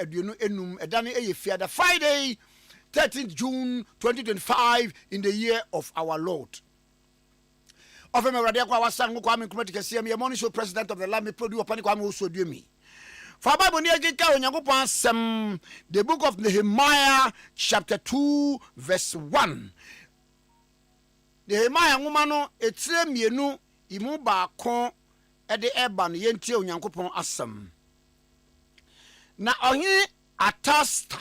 aduonu enum edane eye fiada Friday 13th June 2025 in the year of our Lord. Offer me radio kwa wasan Kwame Nkrumah Tikese me morning show president of the land me produce upon Kwame also do me. For Bible near Gika Onyankopon asem the book of Nehemiah chapter 2 verse 1. Nehemiah nwoma no etire mienu imu baako ede eba no yentie Onyankopon asem. Na ohin Atasta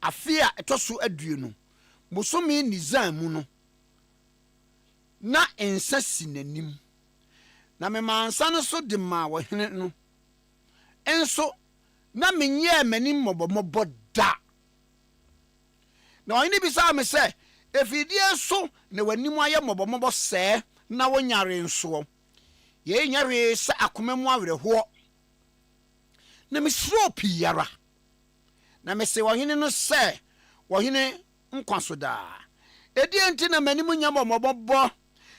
afia etoso aduonu musomi nizan mu no na ensa sinanim na me mansa no so de ma wo hene no enso na menye manim mobomobo da na oyini bisa me se efidie so na wanim aye mobomobo se na wonyare nso ye nyare se akomemu awerho na mesro piyara na me se wo hene no se wo hene nkwaso da edie nti na manim nya mobomobo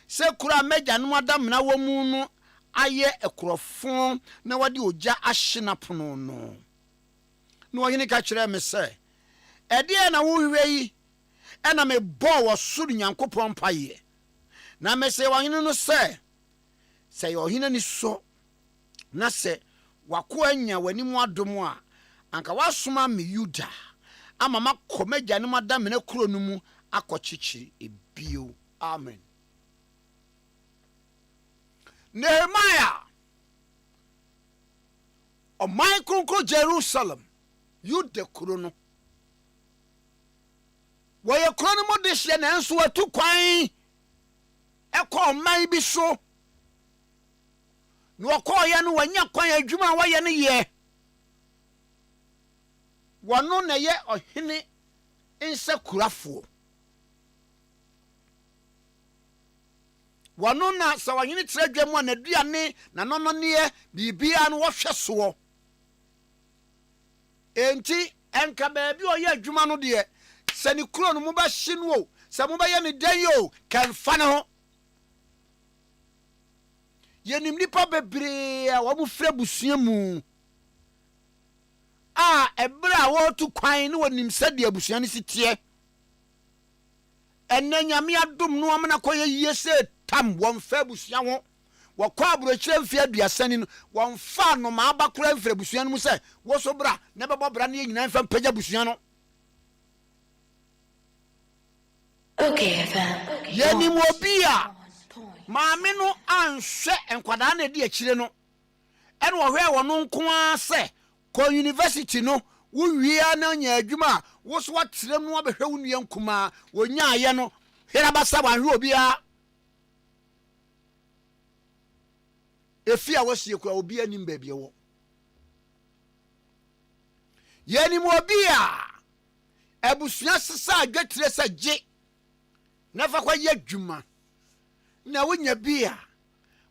se kura meja no adam na wo mu no aye ekrofon na wade oja ahye pono no no yini ka kire me se ede na wo hwe yi ena me bo wo suru Nyankopon paye na me se wo hini no se yo hini ni so na se wako anya wani mu adom a anka wasoma me Yuda ama makomeja no adam na kuro no mu akochichi ebio. Amen. Nehemiah o Michael Jerusalem Yuda krono wo ye krono mo de hye na enso atu kwan ekọ man bi so no okọ ye no wanya kwan adwuma wo ye ne ye wono na ye ohene ensa kurafo wano na sawanyini tredwemu na duane na nono ne bibia no wohwe so enti enka baabi o ye adwuma no de se ni kuro no mu ba hye no o se mu ba ye ne dan yo kan fa ne ho ye nim nipa bebre a wo mu fra busua mu a ebra wo tu kwan ne wonim sade abusua ne sitie enne nyame adom no amna koye yese tam won fa busua ho wo kwa abro kire mfia duasani no won fa no ma abakora mfra busua no mu se wo so bra ne bebo bra ne nyina mfa mpaja busua no. Okay fam. Yeni mo bia maame no anhwe enkwada na di akire no ene wo hwe wono nko a se ko university no wo wia na nya adwuma wo so watrem no abehwe wo nua nkuma wo nya aye no hera basa wa hwe obia efia wo sie kwa obia nim ba bia wo yeni mo bia abusua sesa adwetire sa je nafa kwa ye adwuma na wonya bia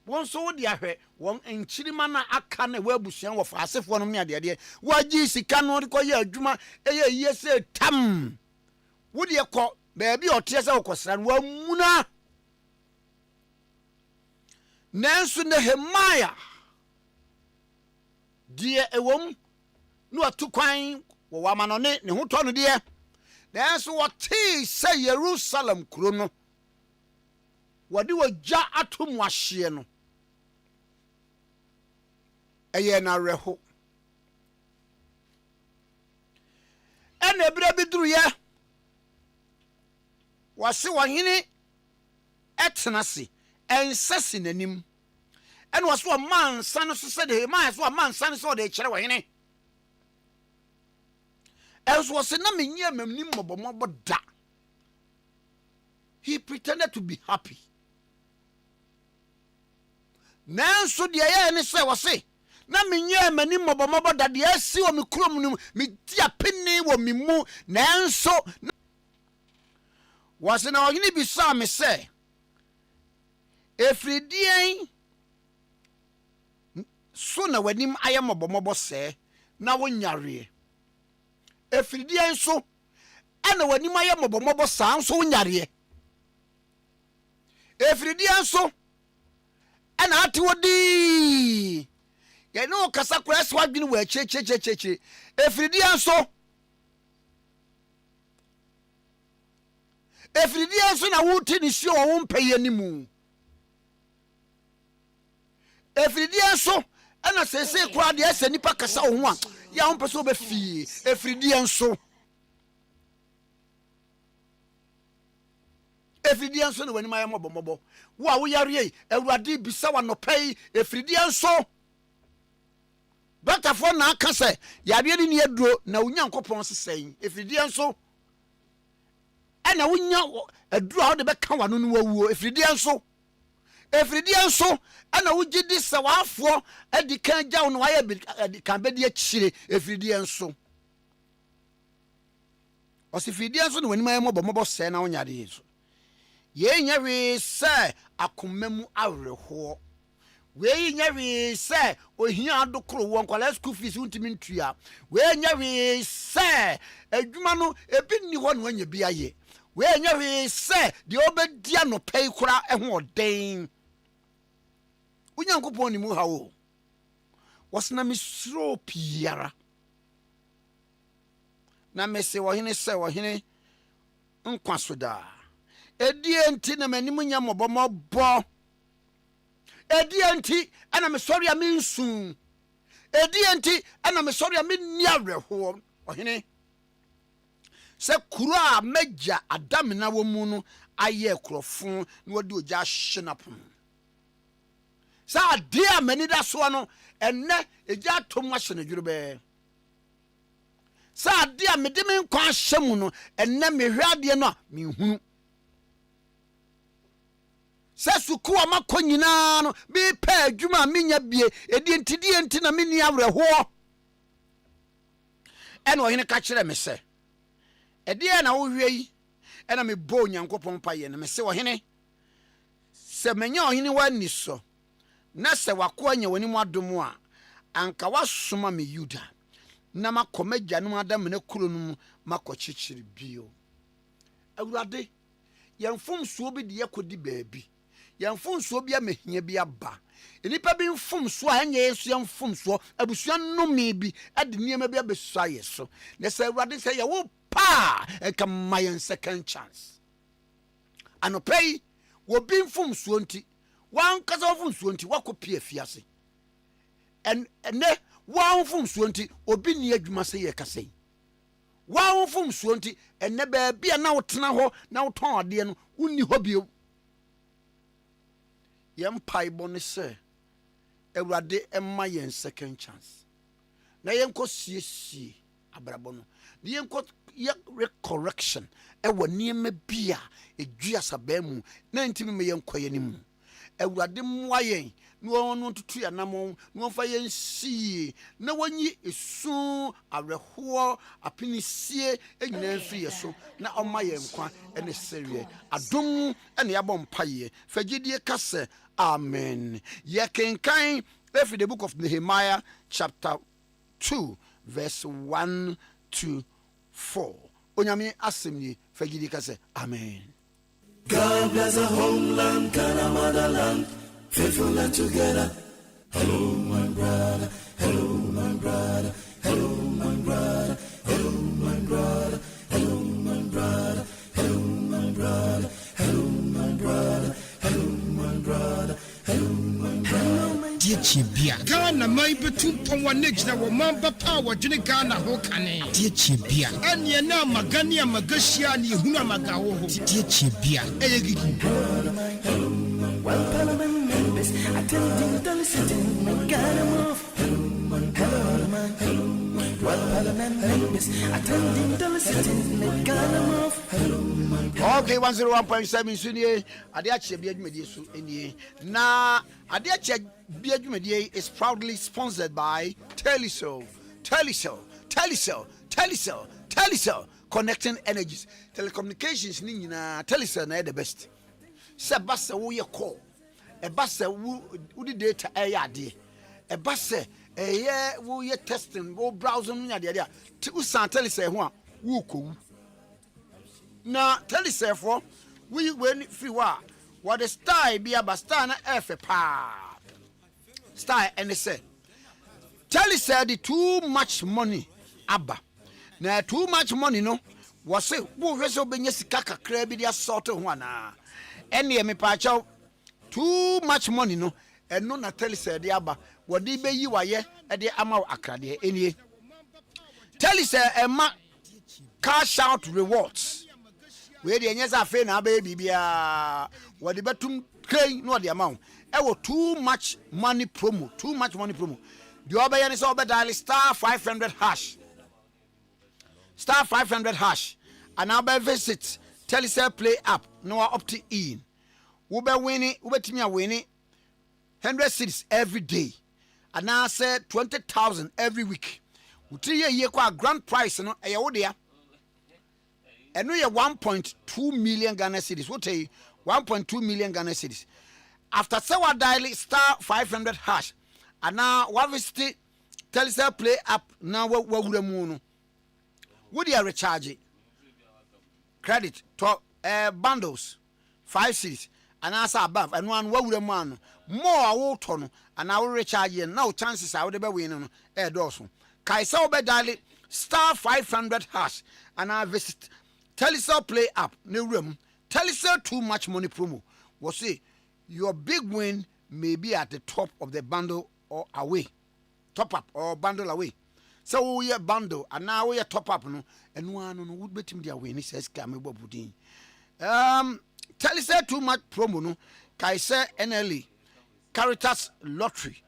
won so wo dia hwe won enchirima na aka na wa abusua wo fa asefo no me ade waji sika no ko ye adwuma eye yese tam wo de ko ba bi ote se wo kosra no amuna nansu Nehemiah die ewom no atukwan wo wamano ne ho to no de nansu wo ti se Jerusalem kuro no wadi wagya atom ahye no eye na reho ene ebra biduru ye wase wahene etnase ensasi nanim ene wase wa mansa no so de ma so wa mansa no so de kire wahene enso wase na menye mamnim mobomobo da. He pretended to be happy. Nanso de ye ne se wase na menye mani mobomobo da de asi wo me krom no me dia pene wo me mu nanso wase na ogini bisa me se efridien so na wanim aye mobomobo se na wonyare efridien so ana wanim aye mobomobo sa nso wonyare efridien so ana ati wodi ye no kasa kura so adwene wa che efridi anso na wuti ni si o wo mpaye nimu efridi anso ana sese kura de ese nipa kasa wo ho a ya ho pese obe fie efridi anso na wani ma mobomobo wo a wo yare awurade bisa wa no pai efridi anso Doctor for na aka se yare ni aduro na onyankopon sesen efridi anso ana wonya aduro a wo de beka wa no no wawuo efridi anso ana wogidi se waafo adi kan gyaw no waye kan bedi akire efridi anso osifridi anso no wani ma mobomobo se na wonyade yeso ye nya we se akomam awreho we nya we se ohia adokro wo nkwala school fees untimi ntua we nya we se adwuma no ebi ni ho no anya bi aye we nya we se de obedia no pay kura eho oden unyankopon ni mu hawo wasna misro piara na mese wo hene se wo hene nkwasoda edienti na manim nya mobomobo edienti ana me sorry a minsu edienti ana me sorry a minni awerho ohene se kuro a meja adam na wo mu no aye krofo na wodi oja hyenapon sa dia mani da so no enne eja tom ahye dwuru be sa dia mede me nkwa ahye mu no enne mehwe ade no a mehunu Sasuku amako nyina no bi pa adwuma menya bie enti na meni awreho ene ohene ka kire me se ede na wo hwe yi ena me bo nyankopon pa ye na me se ohene se menya ohene wani so na se wako anya wani mu adom a anka wasoma me yuda na makomagya no adam na kuro no makochichiri bio awurade yemfom so bi de yakodi baabi yemfom so bi amehia bi aba enipa bi mfom so a anya yesu yemfom so abusua nnome bi ade niema bi abesua yeso na se awurade se ye wo pa enka my second chance anopei wo bi mfom so nti wan kasa mfom so nti wakopie afiase ene wan mfom so nti obi ni adwuma se ye kase wan mfom so nti ene ba bia na wotena ho na woton ade no unni ho bio yempai bone se awurade emma yen second chance na yenko siesie abrabo no yenko recorrection ewo niema bia edua sabemu na ntimi me yenko yenimu awurade mwa yen no no tutu ya namo no fa yen sie na wanyi esu areho apinisie enyina mfi yeso na oma yen kwa ene serie adom ene yabom paye fagidie kase amen ye kenkan if the book of Nehemiah chapter 2 verse 1 to 4 onyame asemi fagidie kase amen. God bless a homeland, Ghana motherland, faithful and together. Hello, my brother. Hello, my brother. Hello, my brother. Hello, my brother. Hello, my brother. Hello, my brother. Hello, my brother. Hello, my brother. Hello, my brother. Chibia Ghana mai betu pon negina wo mamba power dwene Ghana ho kane tie chibia anye na magani amagashia ni huna magawo ho tie chibia eyegigi one parliament members attending the sitting in Ghana move one parliament members attending the sitting in Ghana move. Okay, 101.7 Sunie Ade Akye Abia dwumadi so enie na Ade Akye Abia dwumadi is proudly sponsored by Telecel Connecting Energies Telecommunications ni nyina Telecel na the best se basa wo ye call e basa wo di data e ya de e basa e ye wo ye testing wo browsing nya de ti usan Telecel ho a wo ko na Telecel for we free wa what the style be aba star na efe pa style and say Tell said too much money abba. Now too much money no was say wo hweso benye sika kakra bi dia sort ho ana. Ene me pa chaw too much money no eno na tell said abba wodi be yi waye e de ama akrade enie. Tell said ema cash out rewards. We de nyeza afa na ba bibia wodi betum kran no de amount. Ewo too much money promo. The obey is over dial star 500 hash. Star 500 hash. And now by visit Telecel Play app. No opt in. We be winning. We be team winning 100 cities every day. And now say 20,000 every week. We 3 year kwa grand prize no e wo dia. And we 1.2 million Ghana cedis. What tell you 1.2 million Ghana cedis. After sewa dial star 500 hash. And now what visit Telecel Play app now we mu no. Would you recharge credit to bundles 5 cities and answer above and one we man more wo to and I will recharge and now chances I would be winning dosu. Kai so be dial star 500 hash and I visit Telecel Play app new room Telecel too much money promo. Was say your big win may be at the top of the bundle or away. Top up or bundle away. So we bundle and now we top up no and one would bet him their win. He says Kamebo Budin. Telecel too much promo no Kaise NLE Caritas Lottery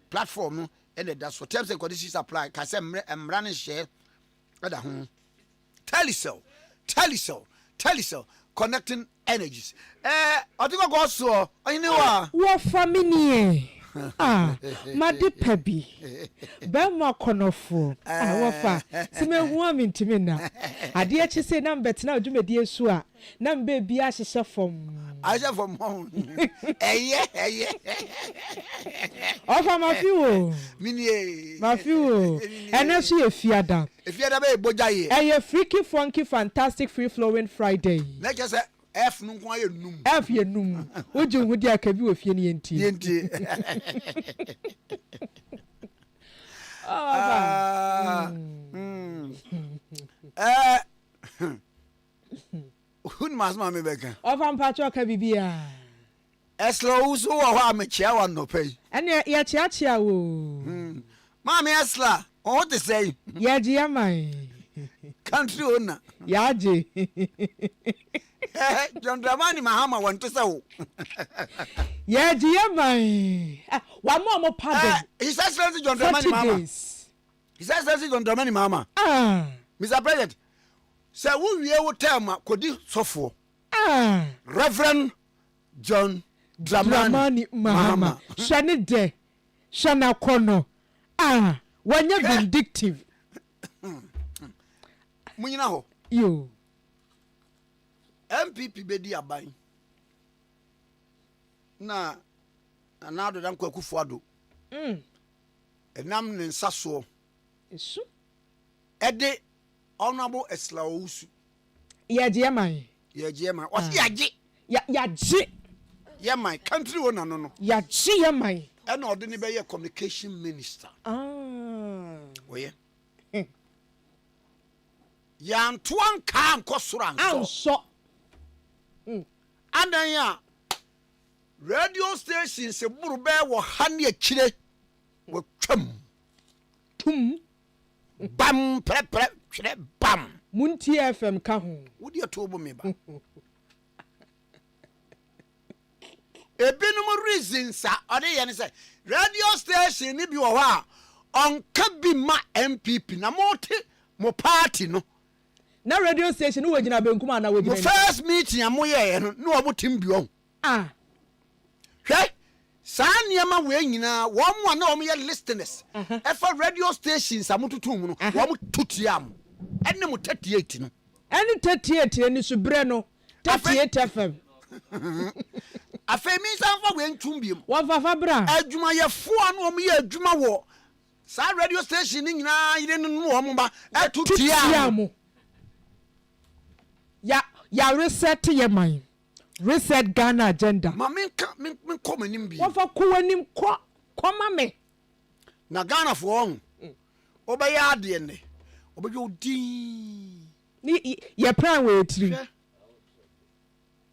platform no and that's for terms and conditions apply. Kaise running share at home. Telecel connecting energies. I think I go so I know what family. Madi pebi Bema konofo wofa sime hu am ntimi na ade a chese na mbet na odwumedie su a na mbe bia hyehye fom aje fom ho eye ofa mafiwo minie mafiwo enesu efiada be bojaye eye freaky funky fantastic free flowing Friday na chese F no kwa ye num F ye num oju hu dia ka bi wo fie ne yenti Hun mas ma me beka ofa mpacho ka bibia eslo uso wo ha me chia wa no pay ene ye chia wo ma me esla o te say ye dia mai country owner ya je John Dramani Mahama want to say yeah dia mai wa mo pardon he says John Dramani Mahama he says John Dramani Mahama Mr. President say who we will tell ma kodi sofo Reverend John Dramani Mahama shane de shana kono wanya vindictive munyina ho yo MPP bedi aban na anado dan kwakufu ado enam ne nsaso esu ede honorable eslawusu yaje man wasi yaje man country owner no yaje man e na ode ne be ye communication minister oye yantuan kan kosoro anso Andanya radio station se buru be wo hane akire wo twam tum bam pre twere bam munti FM ka ho wodi atobo me ba ebinum reasons ode ye ne se radio station ni bi wo ha onka bi ma MPP na mo party no na radio station wo gina benkum na wo gina first meeting amoye no obo tim bi on hwe saa niema we nyina wo mo na wo ye listeners efa radio stations amotutum no wo mo tutiam enne mo 38 no enne 38 ni subre no 38 FM afemi sanfa we ntum biem wo fafa bra adwuma ye fo no wo ye adwuma wo saa radio station ni nyina yire no wo mo ba etutiam ya reset ye man reset Ghana agenda ma men komanim bi wo fa ko wanim ko ma me na Ghana for on obaya ade ne obejo odin ni ye plan we tiri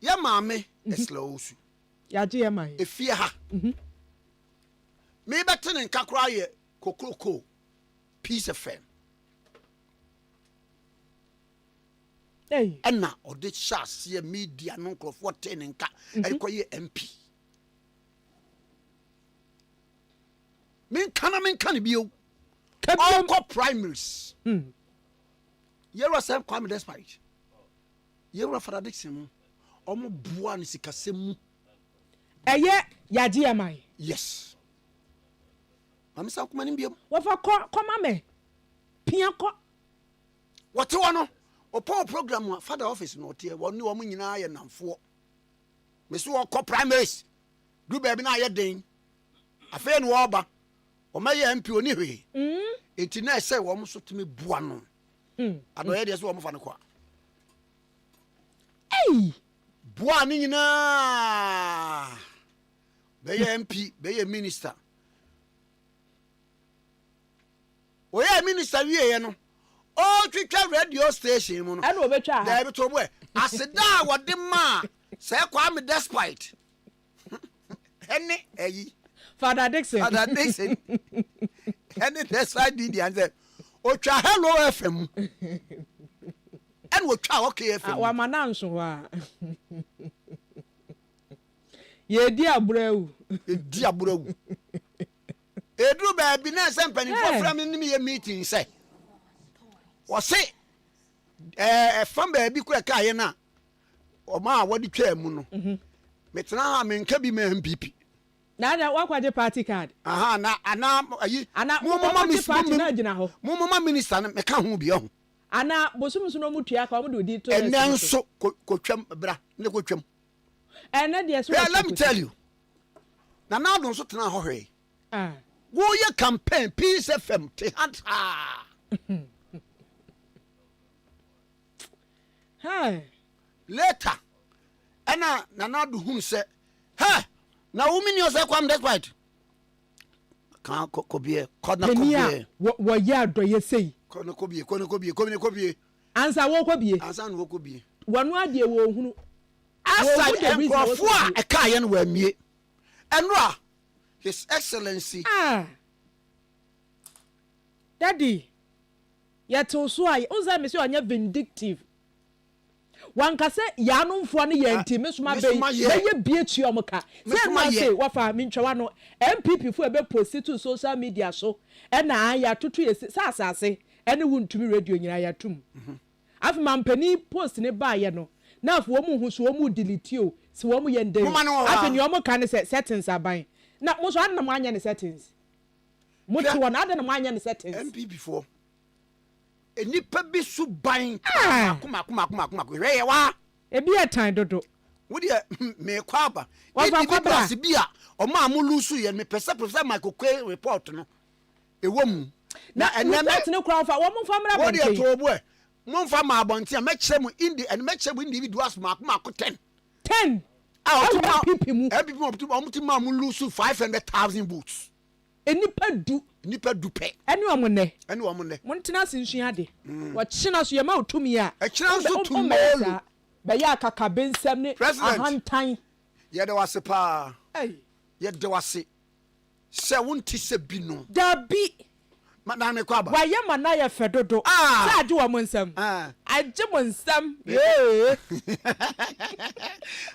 ya maame esla osu ya je ye man efie ha me betene nkakura ye kokroko peace fm ɛna ɔde hyɛ media no nkurɔfoɔ te ne nka ɛkɔyɛ mp menka ne bio ɔkɔ primaries yɛwura sɛ Kwame Despite yɛwura Father Dixon mu ɔmo boa ne sikasɛm mu ɛyɛ yagye yɛ man yes mamisa kuma ne bio wɔfa kɔma me pia kɔ wɔte wɔ no opo program father office no tie woni wo nyina ye namfo me so wo primaries du baby na ye den afa no wo ba o ma ye mp oni hwe enti na say wo so tumi bua no ado ye de so wo fa no kwa bua ni nyina be ye mp be ye minister o ye minister wie ye no oh twitwa radio station mu no ana obetwa da be to boy aseda wode ma say Kwame Despite ene eyi Father Dixon ene that's why did the answer otwa hello fm ene otwa okay fm wa mananso wa ye di aburawu edru ba bi na say mpani for from ni me meeting say wɔse fam baabi kura ka ye na ɔma wɔde twa mu no metena ha menka bi ma MPP na wakwaje party card aha na ana ayi mo party na gina ho mo minister na meka ho bi ho ana bosumsu no mutua ka mo de odi to enen so kotwam bra ne kotwam ene de so let me tell you na do so tena ho hwe wo ye campaign Peace FM te ha Hey. Later, na do hun say, "Hey, na woman you say Kwame Despite." Kan kobie, kodna kobie. Wo ya do ye sei. Kodna kobie. Ansa wo kobie. Ansa no kobie. Wanu ade wo hunu. Aside enkrofo a e ka ye no wa mie. Enra His Excellency. Daddy. Yeto so ai, unza me say onya vindictive. Wankase yanumfo ne yanti mesoma be ye bie tuom ka say na say wafa mentwa no MPP fo ebe post to social media so e na ya tutu ye sasase ene wuntumi radio nyina ya tum afi mampani post ne ba ye no na afo wo mu hu so wo mu delete o si wo mu ye ndem afi ne wo ka ne settings aban na mo so adna mo anya ne settings mo ti wona adna mo anya ne settings MPP fo enipa bi su ban akuma hwe wa ebi etan dodo wo de me kwaba ebi class bi a o ma amulu su ye me pese professor Michael Kwe report no ewo mu na eneme ne kura fa wo mo fa mra bonte wo de to bo e mo fa ma bonte a me kire mu indi and me kire mu individuals ma 10 ah o pipi mu ebi mo ti ma amulu su 500,000 votes nipa du pe ene o mo ne mo ntena sinsua ade wo kyena so ye ma otumi a kyena so tumolu be ya kaka bensem ne ahantan ye de wase pa ye de wase se wonti se bi no dabi madam me kwaba wa ye mana ye fedodo sa ade wo mo nsam age mo nsam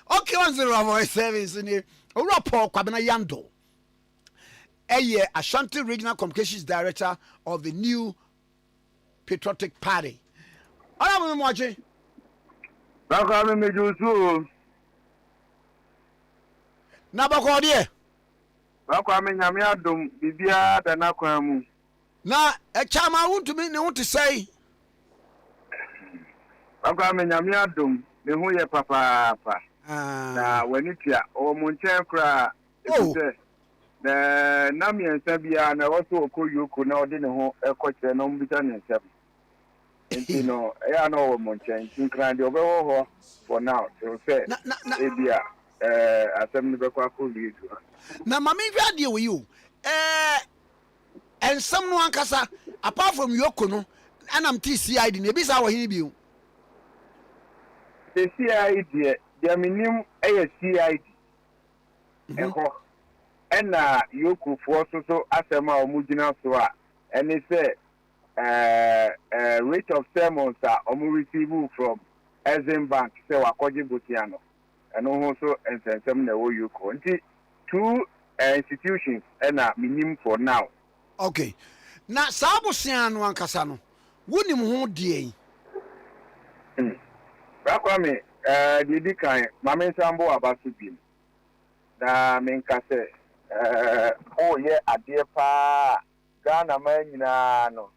okay 107 ni owura Paul Kwabena Yando Ashanti Regional Communications Director of the New Patriotic Party. All I'm watching. Nabakodi. Kwame nyame adom bibia da na kwan mu. Na chama want to say. Kwame nyame adom me hu ye papa. Na wani tia o mo nchen kra na miensa bia na woso okoyoko na ode ne ho ekokire na mbita ne nsem enti no ya na wo monchen nkran de obewo ho for now so say ebia asem ne bekwa ko lidu na mama hwa de wo you and some no ankasa apart from Yoko no anam TCID ne bisa wo hin biu the CID the minimum CID eho ena Yoko for so asema omugina so a ene say rate of sermons are receive from Exim Bank say wakoje botiano eno ho so ensensem na wo Yoko nti two institutions ena minimum for now. Okay. Na sabusia no ankasa no wonim ho die Kwame didi kan mame sambo abasu bi na menka se o ye ade pa Ghana man nyina no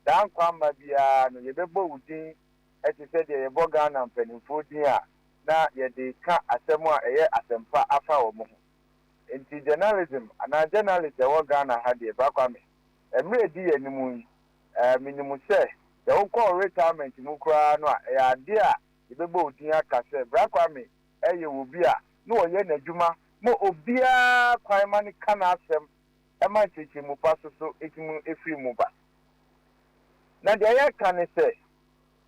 dan kwamba bia no ye bebo udin eti se de ye bo Ghana mpanimfo din a na ye de ka asem a eye asempa afa wo mo enti journalism ana journalist e wo Ghana ha de ba Kwame emre di ye nimu minimu se ye wo call retirement mu kra no a ya de a ibebo odin aka se bra Kwame eye obi a no oye n'adwuma mo obia kwan mani kana asem e ma chichi mu paso so etimu efri mu ba na de ya kan se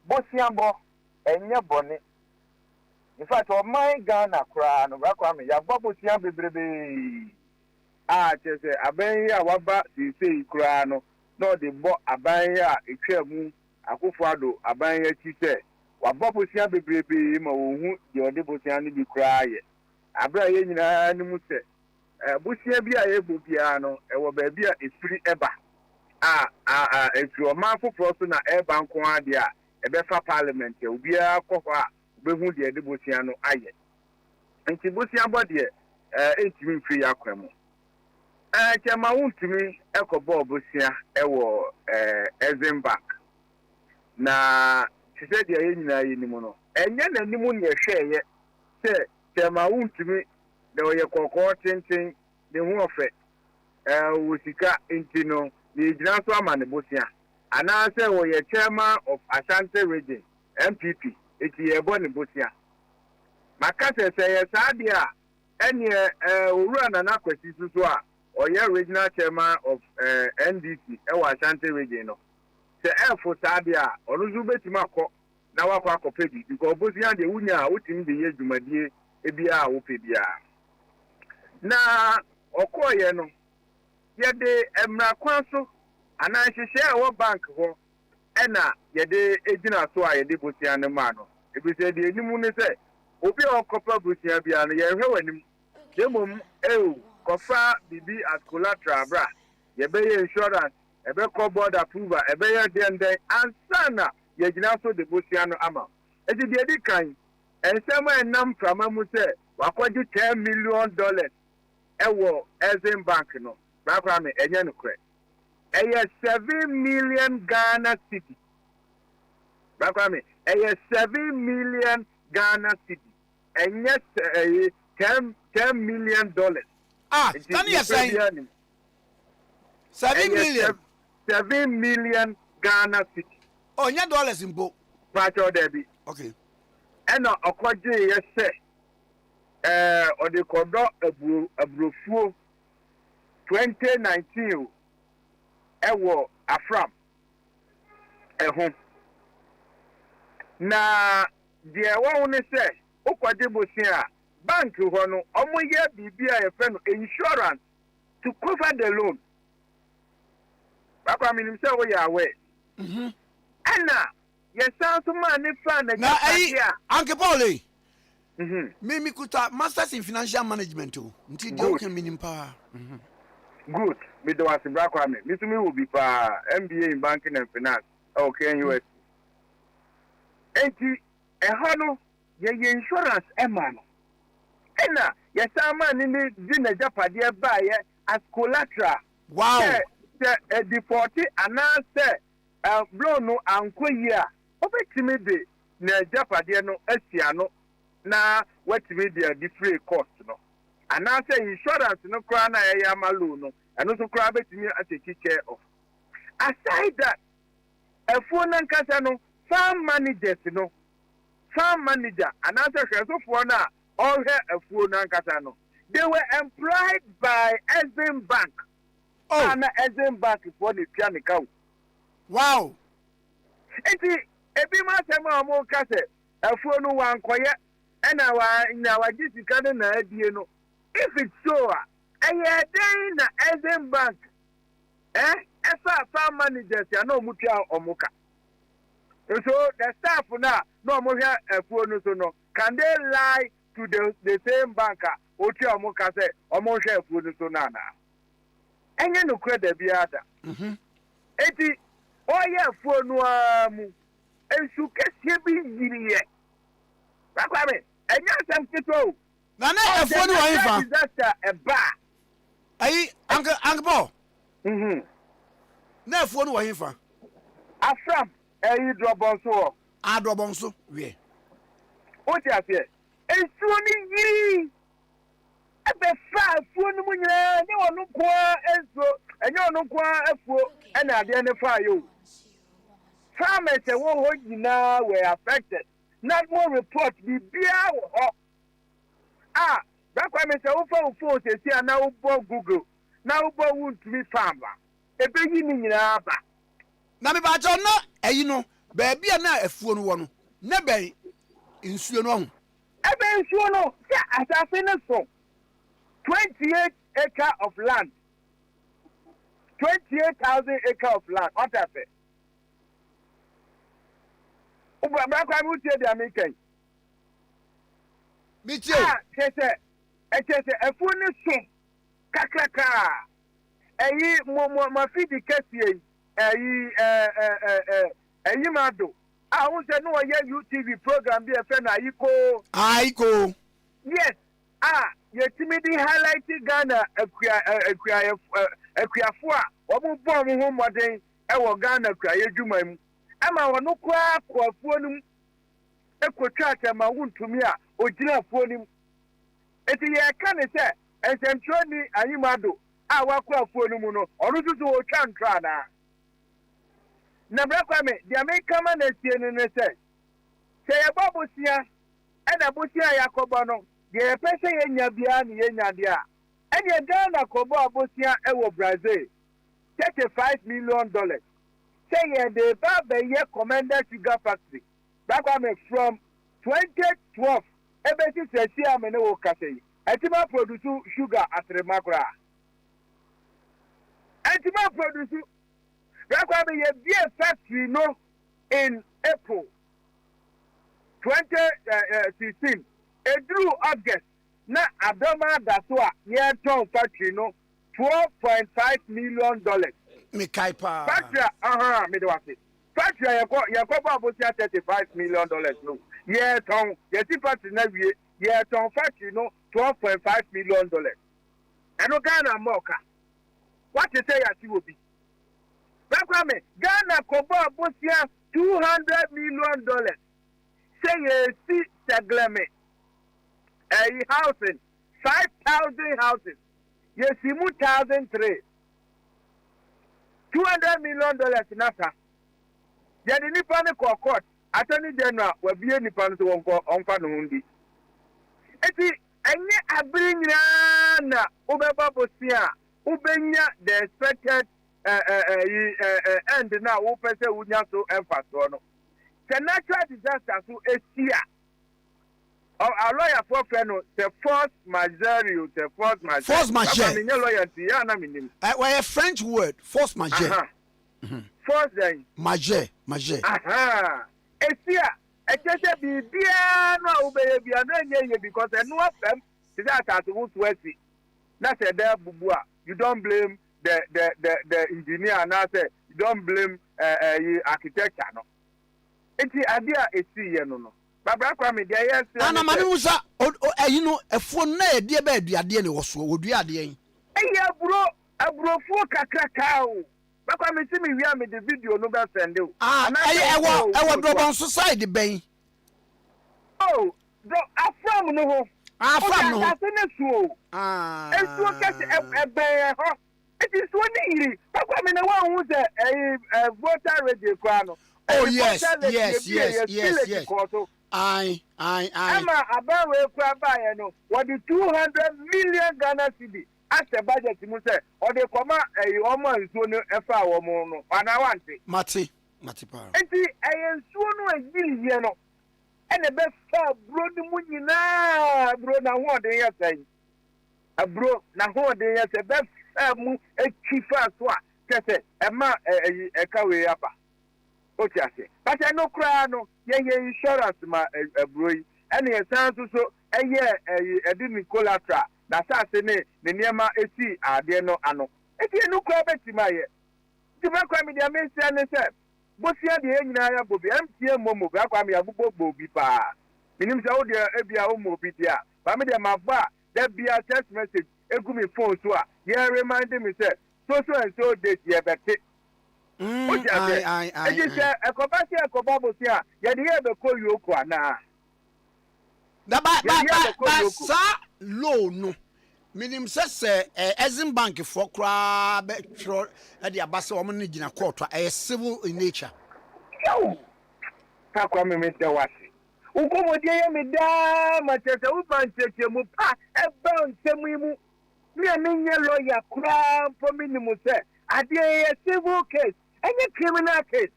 bosiambo enye bone in fact o my Ghana kra no bra Kwame ya gbo bosiam bebrebe chese aban ya waba sisi kra no no de bo aban ya etwa mu akofado aban ya chi se waba bosiam bebrebe ma wo hu de ode bosiam ni bi kra ye abra ye nyina ni mu se bosia bi a ye bo bia no e wo ba bi a efiri eba efiri o ma foforo so na eba nko ade a e be fa parliament e obi a kofo a be hu de ode bosia no aye nti bosia bo de entimi mfiri yakwa mu chema wuntimi ekobo bosia ewo Exim Bank na tise de ye nyina ye ni mu no enye na ni mu ne hweye se chema wuntimi de oye kokko tenten de hu ofe wosika intino ni gyina so ama ne bosia ana se oye chairman of Ashanti region MPP eti ye bo ne bosia maka se ye saade a enye owura na nakwasi so a oye regional chairman of NDC ewa Ashanti region no se for saade a onuzu betima akọ na wakọ akọpedi because bosia de wunya a wotimi de ye dwumadie ebia a wopebia na okoye no ye de emra kwan so ana hihye a wo bank ho ena ye de ejina so a ye de bosia ne ma no ebise de enimu ne se obi okopa bosia bia no ye hwe wanim demom kofa bibi as collateral bra ye be insurance e be call board approval e be ye den ansana ye gina so de bosia no ama e de di kan ensema enam prama mu se wakwaji $10 million ewo Exim Bank no bra Kwame enye no kre eye 7 million Ghana cedi bra Kwame eye 7 million Ghana cedi enye $10 million stand you saying 7 million Ghana cedi onya dollars imbo pacho debi okay ena okwaje ye se odekodo abrofuo 2019 ewo afram ehun na de ewo ne se okwaje bosia bank ho no omoye bibia ye fe no insurance to cover the loan bakwa minim se wo ya we ana ye sound to man ne plan na Uncle Paul me kuta masters in financial management nti de o kan minim pa good me do as bra Kwame me to me will be pa MBA in banking and finance okay US enti no ye insurance no ena ye sama ni di na japade ba ye as collateral wow se default ana se loan no ankoyi a obetimi de na japade no asia no na wetimi de different cost no ana se insurance no kra na ye ya loan no eno so kra betimi take care of aside that phone nkasa no farm managers no farm manager ana se hweso for na all her phone nkasa no they were employed by Exim Bank ana Exim Bank for the piano cow. Wow. Eti ebi ma sema omo ka se afuo no wan koye na wa jisika na adie no. If it's so aye den na Exim Bank efa farm managers ya na omutua omuka. So the staff na no omo hia afuo no so no, can they lie to the same banker otua omuka se omo hia afuo no so na enye no kura da biada. Eti oye afuo no amu ensu kese bi yiriye. Bakwame enye asem kito na afuo no wa ifa disaster eba ayi angbo na afuo no wa ifa afram eyi drobon so a drobon so we o ti ase ensu ni yiri ebe fa afuo no mu nyina ne wonu ko enso enye wonu ko afuo na ade ne fa yo farmers wo nyina were affected. Not more report be bia wo that's why me say wo phone say see na wo Google na wo want to be farmer e be yi ni nyina ba na me ba jo no eyi no ba bia na afuo no wo no na ben nsuo no ho e be nsuo no ya asase ne so 28 acre of land 28,000 acre of land what happened Black Kwame tie the American. Me tie. Chese afu ne so kakraka. Eyi mo fidi kesi eyi mado. Who say no ye UTV program be e na ayiko. Yes. Yetimi di highlight Ghana akuafo a omo bom ho moden e wo Ghana akuaye dwuma mu. Ama wono kwa afuo num ekotwa atema wuntumi a ogina afuo nim eti ye ka ne se ensentro ni anyimado a wakwa afuo num no ono susu wo twa ntra na bra Kwame the American man esie ne se ye babosia e na bosia yakobo no ye pese ye nya bia ne ye nya de a ene Ghana kobo abosia e wo Brazil $35 million. Say the Baba Commander Sugar Factory. Back from 2012, everything says here, I know what say. Antima produce sugar at Remakra. Antima produce. Back a factory no in April 2016. A drew August. Na Adoma Dasua near town factory no $12.5 million. Me kaipa. Factory, me do it. Factory, you go about $35 million. No, yeah, town, yes, factory na yeah, town factory no $12.5 million. And no Ghana moka. What you say at you will be? Bakwame, Ghana kobo abosia $200 million. Say you see Sagleme, housing, 5,000 houses. You see 1,003. $200 million NASA. Yet the Nippon court, Attorney General, will be any pan to on Fanundi. Eti, I bring Rana, Ubebabosia, Ubenya, the expected end now, Upese Unyaso and Fasono. The natural disaster to Asia. Our lawyer for Feno, the force majeure, the force majeure. Force majeure. Why a French word, force majeure. Force then. Majeure. Aha. Asia, I just be no baby, because I know them. That at the Westby. That's a there, Bubua. You don't blame the engineer, and I say you don't blame architecture. No. It's the idea is see, no. Baba Kwame dey yes. Ana mani musa you know efo na e de ba aduade ne woso odua ade yin. Aburo kakraka o. Baba Kwame see me wia me the video no be send o. Ewo drobon society ben. Oh, do afram no ho. Afram no. Esu kese ebe ho. It is one iri. Baba Kwame na wa hu se voter radio kwa no. Oh yes. Aye. Ama abawe kwa ba ye no. What the 200 million Ghana cedi asɛ budget mu sɛ ɔde kɔma ɔmo nsuo no ɛfa wɔn no anawante. mate pa. Eti ɛyɛ nsuo no ayi yie no ɛna bɛfa aburo no mu nyinaa aburo na hoɔden yɛ sɛn aburo na hoɔden yɛ sɛ bɛfa mu etwi fa so a kɛsɛ ɛma ɛka wei aba o ti ase pàṣẹ no koraa no yɛyɛ insurance ma aburo yi ɛna yɛsan so ɛyɛ ɛdi ni collateral na saase ne nneɛma esi adeɛ no ano eti enu koraa bɛti ma yɛ ti bɛ kɔ mi deɛ mi nsia ne sɛ bosia deɛ nyinaa yɛ bobi mta momo bɛ akɔ mi agbogbo bobi paa minim sɛ o deɛ ebia o mo obi deɛ ba mi deɛ ma ba dɛ bia text message egu mi phone so a yɛ remind me sɛ so and so date yɛ bɛ te. O ti ase eji sɛ ɛkɔba bosia yɛ de yɛ bɛ kɔ yoko ana. ba sa loan no minim sɛ Exim Bank for kra be tro e abase wo no gina court a civil in nature. Yo ka kwa me mete wase ukomodi ye me da ma tete u ban tete mu pa e ba ntemu mu me nye lawyer kra for minimum say ade ye civil case any criminal case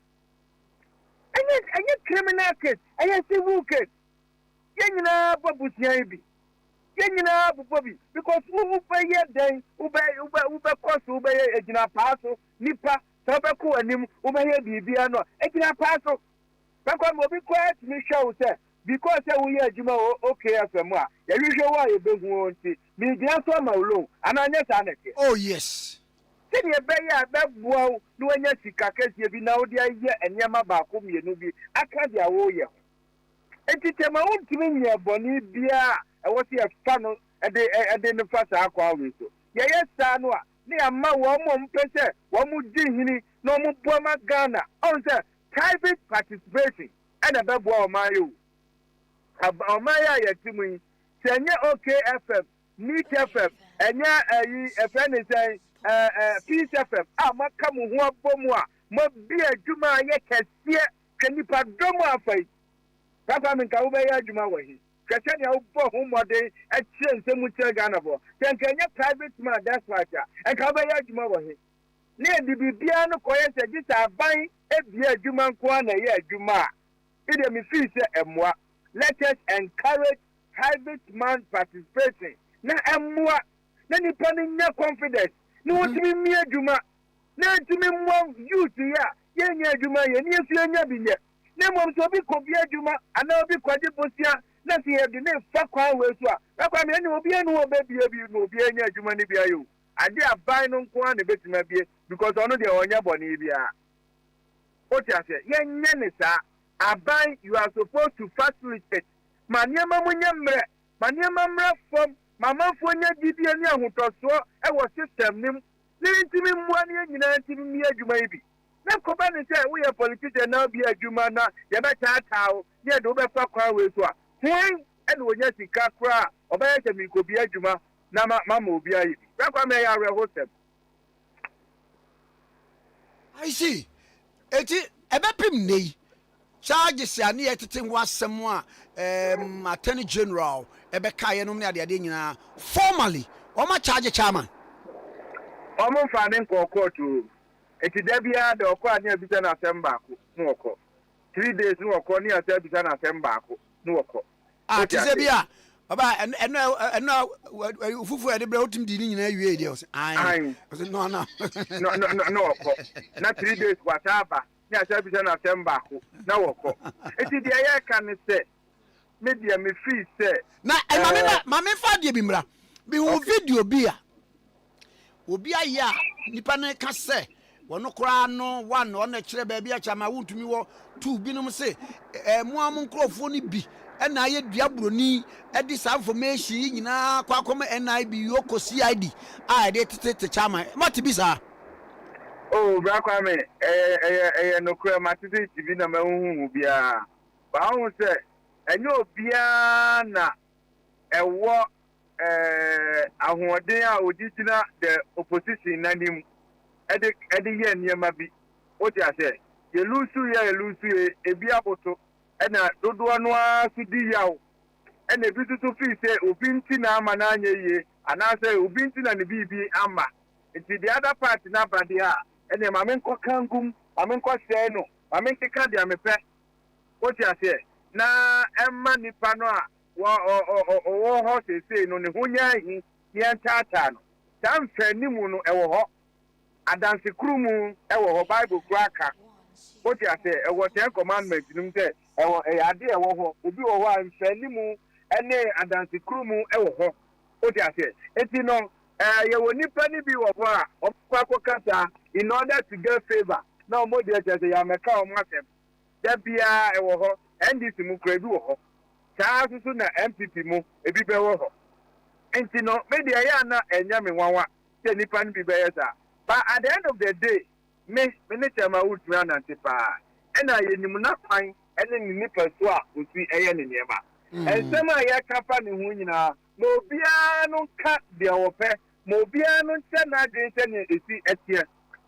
any criminal case any civil case yenyina babusia bi yenyina bubobi because who pay den ube cost ube ejina paso nipa tabeko anim ube ye bibia no ejina paso bakwa mo bi quiet me show say because we ye ejuma okay afemu a ye hwehwe wa ye behu onti mi gina so ma ulo ananya sa neke oh yes sidi e be ya bebuo no anya sika kese bi na odi aye enyema ba ko mienu bi aka dia wo ye enti tema wontimi nya boni bia e wo se e fa no ede ne fa sa akwa we so ye sa no a ne ama wo mo mpese wo mu di hini no mo bo ma Ghana on say private participation and a bebo o mayo o maya ye timu senye OKFM Meet FM enya FM ni say Peace FM maka mu ho abomu a mo bi adwuma ye kese kanipa domo afai papa min ka wo be ya adwuma wo hi kese ne wo bo ho mode e kire nsemu kire Ghana bo kenkenye private man that's right e ka wo be ya adwuma wo hi ne di bibia no koye se di sa ban ebia adwuma nko na ye adwuma ide mi feel say emwa let us encourage private man participation na emwa na nipa ni nya confidence ni wotimi mi adwuma na ntimi mwa youth ya ye nya adwuma ye ni efi nya bi nye na mom so bi ko bi adwuma ana obi kwade bosia na se ye de ne fa kwan we so a kwa me ni obi anu obebie bi no obi nya adwuma ni bia yo ade aban no nko na betima bie because ono de onya boni bia o ti ase ye nya ne sa aban you are supposed to facilitate maniama munya mre maniama mre from mama fo nya dibie ni ahotoso e wo system nim ni ntimi mmua ni nyina ntimi mi adwuma ibi na koba ne se wo ye politician na bi adwuma na ye be taatawo ye de wo be fa kwa we so a hen e no nya sika kra obaye se mi ko bi adwuma na mama obi ayi kwa me ya re hostel I see eti ebepim nei charges ya ne yetete ho asem a attorney general ebeka ye no ne ade nyina formally o ma charge chairman o mo fa ne ko court eti da bia de okọ ani abisa na asem baako no okọ 3 days no okọ ni asem abisa na asem baako no okọ tise bia baba eno fufu e de bre otim di ni nyina wie de o se ai no okọ na 3 days whatever ni asem abisa na asem baako na okọ eti de ya kan se media me free say na mama fa de bi mra bi hu video bia obi aya nipa ne ka se wono kra no one on na kire ba bia chama wontumi wo two binom se mo am nkrofo ni bi na aye dua broni e di sa information nyina kwa koma NIB yoko CID a de tete chama mati bi sa oh bra kwa me no kra matiti TV na mahuhu bia ba hu se enyo bia na ewo ahoden a odigina the opposition nanim ede ye niema bi o ti ase ye lusu ebi aboto na dodo no asudi yawo na bi tutu fi se obi nti na ama na anya ye and I say ubinti na bibi ama nti the other part na bade a ene ma men ko kangum ma men ko se no ma men keka dia me pe o ti ase na emma nipa no a wo ho se no ne honya hi yen tata no tam fanimu no ewo ho adanse krumu ewo ho bible kraka o ti ase ewo 10 commandments num se ewo ade ewo ho obi wo ho fanimu ene adanse krumu ewo ho o ti ase eti no ye woni pani bi wo a okwa kasa in order to get favor na mo de say ya meka o matem da bia ewo ho ndc mu kra bi wo ho saa susu na MPP mu ebi be wo ho enti no media ya na enya me nwanwa te nipa ni bi be yesa but at the end of the day me ne chama utu na ntipa ena ye nim na kwan ene ni nipa so a osi eye ne niema ensema ya kapa ne hu nyina no bia no ka de wo pe mo bia no nche na adwen se ne esi etie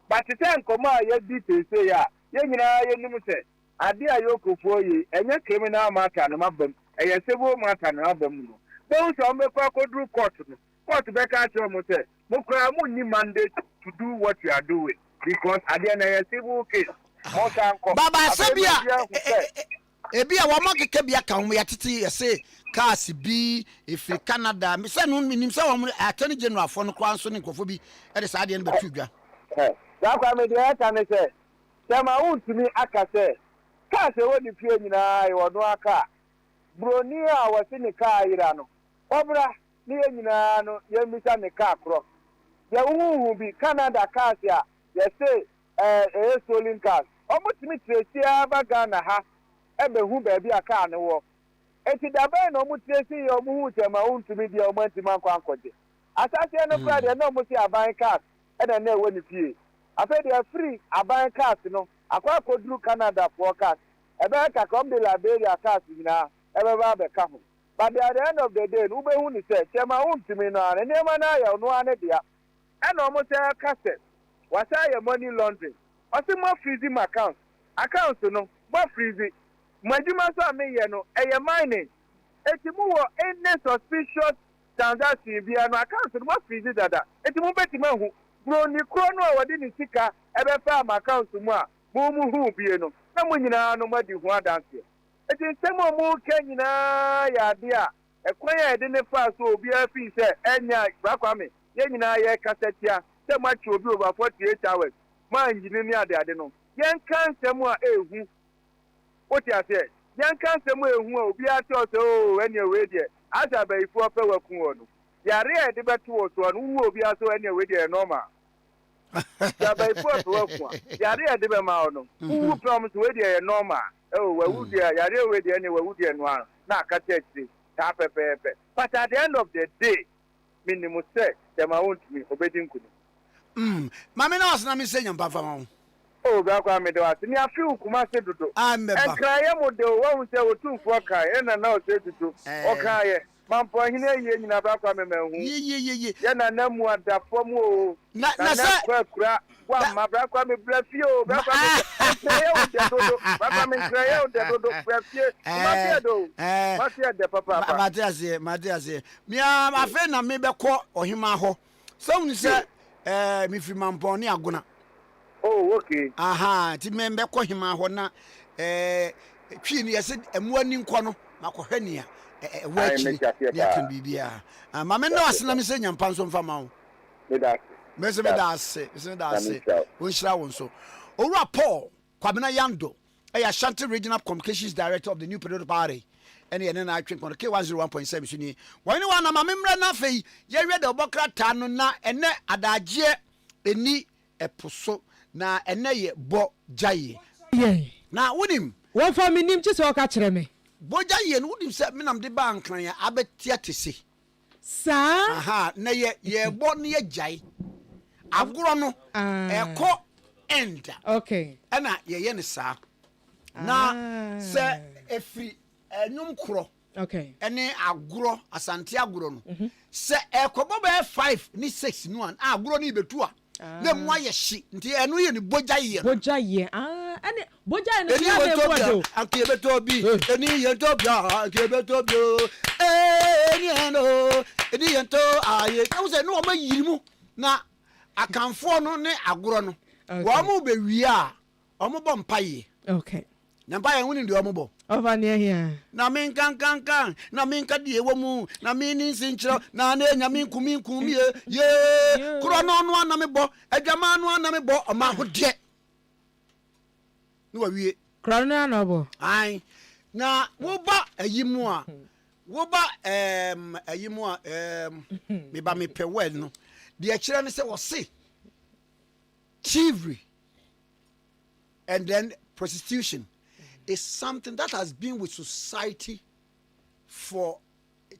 but se nkoma ya di tese ya ye nyina ye nim se ade ayokofo yi enye criminal matter no mabam eye civil matter no mabam no don so me kwa kodru court no court be ka tell mo say mo kra mo ni mandate to do what you are doing because ade na ye civil case mo kan ko baba sabia ebia wo mo keke bia kan mo yatete yese cars bi efi Canada me say no minim say wo attorney general for no kwa nso ne nkofo bi e de sa ade no betu dwa ya kwa me de ta ne say tema untumi aka say cars e woni fie nyina e wono aka broni a wasi ne car ira no obra ni nyina no ye misa ne car kro ye wuhu bi Canada cars ya ye say stolen cars omutimi tresi aba Ghana ha ebe hu ba bi aka ne wo eti da be no mutresi ye omuhu tema untumi dia omantima kwa ankoje asase no brother no musi aban cars e na na ewo ni fie afa dia free aban cars no akwa kodru Canada for cars ebe ka come de Liberia cars nyina ebe ba be ka ho but at the end of the day ube hu ni say tema untumi no ane nema na ya no ane dia e na omo say cassette wasa ya money laundering osi mo freeze my account no mo freeze majuma so me ye no eye mining eti mu wo any suspicious transaction bi no account no mo freeze dada eti mu beti ma hu bro ni kro no a wodi ni sika ebe fa am account mu a mu hu bi no na mu nyina no ma di hu adanse eti nsemo mu ke nyina ya de a ekwan ya de ne fa so obi afi se enya Kwame ye nyina ye kasetia se ma chi obi over 48 hours ma njini ni ade no yen kan nsemo a ehu oti ase yen kan nsemo ehu a obi ate o se o enya we de asa ba ifu ope wakun o no yare e de beto o so no wu obi aso enya we de normal ya ba ifu ope wakun yare e de be ma o no wu promise we de normal oh we wu de yare we de enya we wu de no na aka tete ta pepepe but at the end of the day minimum say them I want me obedin kunu mama na wasna me senya mpafa ma oh ga kwa me do ase ni afi ukuma se dodo ameba enkraye mo de wo se otumfo kai ena na o se dodo o kai mampo hine ye nyina ba kwa me mahu ye ya na mu adafo mu o na sa kura wa ma bra kwa me blafio bra kwa me enkraye o de dodo bra kwa me enkraye o de dodo blafie ma fie do ma fie de papa matiase mi afa na me be ko ohima ho so ni se mi fi mampo ni agona oh okay aha ti me be ko hima ho na twi ni yese emu ani nko no makohwe ni a wachi ya kan bibia mama no asena me se nyampa nso mfa ma ho me das wonhira won so owura Paul Kwame Yando Ashanti Regional Communications Director of the New Political Party and the na atwen kono K101.7 suni wani wana mama mra na fei ye we de obokra ta no na ene adaje eni eposo na ene ye bo jaye na wonim won fa minim chi se o ka kire me boja ye no wodim se menam de ba nkran ya abetia tese sa aha na ye bo ne ye jai agoro no eko end okay ana ye ne sa na se efri enyum kro okay ene agoro asante agoro no se ekobo be 5 ni 6 no an agoro ni betu a na mu aye hye nti eno ye ni boja ye ene boja ne ya be bodo anke beto bi eni ye to bia anke beto bi eni eno edi yento aye na wo se no ma yirimu na akanfo no ne agoro no wo mo be wi a o mo bo mpaye okay na mpaye woni ndi o mo bo over near here na men kan na men ka die wo mu na men ni nsinchiro na na enya men kumi ye kuro no no na me bo adwama no na me bo o ma ho de ni wa wie kuro no na bo ai na wo ba ayimu a wo ba ayimu a me ba me pe well no de akire ne se wo se thievery and then prostitution is something that has been with society for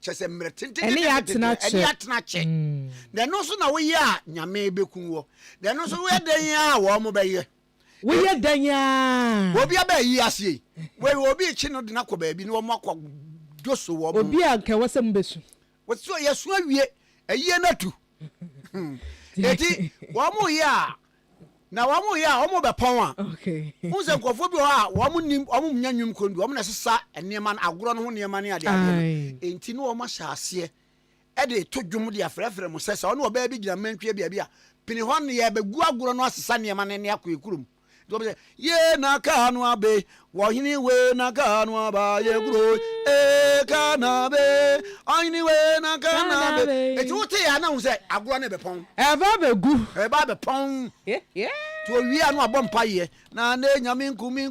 just a minute. Any atna check. Then also now we are nyame bekunwo. Then also we den ya wo mo be ye. We ye den ya. Obi aba yi ase. We obi chi no de na ko ba bi no mo akwa doso wo mo. Obi anka wasem besu. Wotso yeso awie ayi na tu. Eti wo mo ya na wamu ya omo be pon a okay unse nkofo bi ho a wamu nim omo nya nwum kondu omo na sesa enema na agoro no ho nema ne ade ade enti no omo hya ase e de to dwum de afrefre mo sesa ono oba bi gina mantwe bia pini ho ne ye be gu agoro no asesa nema ne ne akoekurum do be ye na ka no abe wo hini we na ka no aba ye guro e ka na be hini we na ka na be eti wote ya na unse agoro ne be pon e ba be pon yeah to wi anu abom paye na na nyame nkumi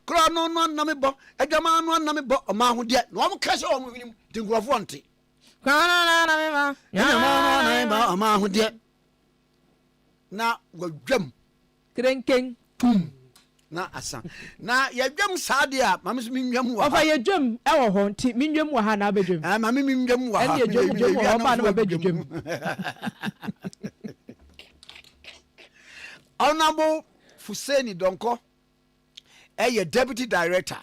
kro no na me bo adwama no na me bo ma ho de na o ka se o mo hwinim de ngrofo nte kana na me ba na ba ma ho de na wadwam krenken na asa na yadwam saade a mame so minwam wa ofa yadwam e wo ho nti minwam wa ha na abedwam mame minwam wa ha e yadwam wa ba na abedwam Honorable Fuseni Donko, Deputy Director,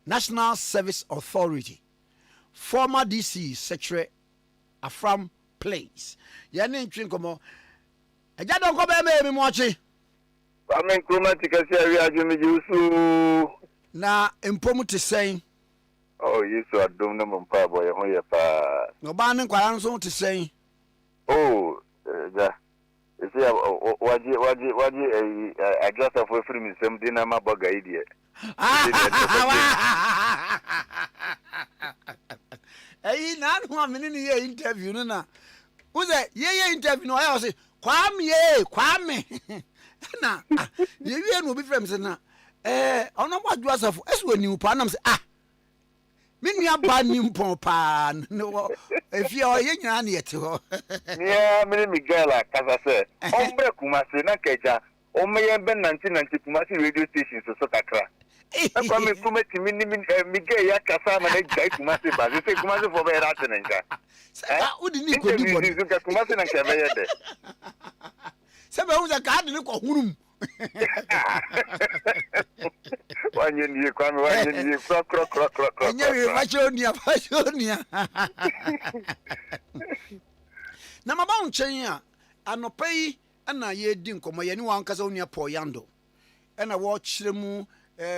National Service Authority, former DC Secretary, Afram Place. Yane Chinkomo, Eja Donko be me mochi. Kwame Nkrumah Tikese Abia Jusu. Na empomu te saying. Oh, Yesu adom na mpa boy ho ye pa. No ba ne kwara nso te saying. Oh, ja. Ese waji address for free me sem din na maboga idie. Eyi na no amene ne ye interview no na. Uze ye interview no ayo say Kwame. Na ye wie no bi frem se na ono wadu asafo esu ani upa na me say minu aba ni mpon pa no efi o ye nyina na yete ho yeah me Miguel akasa se ombre Kumasi na keja o meye ben 1990 Kumasi radio station so kakra Kwame Nkrumah timi ni Miguel ya kasa ma na gai Kumasi ba se Kumasi for be rat na nka udi ni ko di body Kumasi na ke be ye de se be unza ka de ni ko hunum wanye ni Kwame wanye ni kro nyewe fashonia na maba unchen a anopai na ye di nkomo ye ni wan kasa onia po yando na wo kyeremu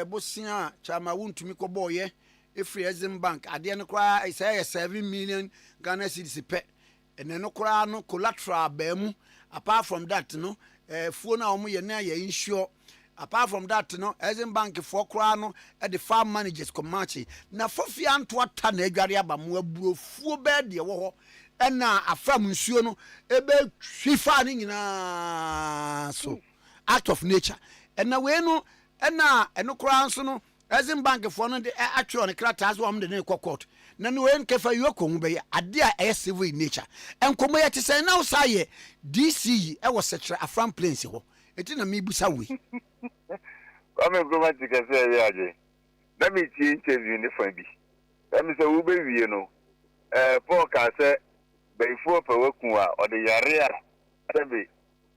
bosia chama wuntumi ko boye efri Exim Bank ade no kra say 7 million Ghana cedis pe ene no kra no collateral ba mu apart from that no fuo na omo ye na ye insure apart from that no Exim Bank for kra no the farm managers komachi na fofia anto ata na adware aba mo aburo fuo be de wo ho na afam nsuo no ebe hwifa ni nyina so act of nature na we no na eno kra nso no Exim Bank for no de atwe on krata so am de ne court na no we nkefa yoko hu be ade a civil in nature enkomo ye tese na usaye DC e wo secretary afram plains ho eti na mebusa we Kwame Nkrumah Tikese Abia let me see interview ni fa bi let me say wo be wie no Paul ka say before pa waku a o de yare a sabe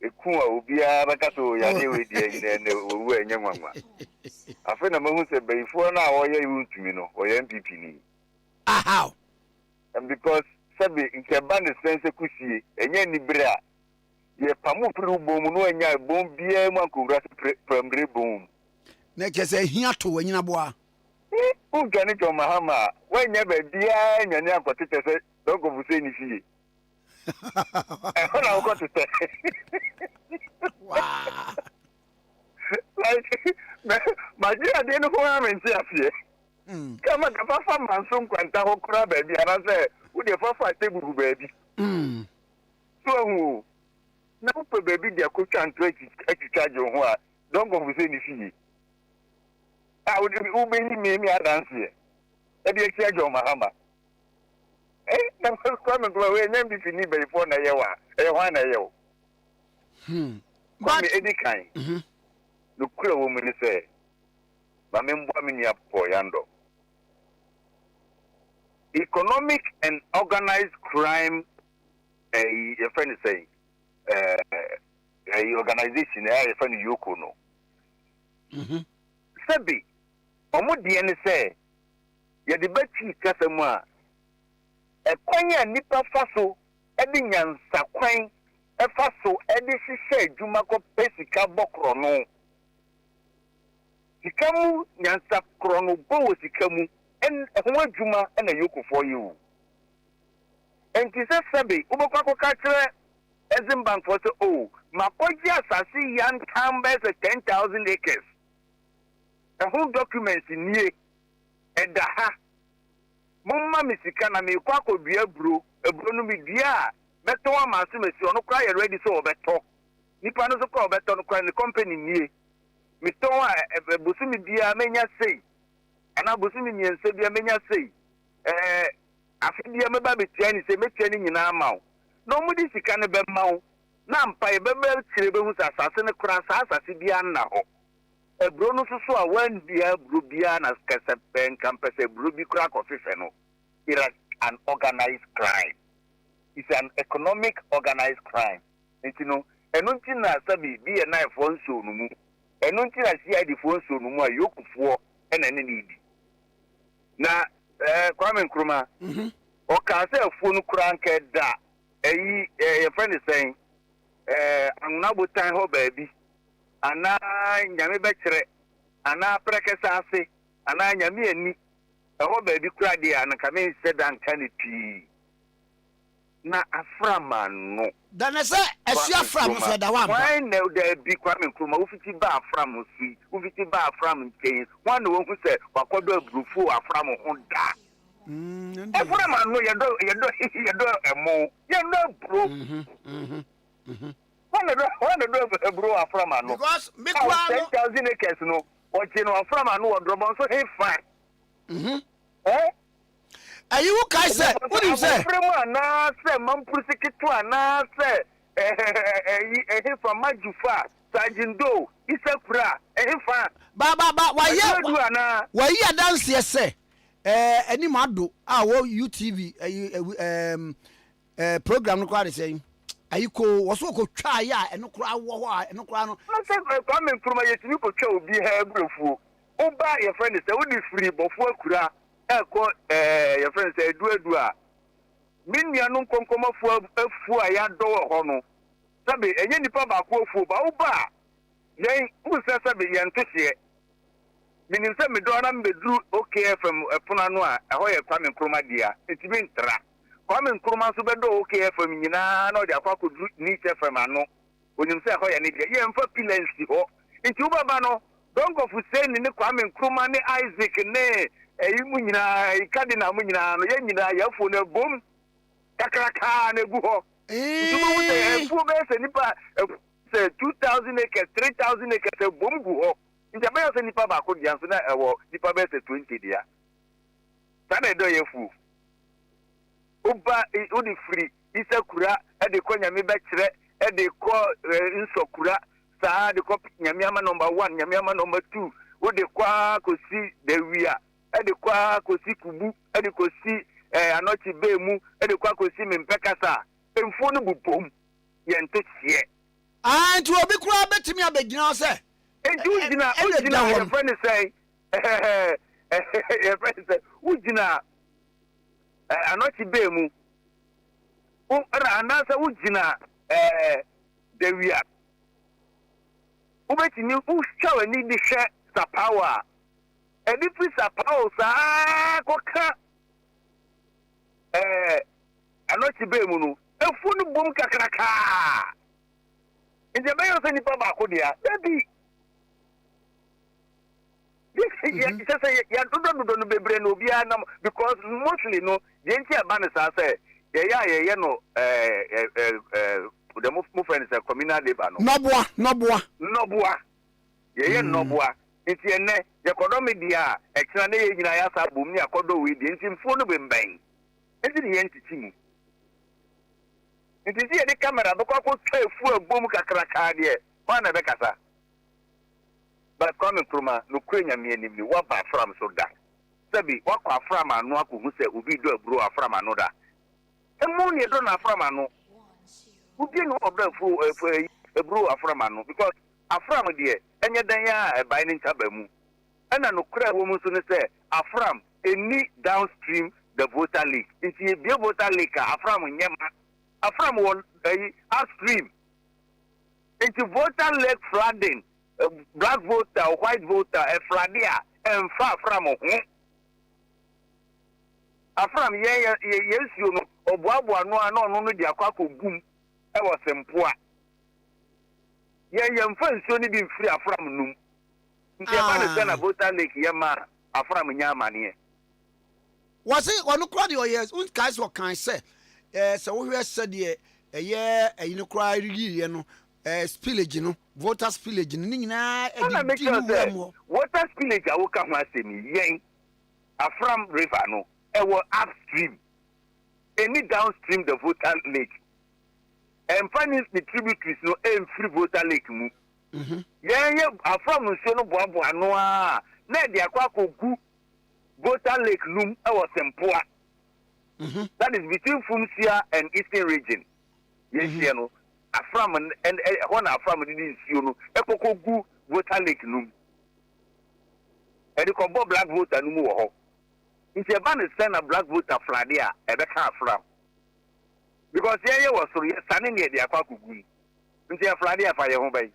eku a obia baka so yare we die ne wo enye nwanwa afa na mahu say before na wo ye yuntumi no o ye MPP ni how and because sabe nke band sense kusie enye ni bra ye pamu pru bom no anya bom bia mu ankowura primary bom na kese hia to wanyina boa ugani to mahama when you be dear and you got to say, don't go say anything. I got to say, wow. Like, my dear, I didn't know I'm in here. Come on, the papa man, some quanta hokra baby, and I say, would you papa table baby? So, now, baby, dear coach and try to charge your what? Don't go say anything. I would be me, I dance here. Ade Akye Abia Mahama. Na Kwame Nkrumah we nyam di fini before na yewa. Hwan na yewo. But edi kan. No kura wo mu ni say. Ba me mbo me nia po yando. Economic and organized crime your friend is saying organization your friend Yoko no. Sabi omudi ene say ya de bachi kasam a ekwan ya nipa faso e de nyansa kwan e faso e de hihye adwuma ko pesika bokro no sikamu nyansa kro no bo sikamu en ho adwuma na yokofo yi enti se sabi ubokwa ko ka kire ezim bank for so makoji asasi yan tambe 10,000 acres whole documents nie edaha mumma misika na me kwa ko bia bro ebro no mi bia beto wa maso mesi ono kwa ye ready so obeto nipa no so kwa obeto no kwa ni company nie mi to wa bosu mi bia menya sei ana bosu mi nyense bia menya sei afibia meba betia ni se metia ni nyina amaw no mu di sika ne be maw na mpa ye bebe kire be hu sa asase ne kura sa asase bia na ho ebro no so a wan bia bro bia na skase pen campus bro bi kura ko fefe no it is an organized crime. It's an economic organized crime. Nti no enunti na sabi bi na phone so no mu enunti na CID phone so no mu a yokufo ena ne need na Kwame Nkrumah o ka say phone kura nke da your friend is saying anuna botan ho baby ana nyame bekere ana prekesa ase ana nyame ani ho baby kura dia na kame said and can na aframa no dana se esi afram so da wa why no there be Kwame Nkrumah ufiti ba afram si ufiti ba afram nken one no hu se wakodo abrufu afram ho da aframa no yedo emo yedo bro one do bro aframa no because me kwa 10,000 acres no ochi no aframa no odrobon so he fine ayi kai say what do you say aframa na say mampusikitu na say from Majufa Sajindo Isakura fa ba why dance say any mado wo UTV program no kwade say ayiko woso ko twa ya eno kura wo ho eno kura no say Kwame Nkrumah yetimi ko twa obi ha abrofu oba your friend say we free bofo akura eko your friend say edu a minia no konkomafu afu a ya do ho no sabe enye nipa ba ko afu ba oba yen usa sabe yen to hye minim se me do na mbedru OKFM epona no a eho ye Kwame Nkrumah dia etibi ntra Kwame Nkrumah so bedo OKFM nyina na o de akwa ko ni FM ano onim se eho ye ne dia ye mfa pilansi ho nti ubaba no don't go for say ni Kwame Nkrumah ni Isaac ne eyimu nyina ikadina mu nyina no ye nyina yafo na bom kakraka na gu ho nti mo say fu be se nipa say 2,000 acres 3,000 acres bom gu ho nti abayo se nipa ba ko dia so na ewo nipa be se 20 dia sana do ye fu oba odi free Isakura e de ko nyame be kire e de ko Nsokura saa de ko nyame ama number 1 nyame ama number 2 o de kwa ko si de wia e de kwa ko si kubu e de ko si anochi bemu e de kwa ko si mempekasa emfo no bupom ye nto hie nti obi kura betimi abegina se ujina your friend say your friend say ujina anochi bemu anasa ujina dewia ubetini ushawe ni de hwe sapawa edi fi sapawa sa koka Anochi be mu no efu no bom kakraka nje be yo se nipa ba ko dia baby this ya do no bebre no bia na because mostly no yenti aba ne sa say ye no the move friends communal labor noboa ye noboa nti ene ye kodo media e kira na ye nyina ya sa bom ni akodo we di nti mfo no bemben nti ni yenti timu nti si ye de camera do ko tsefu abom kakraka de kwa na be kasa but Kwame Nkrumah no kwenya me anim ni wa ba from so da sabi wa kwa from anu akohu se obi do aburo afram anu da emu ni do na afram anu ubi no obda fu aburo afram anu because afram de enye dan ya bai ni ntaba mu ana no kura wo mu so ne se afram eni downstream the voter league nti be voter league afram nyema afram won upstream nti voter league flooding black voter, white voter, a fradia, and far from home. Afram yes, you know, or Bobo no, the Aquaco boom, I was employed. Young friends only been free from noon. Understand a voter lake, Yama, Afram Yamani. Was it one crowd your years? Which guys what can I say? So we said, a year, a you know, cry, you know. Spillage, you know, water spillage, Nina, water spillage, I will come and say me, yang, from river, no, upstream, any downstream, the voter lake, and finance the tributaries, no, and free voter lake, yeah, from Sono Bobo, Noa, let the Aquaco voter lake loom, I was employed. That is between Funsia and Eastern region. Yes, you know. Afram and one Afram didn't see you, Epoco voter lake noom. And you can buy black voter no more. If you ban send a black voter fladia, a better Afram. Because here was so standing near the Aquacu. Into a fladia for your home bay.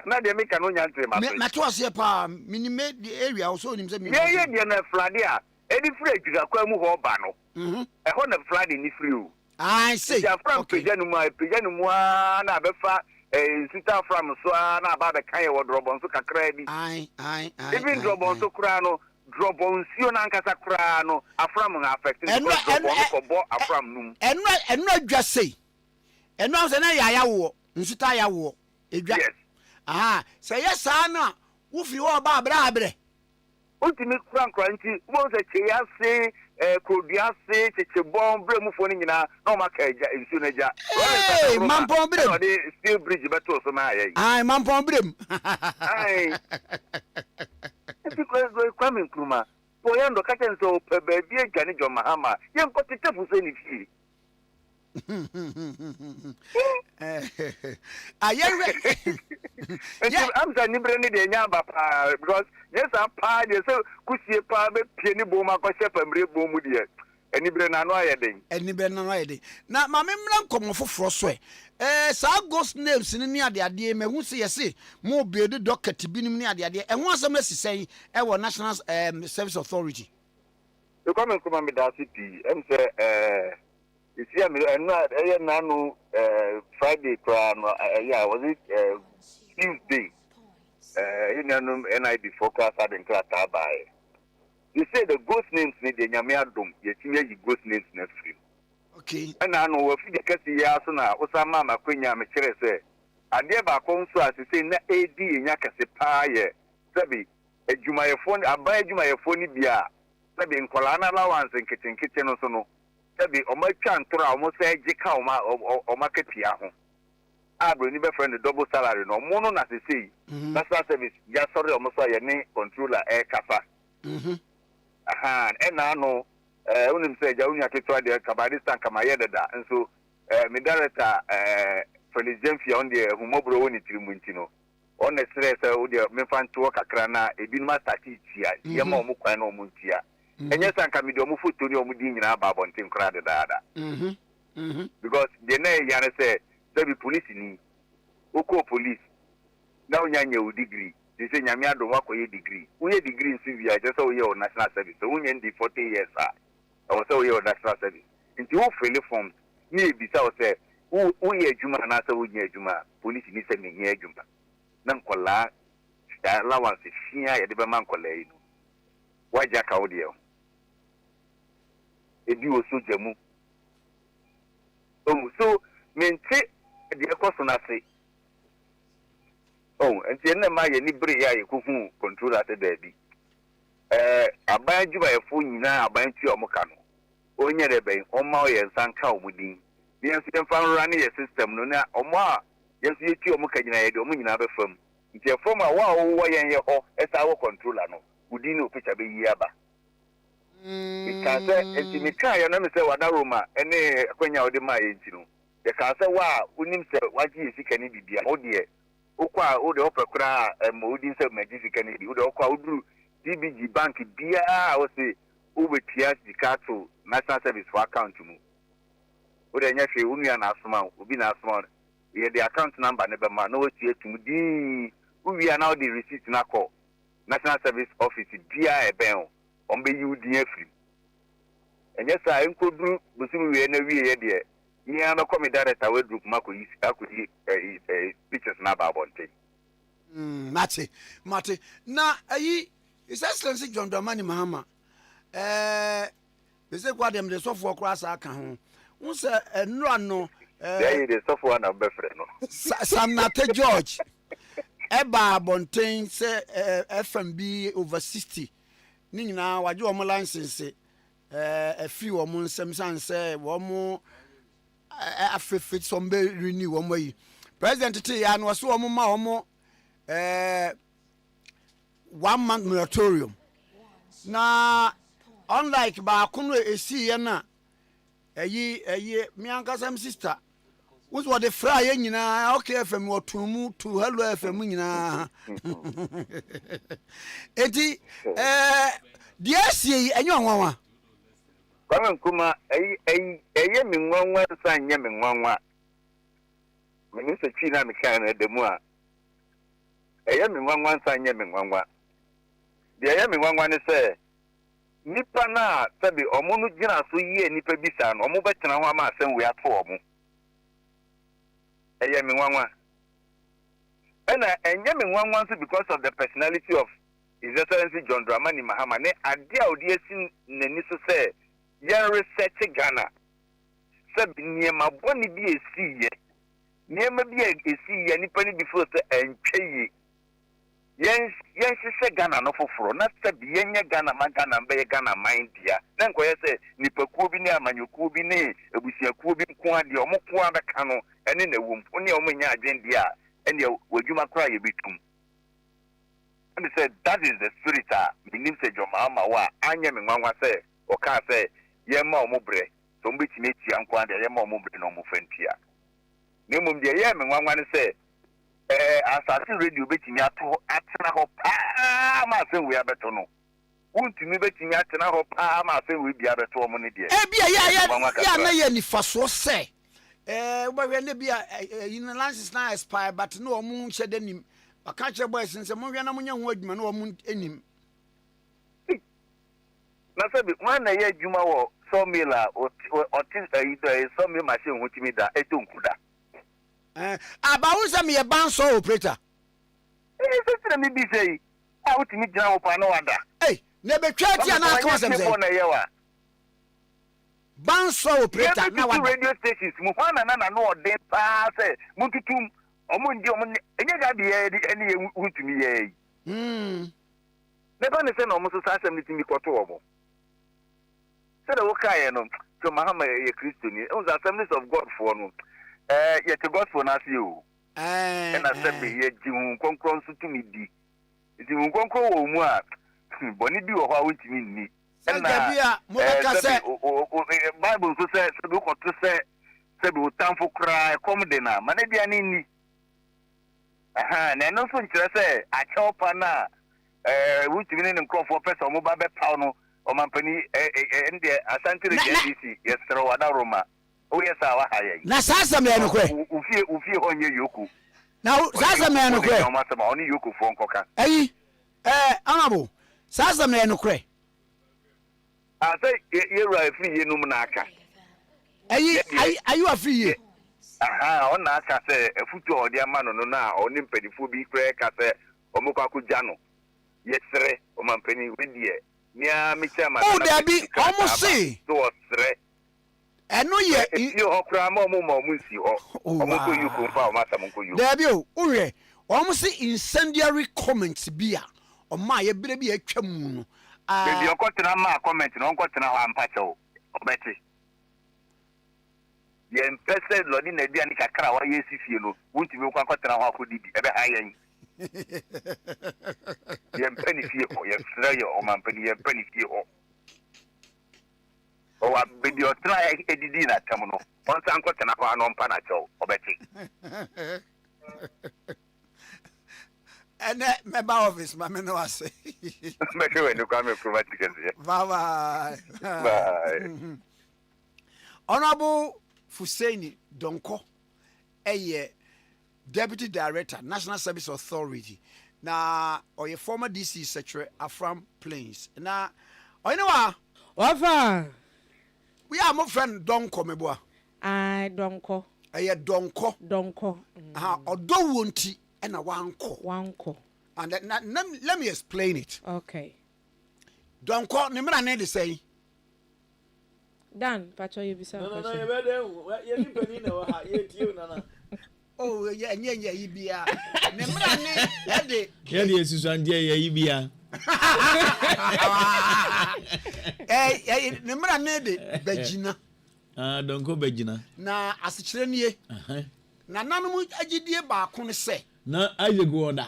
Not the make an onion to my Matwas pa, minimate the area also himself. Yeah, fladia. Any free to the Quamu or Bano. A honor flood in the free. I say, from Pijanuma, na befa, Sita from Swana about the Kaya or Drobon so credit. I, even Drobon so crano, Drobon Sionancasa crano, a from affecting a from noon. And not just say, and now say, I war, Sita war. Yes. Ah, say yes, Anna, woof you all about Brabre. Ultimate Frank Crunchy was a Chiasi. Kodiase Chebon Bremufonina, no Makaja in Sunaja. Hey, Mampon Brim, still bridge better so my. I Mampon Brim. I Kwame Nkrumah. Poyando Katan so baby Janijo Mahama. Young Potato was any fee. I'm saying Nibrani Yamba because yes, I'm pa, yes, could see a pa, penny boma, shep and brave bomudia. And Nibrana no idea. And Nibrana no idea. Now, my memory come for frostway. So ghost names in near the idea, may who say, say, more bearded doctor to be near the idea. And once a message saying, our National Service Authority. You come and come and be that city, and say, you see, I'm not a Friday, yeah, was it Tuesday? You know, NID forecast had in class by. You say the ghost names need the Yamia Dum, yet you ghost names next free. Okay. And I know if you get the Yasuna, Osama, Queen Yamachere say, I never come so as to say, AD in Yakase Paye, Sabi, a Jumayaphone, I buy Jumayaphone Bia, Sabi in Kolana allowance and kitchen or so no. Sabi, or my chantra almost say Jikauma or market Yaho. I will never find a double salary, no more as they say. National service, just sorry, almost a name controller air cafa. And I know, when say Jaunia Kitwa, the Kabadistan Kamayeda, and so, Medareta, Felix Jemfi on the Humobro in Trimintino. On the stress, the Mefan to work a crana, a bin master teacher, Yamo Mukano Muntia. And yes, I can be the Mufu to your Mudin in Ababon Tim Crowded. Because the name Yana said, there be police in Oko police. Now Yanya degree, They say nyame adom akoye degree. We degree in civil just so we on national service. So we need 40 years or so we on national service. Into who fill forms ni bisa o say who ye adwuma na say wo nye adwuma police ni say me nye adwuma. Na nkola allowance fia ye de be man kola yi no. Waja ka wo de o. Ebi o so jamu. So mente de ekoso na say and then my nibri ya kuhu control at the baby. Aban juba a phone na aban to omokano. Onya de ben oma ye sanka omudi. Yes you fan running your system no na oma yes you ti omoka gina ye de omo nyina be fam. Nti from a wa wo ye ho esa wo controller no. Udi no picture be yi aba. Because enti me kan ya na me say wada Roma ene akwanya ode ma ye nti no. Ye kan say wa unim say waji esika ni bibia. O de okwa o de opekura odi se magifika ni o de okwa oduru DBG bank bia o se o betia sika to national service for account mu o de nya hwe unu ya na asoma obi na asoma ye the account number ne be ma no wetie tum di uwi ya na o de receipt na call national service office bia e ben o mbe yi udi afri enye sa enkoduru bosimi we na wie ye de ni ana come director we group mako yi akudi pictures na ba bonte mate na ayi His Excellency John Dramani Mahama be say kwa dem de sofo kra sa aka ho won say enura no dey de sofo na be frɛ no Samnate George eba bonten say FMB over 60 ni nyina waje o mo license free o mo nsem san say wo mo afefit some be renew wo mo yi president te ya no so wo mo ma wo mo 1 month moratorium na unlike ba kunu esi ye na eyi mi ankasam sister wos what the fry nyina okay fm otumu to hello fm nyina eti die sie enyo nwanwa Kwame Nkrumah eye mi nwanwa san nye mi nwanwa me se chi na mi kan na demu a eye mi nwanwa san nye mi nwanwa de eye mi nwanwa ne se nipa na sabi omo no gina so yie nipa bisa no omo betena ho ama asem we ato omo eye mi nwanwa and enye mi nwanwa so because of the personality of His Excellency John Dramani Mahama ne ade a odi esi nani so se yen research Ghana sabi niema boni bi esi ye niema bi esi ye nipa ni before se entwe yen hye Ghana no foforo na sabi yenye Ghana ma Ghana be Ghana mind dia na nkoye se nipa kuo bi ne amanyokuo bi ne ebusia kuo bi nko ade omo ko abeka no ene na wom oni omo nya agende a ene wadwuma kra ye bitum. And he said that is the spirit menim se Jomama wa anya me nwanwa se o ka se yema omobre so mbetimi tia nko ade yema omobre no mo fantia ne mum de ye me nwanwa ne se asase radio betimi ato atena ho pa ma se we abeto no untimi betimi atena ho pa ma se we bia beto mo ne de bia ya na ye nifaso se ubahwe ne bia in license na expire but no omu hyede nim aka che boys nse mo hwe na munya ho adwuma na omu enim na sabi wan na ye adwuma wo sawmill o sawmill machine ho timi da etonkuda abawo se me ye banso operator se me bi sei a utimi gina wo pa na wada ne betwa ti na aka wasem sei banso operator na wada radio stations mu hwana na no ode pa se muntutum omo ndi omo enye ga bi eni utimi ye ne ba ne se no mo so sa asem ni timi koto omo se da wo kai no so Mahama ye Christian ni on the Assemblies of God for no ye te gospel na se o na se be ye jihu konkron so tumi di jihu konkron wo mu a boni bi wo ho a wotimi ni na bia mo ka se Bible so se be ko to se be utamfo kra kom de na ma na bia ni na no so nkire se a chopa na wotimi ni nkrofo pesa mo ba be paw no o mampani ende asante regisi yesero wada Roma o yesa wa haye na sasa me no kwe ufie honye yoku Now sasa me no kre. Oni yoko fo nkoka. Ayi honorable sasa me no kre. Say you right free ye no na aka. Ayi afri ye. Aha, on na aka say efutu odi ama no na oni mpedifo bi kre ka say omukwa kugya no. Yesre o mampeni wedie. Nia mi chama. Oh, there be almost say. So sre. Eno ye you okra ma mu nsi ho. Omukwa you kumfa o masa monko you. There be o we almost say incendiary comments bia. O ma ye bere bi atwa mu no. Baby okotena ma comment no okotena ho ampache o. Obeti. Ye mpese lodi na bia ni kakra wa yesi fie no. Wuntimi kwa okotena ho akodidi ebe ha yen. Ye mpeni fie o ye sre ye o mampeni ye mpeni fie o. O wa baby o tra edidi na tam no. Onsa nkotena ho ano mpa na cho obeti. And member office, my men was say. Make when you Kwame Nkrumah Tikese. Bye. Bye. Honorable Fusaini Donko, a Deputy Director, National Service Authority. Now, or your former DC Secretary, Afram Plains. Now, I know Wafa. We are my friend Donko, my boy. I Donko. A Donko. Donko. Or don't want it. And a wanko. And let me explain it. Okay. Don't call me, I need to say. Dan, Pacho, you be so. No, you better. Oh, yeah, you be a. Ade. Yeah, yes, Susan, yeah, you be a. Remember, I need it, Begina. Don't go, Begina. Now, as a children, na nanu agidie ba ko ne se na aye go oda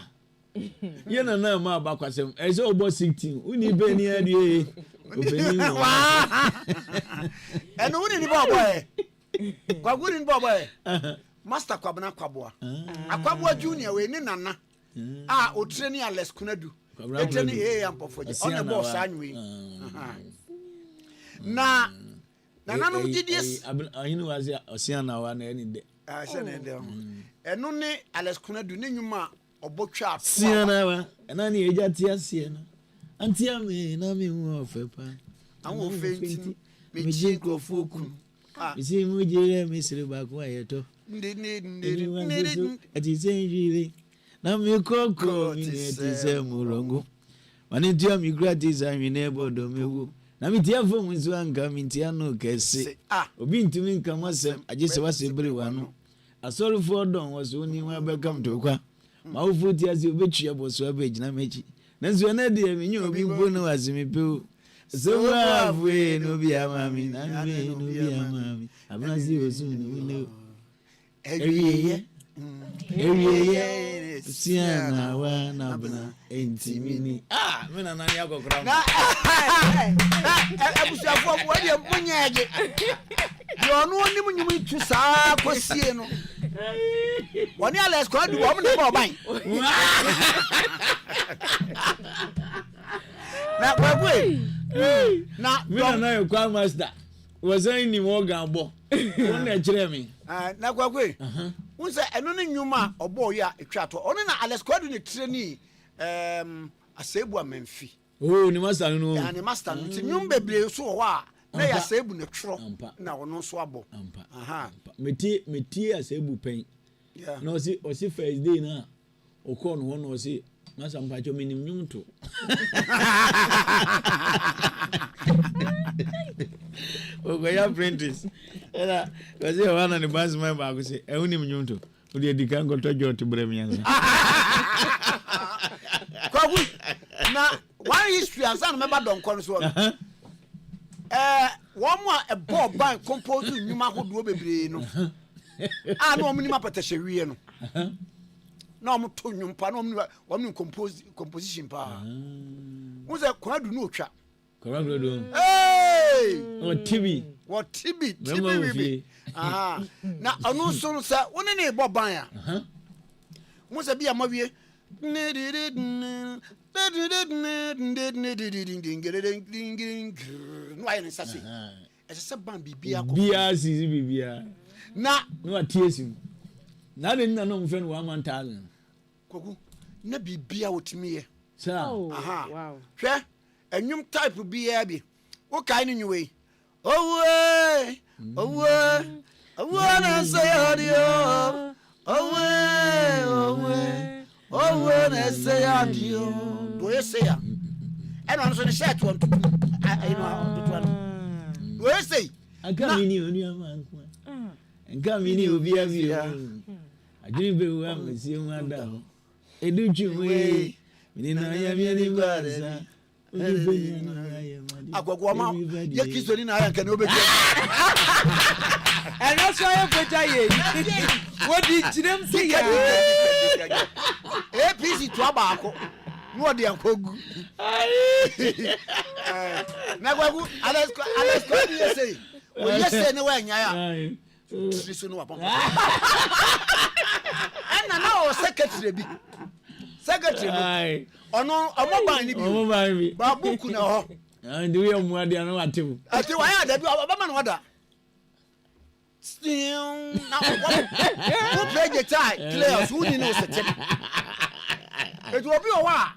ye na ma ba kwasem e se obo 16 uni be ni adie obeni eno uni ni bobo kwa guri ni bobo master kwabna kwaboa akwaboa junior we ni nana otreni ales kunadu etreni ampofo on the boss anwe na nanu gidie ayinu wazi osiana wa na eni de eno ne ales kunadu ne nyuma obotwa siana wa na ni eja tia siana antia me na me hu ofepa awon fenti me ji kofoku isi mu jire me sire ba ko ayeto ati senjire na me kokko mi eti se murongo wani tia mi gratis anwine bodo mewu na mi tia fo mu so anga mi tia no kese obi ntumi nka masem agese wasebere wano asori for don was oni wa become to kwa ma ofu tia se obetua boso abegina mechi na nso na de mi nyu obi bo no wasimi pe so wa we no bi amami na me no bi amami abna si osu no ne ewiye siana wa na bna entimini me na nani akokora na abusuafo bo de munyaage yo no oni munyum tu saa kosie no woni ales ko adu wo ne bo ban na kwakwe na me na na kwa master was any more gambo won na kire me na kwakwe unse eno ne nyuma obo ya etwa to ono na ales ko adu ne treni asebu amemfi oh ni master no ya ni master no nyum bebre so ho a na ya asebu ne tworo na ono so abo aha meti asebu pen na osi first day na okọ no no osi masa mpacho minim nyum to ogo ya apprentice era osi wana ni boss man ba ko se e unim nyum to o de dikan ko tojo to brem yansa kwagu na one history asan me ba don kon so one more a bob ban compose nyuma hodo bebre no na omni ma patahye wie no na om to nyumpa na omni composition pa muze kwadu no otwa kwadu do o tibi aha na onu so no sa woni ne boban a muze bia mawie no ayen sase ese ban bibia ko bia sisi bibia na no atiesim na de nna no mfɛ no 1,000 kogu na bibia wotimiye sa aha Wow. hwɛ enwum type bia bi wo kai ni nwe owe na say adio owe na say adio do you say ya eno no so ni shirt won to I know do you say aka mini onu amanko nka mini obi abia adwene be wo amasi hu ada ho edu twuwe mini na ya mi ni barza agwagwa ma ye kisoni na ayanka ne obeji ẹ̀rọ sọ yẹ fẹjà yẹ wọ́n di jìnnà sí yà. APC tó abaako ní wọ́n di àkógu. Nàgbàgbù alẹ́sìkò ẹni yẹ sẹ́yìn wọ́n yẹ sẹ́yìn ní wọ́n ẹ̀yà yà tìrì sínú wà pọ́npọ́n. Ẹ̀nà náà wọ sẹ́kẹ̀tìrì bi ọ̀nà ọmọbàn ni bi bá búùkù náà họ. Ndi wíyà mu adé àná wà tẹ̀wò. Àti wàá yà dàbí ọba mà ní wọ́n dà. Now who play guitar players who didn't know set it will be a while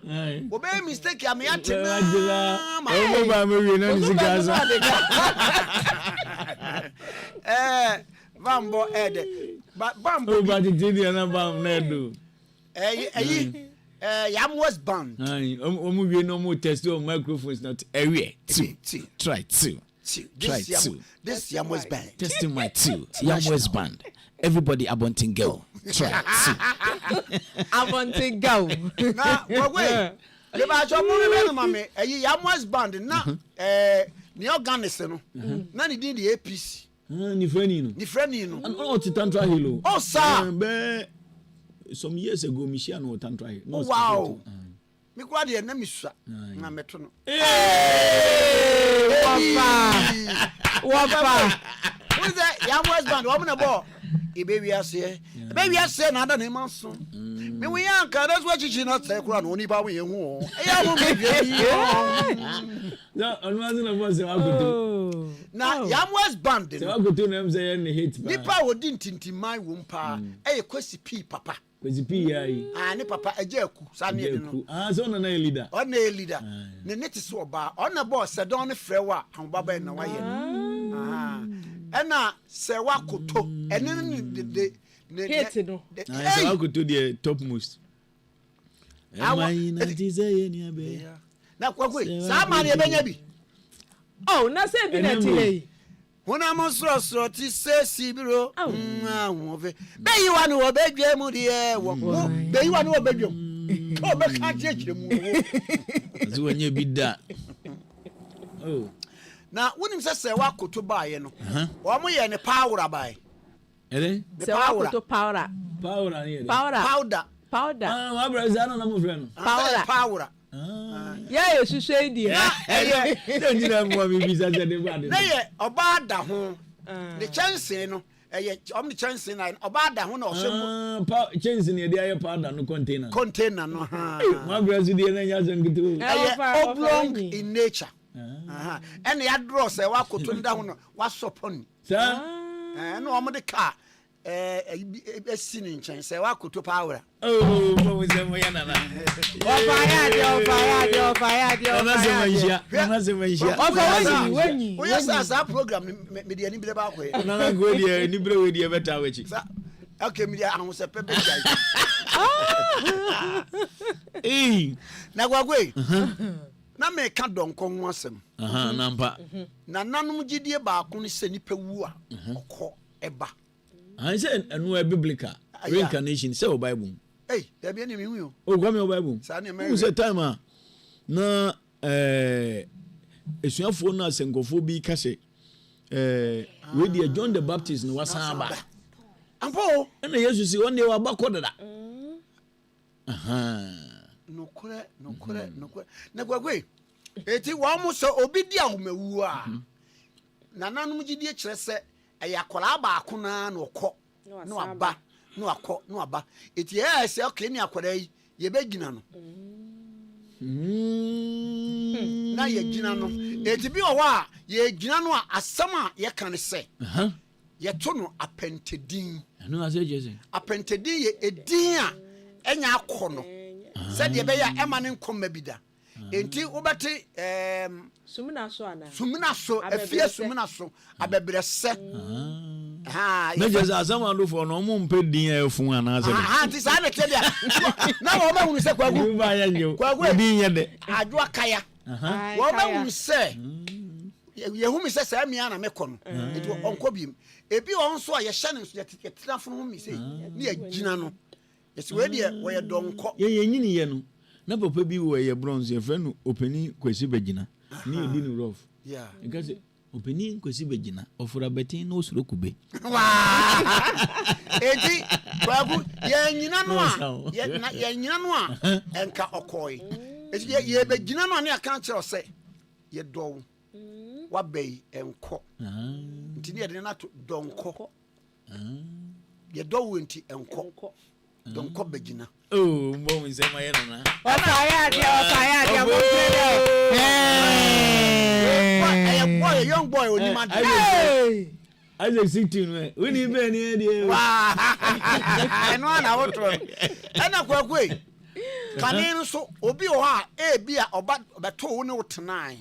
obey mistake ya me atima o ba me wi na ni gaza Vambo ede Bambo ba di dia na bam na do yam was band o mu wi no mo test o microphones not area try two this yam was band testing my two yam was band everybody abonting girl try two abonting girl na wagwe le ba jo mo me no mame yam was band na ni organize no na ni din the APC ni freni no o ti tantra hello oh sir some years ago me share no tantra no wow me kwa de na misua na meto no wafa who's that yam was band wo na bo e baby ase na ada na manso me we yan ka that's what you not say kura no ni ba we hu e ya mo me bi no onwazi na boss wa godo na yam was band se wa godo na em say na hate ba nipa wodi ntintimai wo mpa e kwesi p papa kwesi p yayi ne papa ejaku sa ne de no so na leader on na leader ne neti so ba on na boss se don ne frewa han baba na wa ye no ena se wa koto ene ne hate no se wa koto the top most amai na dizaye ni abe na kwakwe sa ma ne benya bi oh na se bi na ti hey Una monstro ti se sibiro wo fe beyi wa no obedwe mu de wo beyi wa no obedwe ko be ka chechire mu wo azu wanye bi da oh na wonim se wa koto baaye no wo mo ye ne power baaye ele se wa koto powder ni ele powder wa brazil na mo frɛ no powder yeah hwehwɛ ndi don't you know what we visa said about it na ye oba da ho the chance no ye om the chance na oba da ho na ohwe chance ne dey powder no container no wa brazil dey na nya zangitu oblong in nature and ya draw say wa koto nda ho no wa sopon sa no om de car esi ni nchen say wa koto power oh mo se mo yana na Ofa wenyi we sa program me de ani bile ba ko e na go de ni bile we de beta we chi okay me de ahun se pepe jai na gwagwe na me ka donko ho asem na mpa na nanom gidie ba ko ni se nipa wu a okọ eba I said anu biblical reincarnation say o bible there be any me hu o kwa me o bible who say time na esuafo na senkofo bi ka se we dey John the Baptist no wasan ba ampo na Jesus si one wa ba kodada nokore na gwagwe eti wa mo so obi di ahomawu a na nanom gidie kire se ayakola ba akona na okọ no aba no akọ no aba eti se okay ni akoda yi ye begina no na ye gina no eti bi owa ye gina no asam a ye kan se ye to no apentedin No, I say Jesse. Apentedi ye edin a enya akọ no. Said ye be ya ema ne nkoma bi da. Enti wobete sumina so ana. Sumina so efie sumina so abebrese. Meje asama do for no mo mpe din efun ana se. Ti sa na tebia. Na wo ma hunu se kwagu. Kwagu din ye de. Adwo akaya. Wo ma hunu se ye hu mi se sa mi ana mekọ no. Enti onko biem. Ebi won so a ye hye ne so ye trafo no mi se. Ni agina no. Yes we de wo ye donko. Ye nyini ye no. Na papa bi wo ye bronze ye friend openi kwesi bagina. Ni edi no rough. Yeah. Because openi kwesi bagina ofura betin no suro kube. Edi kwagu ye nyina no a ye nyina no a enka okoi. Edi ye bagina no ne aka kire ose ye dow. Wa bei enko. Nti ne de na to donko. Ye dow nti enko. Donko bagina. Oh, mom say my na. Opaya dia mo Hey, boy, young boy, oni ma. Hey. I just 16 we ni be ni e. Wow. Eno na wotro. Ena kwakwe. Kane nso obi o ha e bia oba beto wo ne wotenan.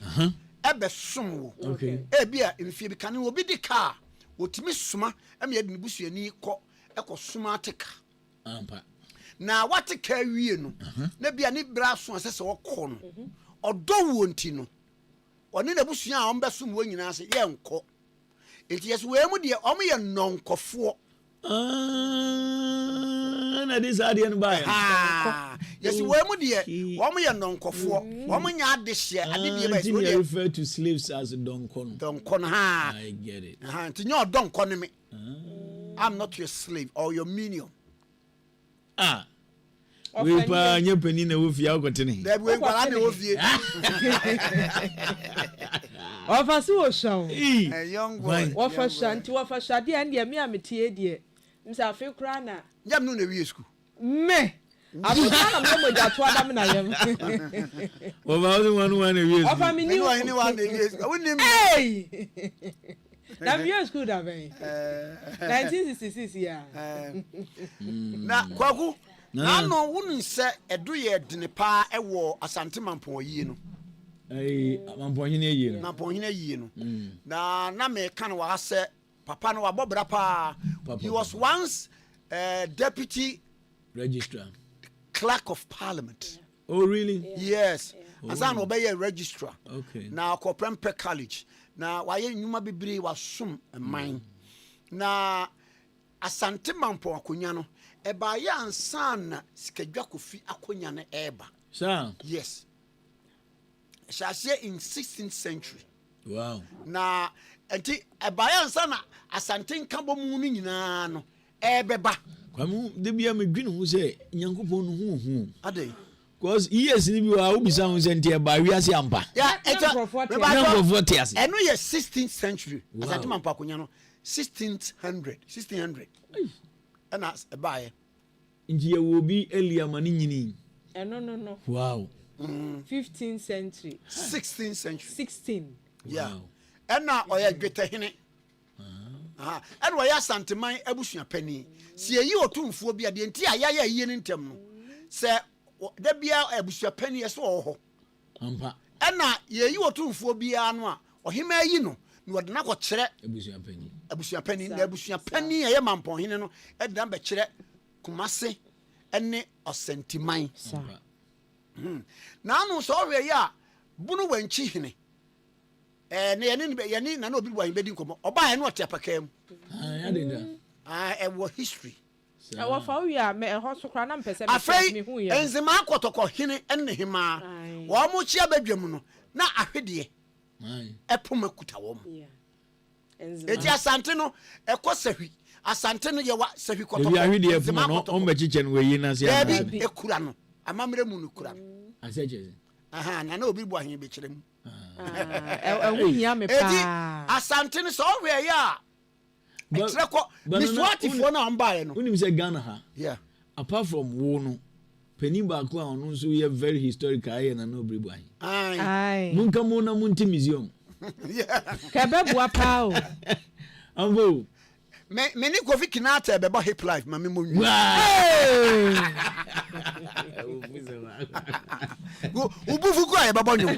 Ebe som wo. Okay. E bia mfie bi kane obi di ka. Wotimi suma e me de busuani kọ ekosuma ateka. Ampa. Na wate ka wie no na bia ne bra so asese wokọ no odo wo nti no oni na busua a ombesom wo nyina ase ye nkọ enti yeso we mu de omo ye nonkofo Na this ade no buy. Yeso we mu de omo ye nonkofo omo nya ade hye ade de ba so they refer to slaves as donkono. Donkono I get it. Enti nyo donkono me. I'm not your slave or your minion. We pa nye pani na wo fia akotene. There we kwala na wo fie. Ofasi wo shaw. A young boy. Wofa shanti wofa shade an de me ametie de. Msa afi kra na. Jam no na wi school. Me. Abuja na mo moja to adam na yam. Oba one na wi. Ofa mi ni one na wi school. Wonim. Hey. Na mi school da ben. 1966 ya. Na kwaku na no wonu se edo ye dene pa ewo Asante Mampon yi no. Mampon hine yi no. Mampon hine yi no. Na me kan wa se papa no wabobra pa. He was once deputy registrar, clerk of parliament. Oh really? Yes. Asan obey registrar. Okay. Na Koprempe college. Na waye nyuma bibiri wasum man. Na Asante Mampon akonya no eba ya ansan sikadwa kofi akonya no eba. Sir. Yes. Shall in 16th century. Wow. Na enti eba ya ansan Asante nkambo mu no nyina no ebeba. Kwamu de bia medwene hu se Nyankopon no hu. Ade. Cause yes ni bi wa obisa hu se ntia ba wiase ampa. Yeah, Number 40. Eno ye 16th century. Asante Mampon akonya no 1600. And as a buyer. Nji will be earlier mani nyini. No. Wow. 15th century. 16th century. 16. Yeah. And now oya gwete hene. And oya Santeman abusua pani. Si yi otumfuo bia de nti ayaya yi ne ntem no. Se da bia abusua pani eso ho. Ampa. And na ye yi otumfuo bia no a ohima yi no. Ni wode na ko kire abusua pani na abusua pani eye Mampon hene no e dan be kire Kumase ene Osentiman na anu so hwe ya bunu wanchi hene na yene na obi bwan bedi nkomo oba he no ote apakam ya denda e wo history e wo fa wi a me ho so kra na mpese me hu ya enzema akotoko hene ene hema wo mo chia badwam no na ahwede e poma kuta wo mo eti Asante no e kosahwi Asante no ye wa sahwi kotoko ya hwede e poma no on bechiche no we na se abi e kura no amamre mu no kura no aseje na obi bu ahen be kire mu hu ya me pa eti Asante no so hwe ya etreko miswati fo na ambaye no unim se Ghana ha yeah apart from wo no pani ba ko a ono so ye very historical aye na no obi bu ahen ai munka mo na munti museum yeah ka bebu apa o ambo me ni Kofi Kinata beba hip life ma me mo nwi ubufu ko e beba nyu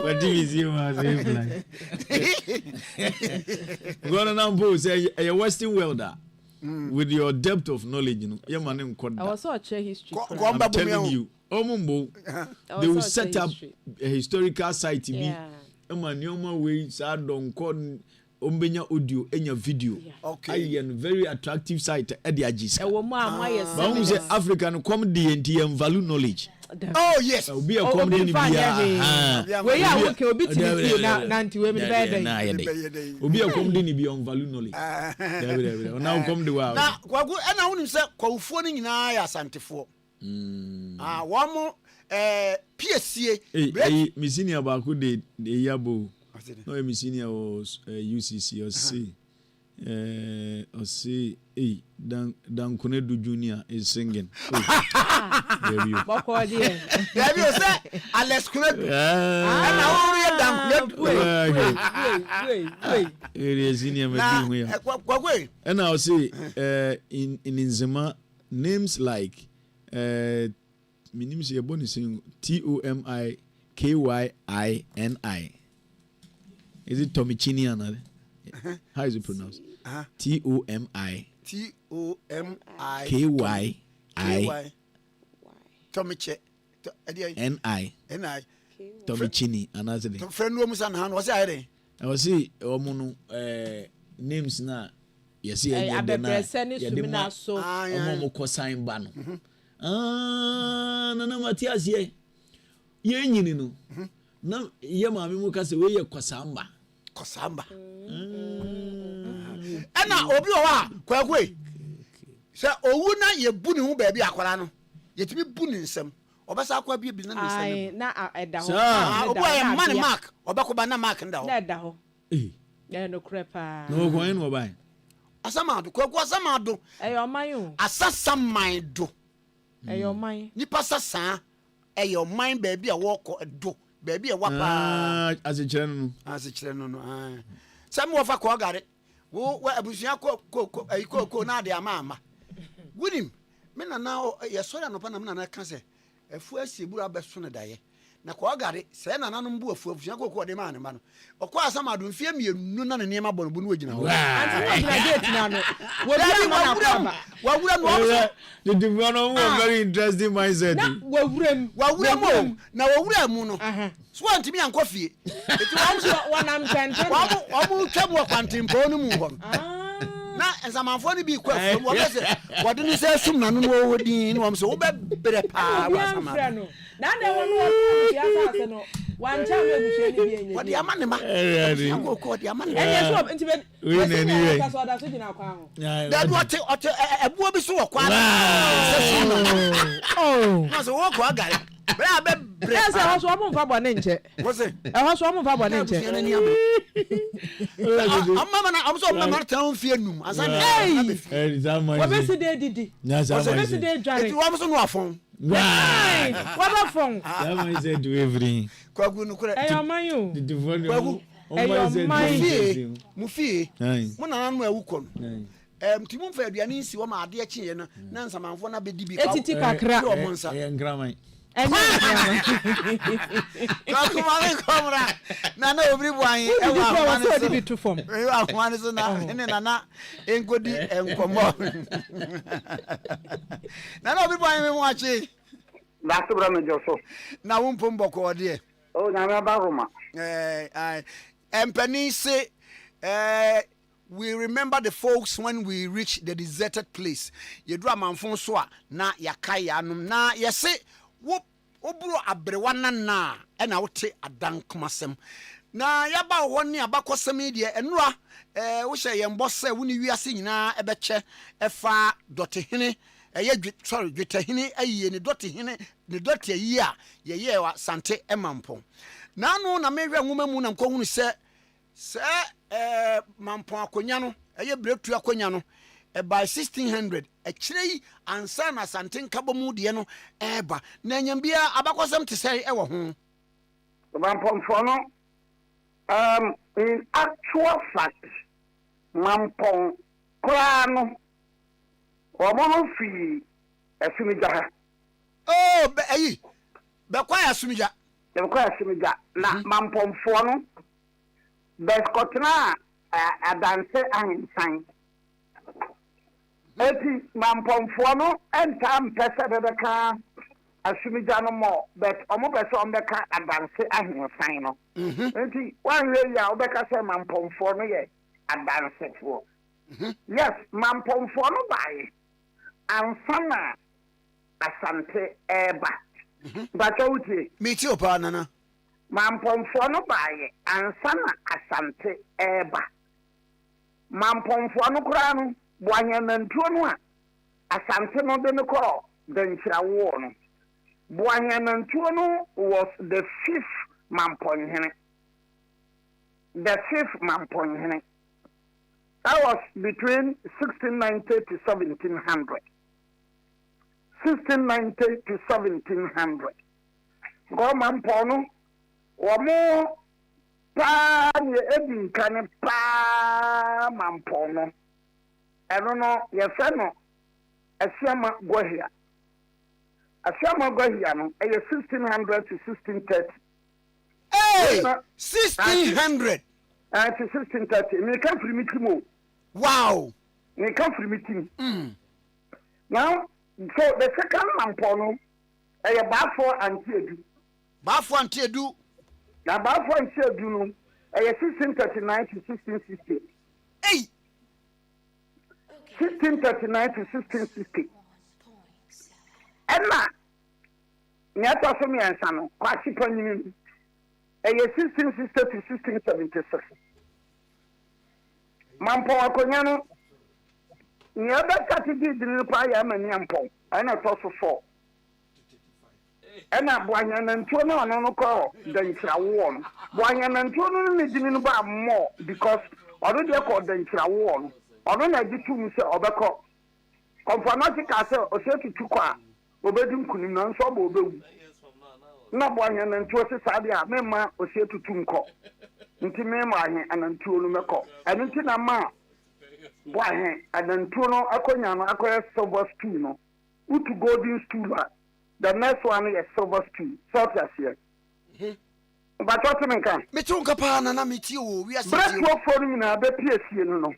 what do you see my hip life gonna now say a western welder with your depth of knowledge, you know, your man in Koda. I was so a history. I'm telling you, Omumbo, they will set up a historical site to me. A man, no more ways, I don't call Ombenya audio in your video. Okay, and very attractive site at the Agis. A woman, say African comedy and value knowledge. Oh yes, be a comedy. We are okay. Be nanti we be bad. Obi a comedy be on value knowledge. Now come the wow. Now, kwagu e na wonu se kwawufo ni nyina ya asantefo. Wo mo PSC me senior ba ko de yabo. No me senior was UCC or C Dan Konedu Junior is singing. There you say Alex Konedu. And I'll say in Nzema names like my name is Tomikini. Is it Tomikini? How is it pronounced? Tomikini. Tomiche. Ni. Tomichini. Another day. Friend Womus and Han was I was see Omono names na. Yes, I bet the so Omo sign ban. Nana Matias ye. Ye no. Na ye mami mo kase we ye Kosamba. Ana obi o wa kwakwe se owu na ye bu ne hu ba bi akwara no yetimi bu ne nsem obesa akwa bi na ne nsem na eda ho obo ye man mark obekoba na mark nda ho na eda ho no crepa no go en obai asamado kwakwa asamado eyo man o asasaman do eyo man nipa sasa eyo man ba bi a wo ko do ba bi e wa pa asikire no Some of a quagare. Wo abusia ko na de ama. Gunim. Me na now ye sori no pa na me na ka se. Afu asiebu abeso ne daye. Na quagare se na nanom bu afu abusia ko de ma ne ma no. Okwa asama do mfie mienu na ne niema bɔ no bu no wagina ho. Anti wo na date na no. Wo bi ma na kwama. Wawura no. The divano very interesting mindset. Na wawura mu. Na wawura mu no. So antimi anko fie. Eti wanam twente. Wamu twabo kwantimpo no mu ho. Na ensamanfo ni bi kwafo wo be se wode ni se sum na no wo din no so wo be bere pa wa sama. Na de wonu wo ya sa se no. Wan cha me buhye ni bi enye. Wode amane ma. Ango ko wode amane. Enye so nti be. We na anyway. Ka so da so gina kwa ho. Da do ote ebuo bi so wo kwa. Oh. Na so wo kwa gare. Bra be bre. Ese ho so mo mfa bone nche. Wo se. Ho so mo mfa bone nche. Amma na am so mama tan fie num. Asane. Eh, zaman. Wo be si de didi. Wo be si de dware. Eti wo so no afon. Right. What about phone? Zaman said do everything. Kwagu no kure. Eyo man The divano. Kwagu. Eyo Mu fie. Mo na nanu awuko no. Ti mu fa aduane nsi wo ma ade akye no na nsamanfo na bedi bi ka. Etiti kakra. Ngraman. Kwagu ma komra. Na na obri buan e wa ma so di bi to form. E wa hwan so na ene na enkodi enkomo. Na obri buan me mu achi. Last brother Joseph. Na wo mpom boko de. Oh, na ba Roma. Empany say we remember the folks when we reach the deserted place. You do amanfo so a na yakaya anum na yese wo oburo abrewana na e na wote adan komasem. Na yaba wo ne abakosem de enura wo hye yembo se wo ni wiase nyina ebeche efa dotehene dwetahene ayiye ne dotehene ne dote yi a ye wa sante emampon. Nanu na mehwe nwoma mu na nkohunu se mampon akonya no breakthrough akonya no by 1600 akirei ansa na sante nkabomu de no eba na nyambia abakosem te sei ho mampon fo no in actual fact, Mampong, Krano, or Monofi, a Sumija. Oh, but quite a Sumija. The request Sumija, not Mampong Fono, Bescotna, a dancer and sign. Eti Mampong Fono, and Tam Pesa de car, a Sumija no more, but almost on the car and dancer and sign. Eti 1 year, Obeka say Mampong Fono, a dancer for. Yes, Mampong Fono by. And Sana Asante Eba. But okay, meet your partner. Mampong Fono by and Sana Asante Eba. Mampong Fono Crown, Boyan and Tonua. Asante no de call, then Chirawono. Boyan and Tono was the 5th Mampong Hene. The 5th Mampong Hene. That was between 1690 to 1700. 1690 to 1700. Go Mampono, or more pa Edin can pa Mampono. I don't know, your son, a Shama Gohia. A Shama Gohiano, a 1600 to 1630. Hey, 1600 to 1630. Me come from meeting. Wow. Me come from meeting. Now, so the second Mampono, a Bafo and Tedu. Bafo and Tedu. Now, Bafo and Tedu, a 1639 to 1660. Hey! 1639 to 1660. And now, Nyatosomi and Sano, Kwasipanini, a 1660 to 1676. Mampo Akonyano, the other Saturday didn't buy a many ample, and I thought so 4. And I Boyan and Tono no call, then Chawon. Boyan and Tono didn't buy more because already I called then Chawon. Already I did 2 Mr. Obeko. Confanatic castle or 32 qua, Obedum Kunan Sobo. Na Boyan and Tosi Sadia, Mema or say to Tunko. Into Mema and Antuno Meko. And into Nama. Boy, and Antuno Akonyano acquires silver stool. Utu golden stool. The next one is silver stool. Salt as here. But what you mean? Metunka Pana, meet you. We are Bread for me now, the PSC, no.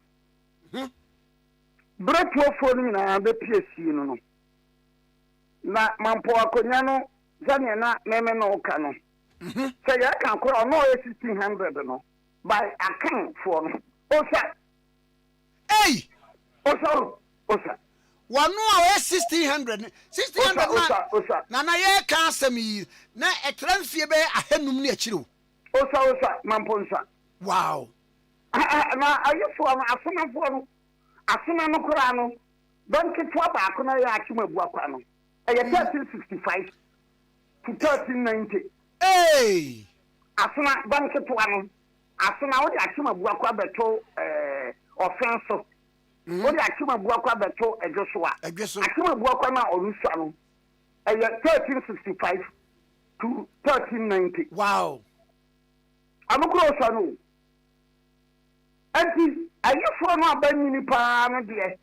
Bread for me now, the PSC, no. Na Mampo Akonyano, Zaniana, Memeno Cano. Say, I can call no 1600, no. By account for no. Osa. Hey! Osa. 1 hour 1600. 1600. Nana ye can't say me. Na a transfer be a henum near Chiru. Osa, Mamponsa. Wow. Now, are you for Asuna no Kurano? Don't keep what I can Yakima Buakano. I 1365 to 1390. Hey! Asuna Banket one. Asuna what Yakima Buakwa beto offensive. What Yakima Buakwa beto a Joshua. Akima Buakwana or Rusano. 1365 to 1390. Wow. I'm a close. And are you from a Benny Pan, dear?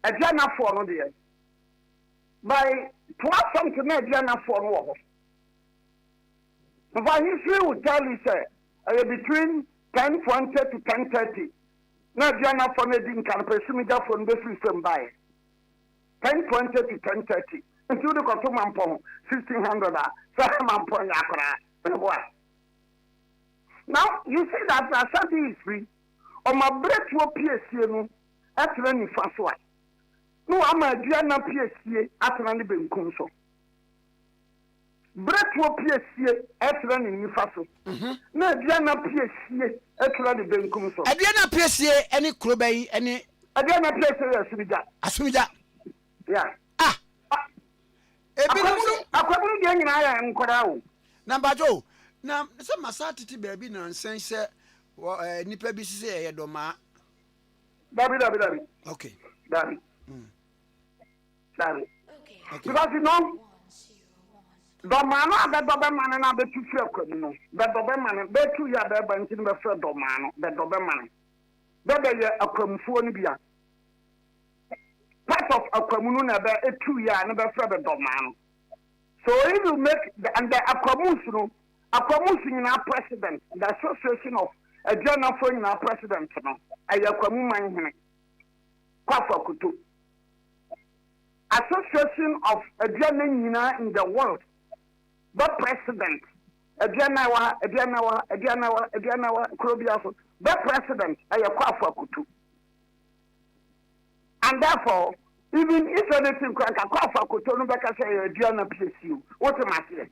A Jana for dear. By 12 something, a Jana for war. But history would tell you, sir, between 10:20 to 10:30. Now, Jana for the Din can pursue that from the system by 10:20 to 10:30. Until the Cotoman Pong, 1600, Saman Pong Yakra. Now, you see that Asante is free. On my breath will PSC, at any fast one. No, I'm a Diana PSC at any Benkunso. Breath will PSC at any Faso. No, Diana PSC at any Benkunso. Diana PSC, any Krobay, any Diana PSC, Asumida. Yeah. I couldn't get in I am Korao. Number Joe. Now, some Masati baby nonsense, Nipper be say, Doma. Dabby. Okay. Dabby. Because you know, Domano abedobemane na betu fie akwam no bedobemane betu ya beba ntin be fre domano bedobemane bebe ye akwamfuo no bia part of akwamu no na be etu ya na be fre bedomano. So if you make and the akwamus nyina president, the association of a journal for nyina president no ayakwamu man hene kwafa kutu association of a journal nyina in the world. The president, Adianawa, Krobiaso, the president, Ayakwafa Kutu. And therefore, even if anything crack a Kwafa Kutu, no back say Diana PSU, what am I saying?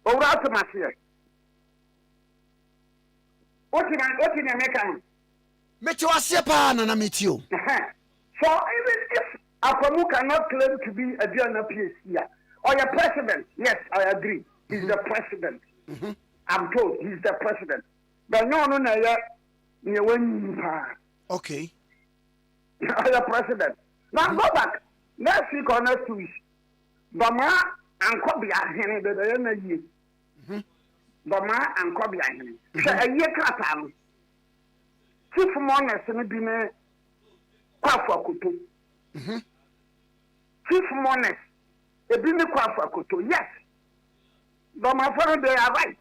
Or what am I saying? What in a mechanism? Met you a sepa, and I meet you. So even if Akwamu cannot claim to be a Diana PSU, or your president, yes, I agree. He's the president. I'm told he's the president. But no, okay. You're president. Now go back. Next week or next week. Bama and Kobe are here. Bama and Kobe are here. So a year cut. Chief Moners and Bine Kwafa Kutu. Chief Moners. Ebini Kwafa Koto, yes. But my friend, they are right.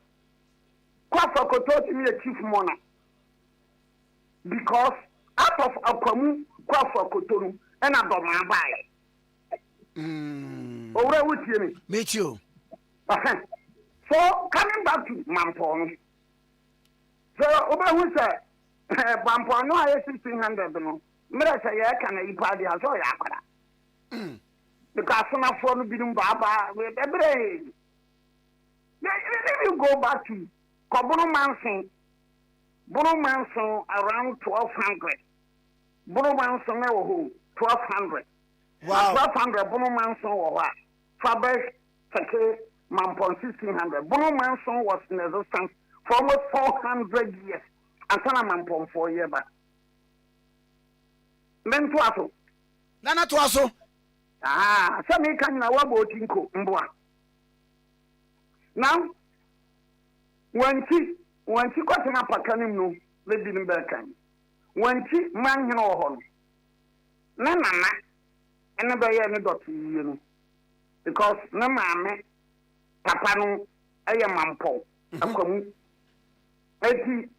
Kwafa Koto to me a chief monarch. Because out of Akwamu, Kwafa Koto, and I got my buy. Oh, where would you meet you? So, coming back to Mampon. So, over who said, Mampon, no, I have 1600. No, I say, I can eat party, I saw Yakara. Because some of them been Baba with the brain. If you go back to Kobono Manson around 1200. Bono Manson 1200. Wow. 1200 Bono Manson or what? Fabric Take Mampon 1600. Bono Manson was in existence for almost 400 years. And Sana Mampon 4 years back. Then Twasso. Nana Twasso. Some can now about Tinko Mbwa. Now, when she got an apakanim no, they didn't back. When she man no home. Nana, and never any dot you know. Because no mamma, Papano, I am Mampo.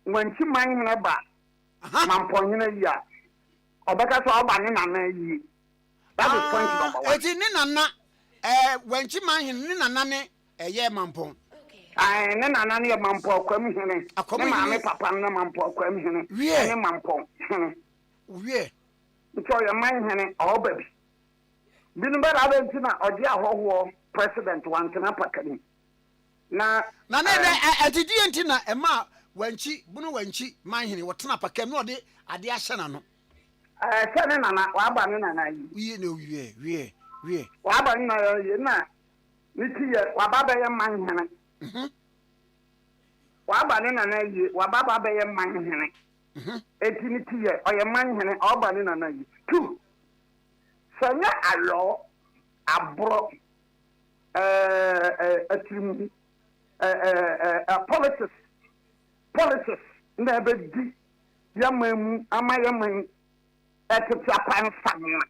When she man never, Mampo in a year. Or better so banana. That is point number one. It's in Nana. When she mind Nana, a year mampon. I Nana Mampo, Quemhene. A common papa, Mampo, Quemhene. Really, Mampo. Yeah. So your mind, Henny, or baby. Didn't better Argentina or Dia president one can apacani. Now, I didn't know Emma when she, mind what Tanapa came not at the Ashanano. Nana, Wabanana, we know, we. Wabanana, Nitia, Wababa, man, Wabanana, Wababa, man, 18 years, or your man, or Banana, 2. So now a law, a broke a politics, never did. Yaman, Amayaman. At the Japan family.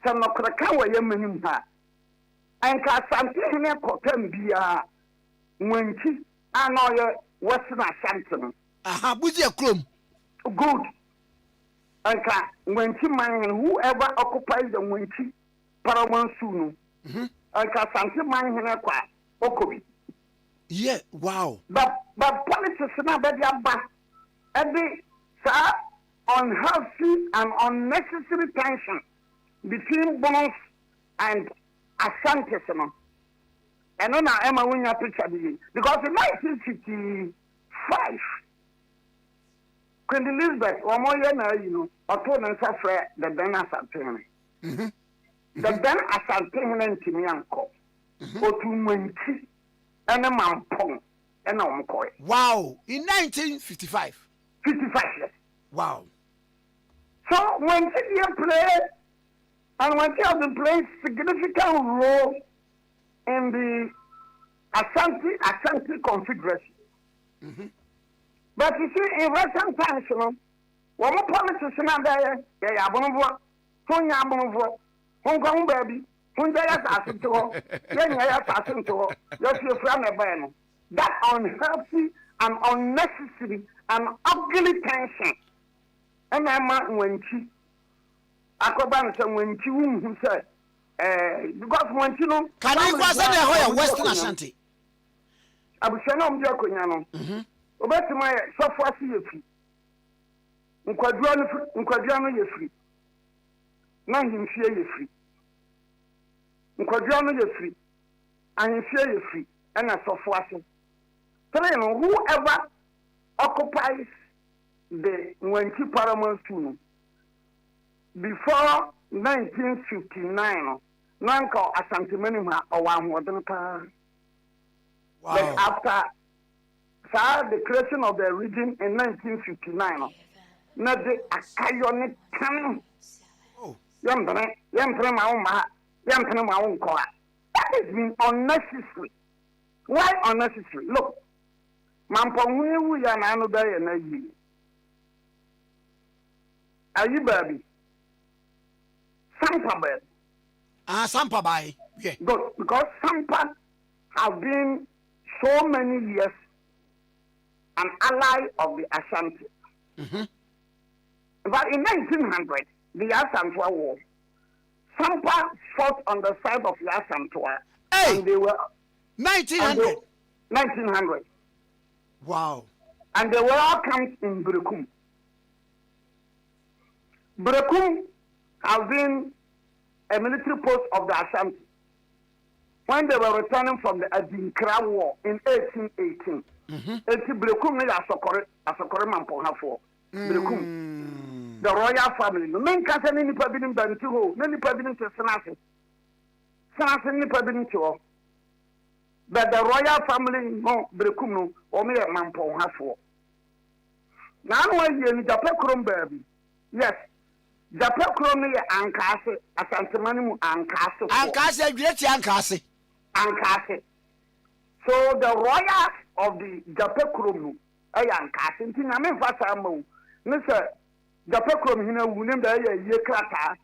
So no crackawa yaman ha. And Casantina Cotem Bia when she annoy Western Ashanton. Aha, Buzia Crum. Good. And when she man whoever occupies the winchi Parawan Sunu. And Casanti man in a qua Okobi. Yeah, wow. But politics not better back. Every sir. Unhealthy and unnecessary tension between Bonos and Ashantis. And then I am a winner picture because in 1955, Queen Elizabeth, or more or told and suffer the Ben Asantine. The Ben Asantine to me uncle, or to Munchi and a Mampong and Omkoi. Wow, in 1955. 55 years. Wow. So when she played, and when she has been playing significant role in the Ashanti confederation. But you see, in recent times, you know, when we politicians are there, they are abonovo, Tonya abonovo, Hong baby, Hunjaya Sassito, Yaya Sassito, just your friend Abano. That unhealthy and unnecessary and ugly tension. And I'm when she, Akoban said, when she who said, because when you know, can you go to Western Ashanti? I was saying, I'm Jaconiano. Obeti my software free. Nkwadriano ye free. Na himfie ye free. Nkwadriano ye free. Ahimfie ye free. And a software. Whoever occupies the Wenchi Paramount School before 1959, Nanko Asantimenima or one modern car. But after the creation of the region in 1959, na de akayone tan. Yamtre ma own car. That has been unnecessary. Why unnecessary? Look, Mampongwe we are now there and a year. Are you baby? Sampa baby. Sampa by. Yeah. Good, because Sampa have been so many years an ally of the Ashanti. But in 1900, the Asantwa War, Sampa fought on the side of the Asantwa. Hey! And they were 1900. 1900. Wow. And they were all camped in Brekum. Brekum has been a military post of the Ashanti when they were returning from the Adinkra War in 1818. Brekum is Asokore Mampohafo. Brekum. The royal family. No men can't say any pabinin bantu, many pabinin to Sanasi. Sanasi ni pabinin to. But the royal family, no, Brekum, or me a Mampohafo. Now, when you in Japekrum, baby. Yes. Japekrum is Ankase, Asantamanimu Ankase. Ankase, great Ankase. Ankase. So the royals of the Japekrum, I Ankase, I mean, Fasamo, Mr. Japekrum, you know, we named a year crata,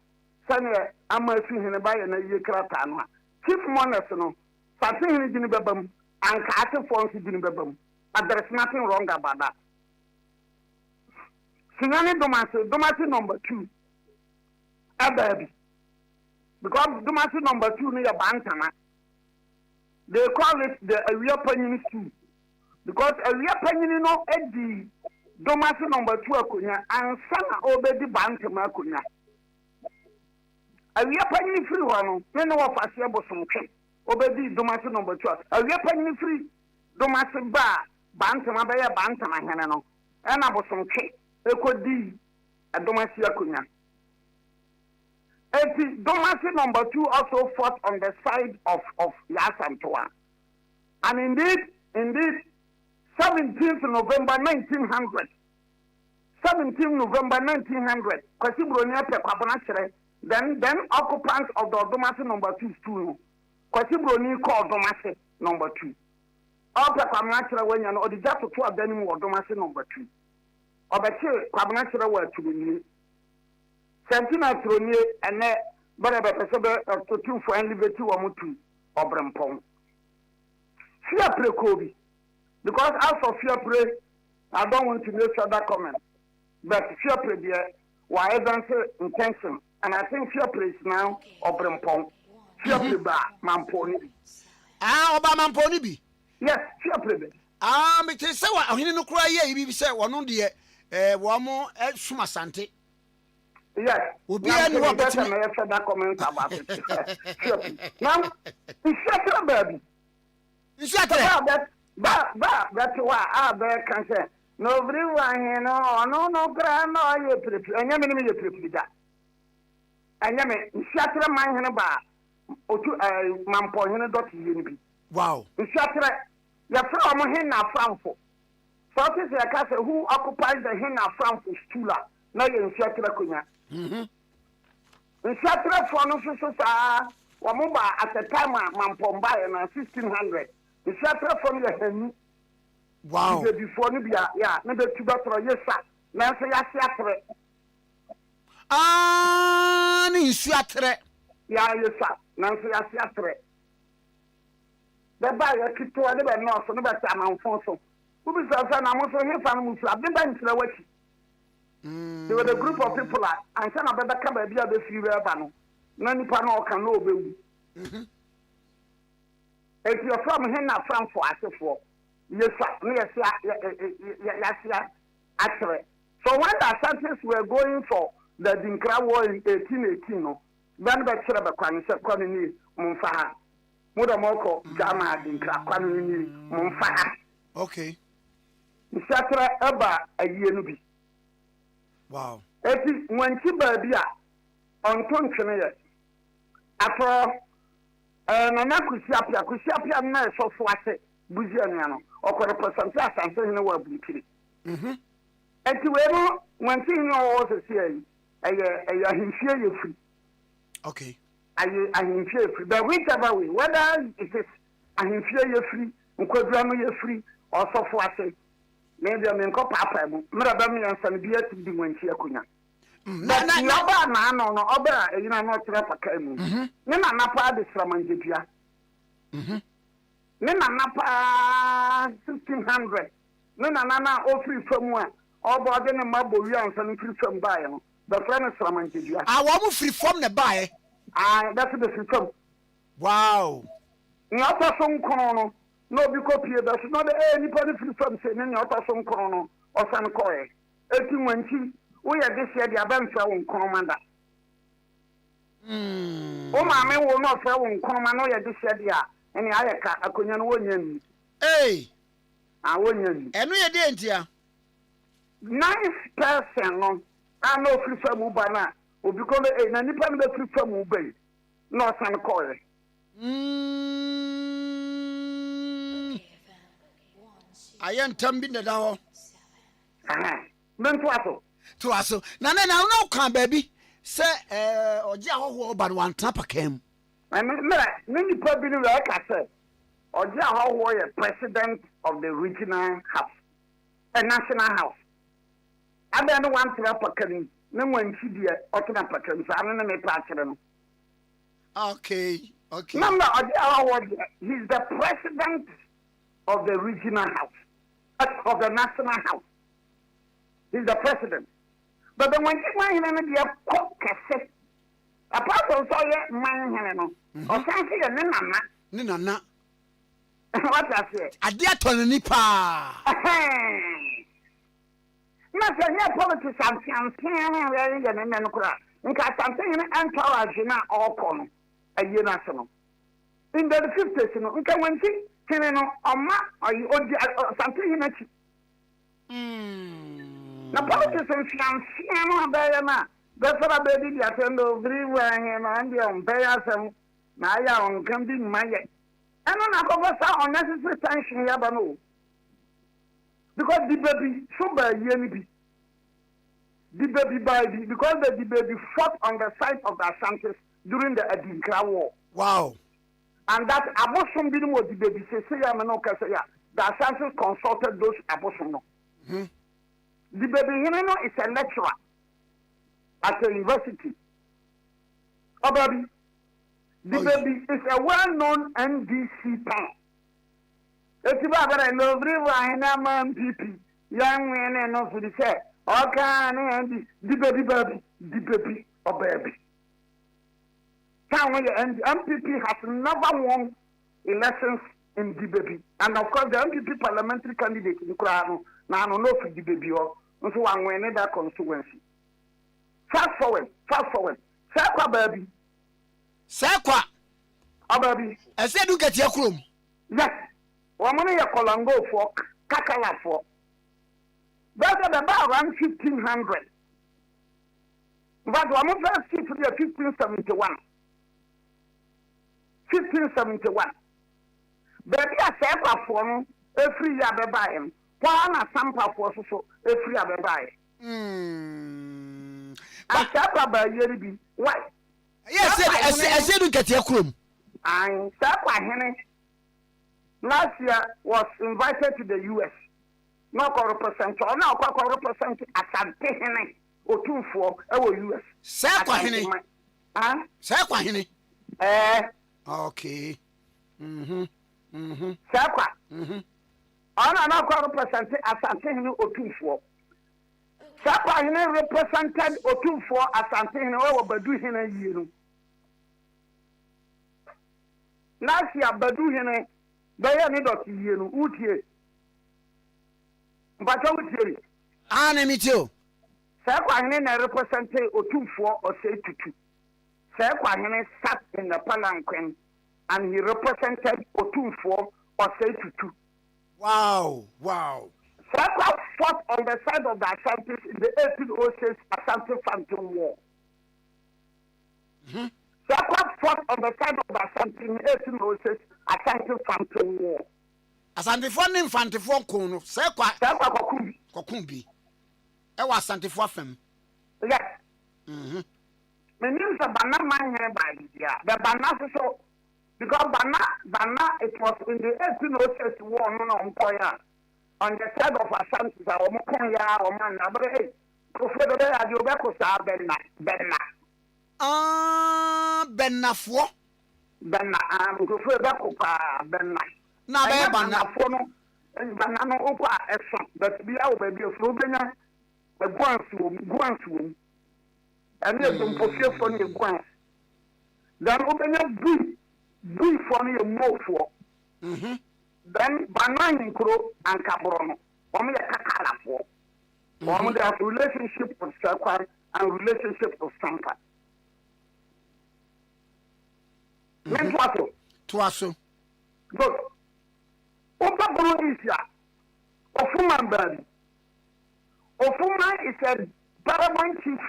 Sanya, Amasu in a buy and a year crata. Chief Monasono, something in the Jinibabum, Ankase forms in Jinibabum, but there is nothing wrong about that. Sinani Domasi number 2, a baby. Because Domasi number 2 near Bantana. They call it the area penny stew. Because area penny no Eddie Domasi number 2 akunya and Sana obedi Bantama kunya. Area penny free one, no of us here was some king. Obedi Domasi number 2. Area penny free Domasi bar Bantama Baya Bantama Hanano. And I was some king. Ekodi a Domasi akunya. Domasi number 2 also fought on the side of Yasantoa. And indeed, 17th November 1900, 17th November 1900, then occupants of the Domasi number 2 stool, Kwasibroni called Domasi number 2. All the Kwamnachra when you or the just to have them or Domasi number 2. Or the Kwamnachra were to be Sentina Tronier and but I to 2 for and liberty or mutu or Brampong. Fear play Kobe. Because as for fear play, I don't want to make further comment. But fear play there, why answer intention. And I think fear play is now or Brampong. Fear play bar, Mamponi. Obama Mamponi. Yes, fear play. It is so I didn't cry. You say one on the one more at Sumasante. Yes. We'll be any better that comment about it. Now, it's shut baby. It's shut that's why I bear can say, nobody, you know, no, grandma, you prepare, and you prepare that. And you may shut my hand about or to a Mampoina dot unity. Wow. You shut your from Henna Frankfurt. So it is a castle who occupies the Henna Frankfurt Stula. Now you're in Shatra Kunya. In Shatra for no Wamuba at the time Mampomba and 1600. The shelter from the hen. Wow. Before Nibia, yeah, never to better, yes, sir. Nancy Yasiatre. Ah, ni suatre. Yeah, yes, sir. Nancy Yasiatre. The buyer keep to a little north, so never time on Fonso. Who is a son? I'm also here from Muslim. I've been to the West. There were a group of people, and some of the come be the few banner. None panel can know. If you're from Henna, from for us for. Yes, sir. Actually. So when the Ashantis were going for the Dinkra War in 1818, then the Cheraba Kwani Mumfaha. Mudamoko, Jama Dinkra Kwani Mumfaha. Okay. Satra Eba a yenubi. Wow. Eti when Chibabia on Tonchene after Nana Kusiapia na so swate Buziano or represent something in the world. Eti weno when thing was a say I hear you free. Okay. I hear free. But whichever way, whether it is I hear you free, Nkodrano you free, or so swate. Maybe I'm in Copapa, Madame and Sandia to be when she akunya. No, Oba, you know, not Rapa Kamu. Nina Napa de Sramangipia. Nina Napa 1600. Nina Nana, all free from one. All body and Maboyan and free from Bayon. The friend is Sramangipia. I want free from the buy. That's the system. Wow. Not a song chrono. No, because there's not anybody from saying any other song chrono or some coy. 18 we are this year the adventure on commander. Oh, my will not throw on commander this year, and I couldn't win. Hey, I win. and we are danger. 9%. I know free from Ubana, or because a Nipan free from Ubay, no some coy. I am tumbling the door. Then To us, no, come, baby. Say, or Jaho, but one tapa came. And many people like I said, or Jaho was a president of the regional house, a national house. I don't want to have a canoe, no one should be a Okinapakans, I don't know a Okay. Number of Jaho, he's the president of the regional house, of the national house. He's the president. But the one thing I be a cook cassette. Apart from so yet, mine, or something, Nina. What I say? I dare to Nipa. Nothing, no politics, I'm saying, and then cry. In case something and power, you know, all corner, a year national. In the 50s, you know, we can win, you know, or you something in it. Na politics and fiancé bayana. That's what I baby attend over and on bayasam. Naya on can be my. And on a unnecessary tension yabano. Because the baby so by Yenibi. The baby baby because the baby fought on the side of the Ashantis during the Adinkra War. Wow. And that abortion bill was the baby say the Ashantis consulted those abortion. The baby is a lecturer at the university. Oh, baby. The baby is a well-known NDC pan. It's about I love everyone, PP, young men and also the say, okay, the baby, oh, baby. And the MPP has never won elections in the baby. And of course, the MPP parliamentary candidate in Kurano. Now, I don't know if the baby or so one way in that constituency. Fast forward. Sakwa, baby. Sakwa. Oh, baby. I said, you get your room. Yes. One money you call and go for Kakala for. That's about around 1500. But one of us see to the 1571. 1571. Baby, I said, for every year, they buy him. One a sample for so every year, they buy. And Sapa by Yeribi. Why? Yes, I said you get your chrome. And Sakwa last year was invited to the US. No represent or now represent Asante Hene or 2-4 US. Sakwa Hene. Okay. Sakwa. Ona now represent Asante Hene or 2-4. Sakwa Hene represented or 2-4 Asante Hene or Badu Hene year. Last year Badu Hene Baya ni dot year utie. But I would say, Anemi too. Sakwa Hene represented or 2-4 or say 2-2. Sakwa Hene sat in the Palanquin and he represented or 2-4 or say 2-2. Wow. Sakwa fought on the side of the Ashantis in the 1806 Ashanti Phantom War. Sakwa fought on the side of the Ashanti in the 1806 Ashanti Phantom War. Asante fo ne infante fo ko no Sakwa kokumbi. E wa asante fo afem. Yes. Meaning the Bana man here by the Bana so because Bana it was in the 1806 war no on the side of Ashanti or Mokoya or man abre professor de Adobeko sa Benna Bennafo Benna professor Beko pa Benna na be Bannafo no Bana no opa extra but be our baby of Rubena the guansu and the professor for the guans then Rubena be for the mofo then Kwame Nkrumah and Kabrono, Omo the Kakalafo, Omo the relationship with Sakwa and relationship with Sanka. Twaso. Good. Opa Bolo is ya. Ofuma Mbadi. Ofuma is a paramount chief.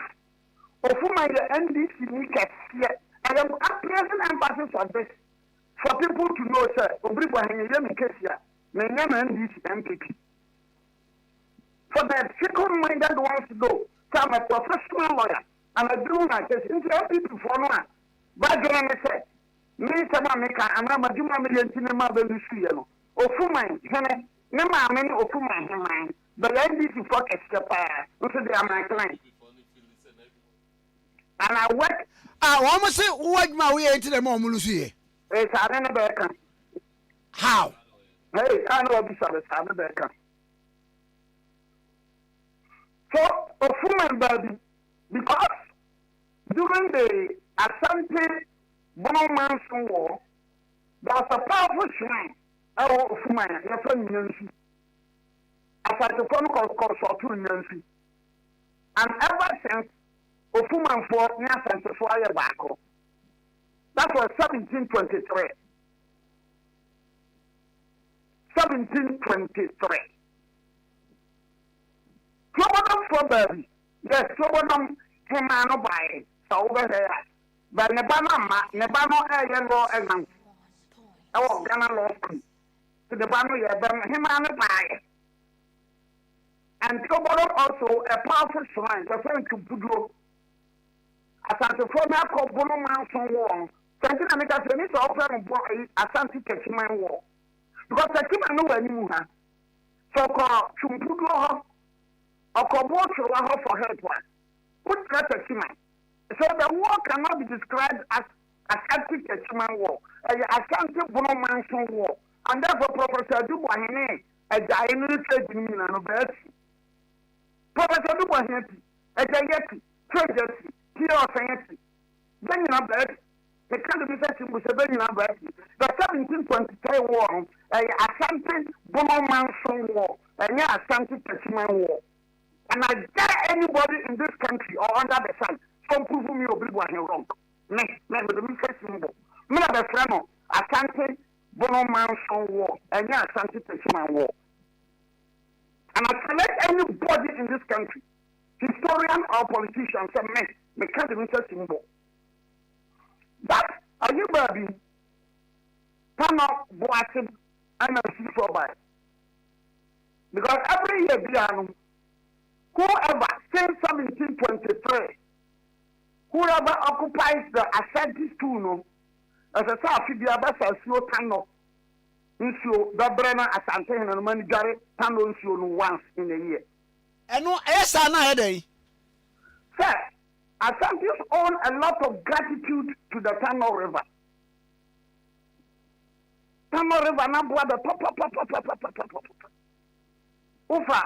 Ofuma is the NDC Nikas here. And I'm present emphasis on this. For people to know, sir, Obriwa Hanyemi Kesia, Menyama NDC MPP. For the second-minded ones to know, so I'm a professional lawyer, and I do my case into MPP for one. But then I said, me, Samameka, and I'm a Juma million cinema Belusiano. Ofuma, Hene, Nema, many Ofuma, Hemine, but NDC focus the fire, also they are my client. And I work. I almost say, what my way into the Momulusi. It's a better. How? Hey, I know this is a better. So, a woman baby, because during the Asante Bonomanson War, there was a powerful shrine of woman, your friend Nancy. Asante phone called to Nancy. And ever since, a woman for Asante for a back. That was 1723. 1723. Trouble for baby. Yes, trouble him and by so over here. But Nebano yellow exam. Our Ghana law school. To the Bano him and by. And trouble also a powerful shrine, the friend to Budo. As at the former Kobono Manson War. Something I make us need to offer Asante Techiman War. Because Techiman know where you have. So called Chumpudo or Koboto for help one. Put that Techiman. So the war cannot be described as Asante Techiman War, Asante Bono Manson War. And therefore, Professor Dubois, a giant trade union and Bertie. Professor Dubois, a giant treasure, Kio, then you know, the kind of research was a very number. The 1723 war, Asante Bono Manson War, and Asante Techiman War. And I dare anybody in this country or under the sun, some prove me or believe wrong. Never the research symbol. Me the friend Asante Bono Manson War, and Asante Techiman War. And I select anybody in this country, historian or politician, say me can't research symbol. That are you baby? Come up, boating, and a sea for by. Because every year, whoever since 1723, whoever occupies the Ashanti stool, no, as a Safi Biabasa, slow Tano, Insio, Babrana, Asante, and Manigari, Tano, Insio, once in a year. And no, yes, I know, day. Sir, Asantis own a lot of gratitude to the Tano River. Tano River, now, brother, Ufa,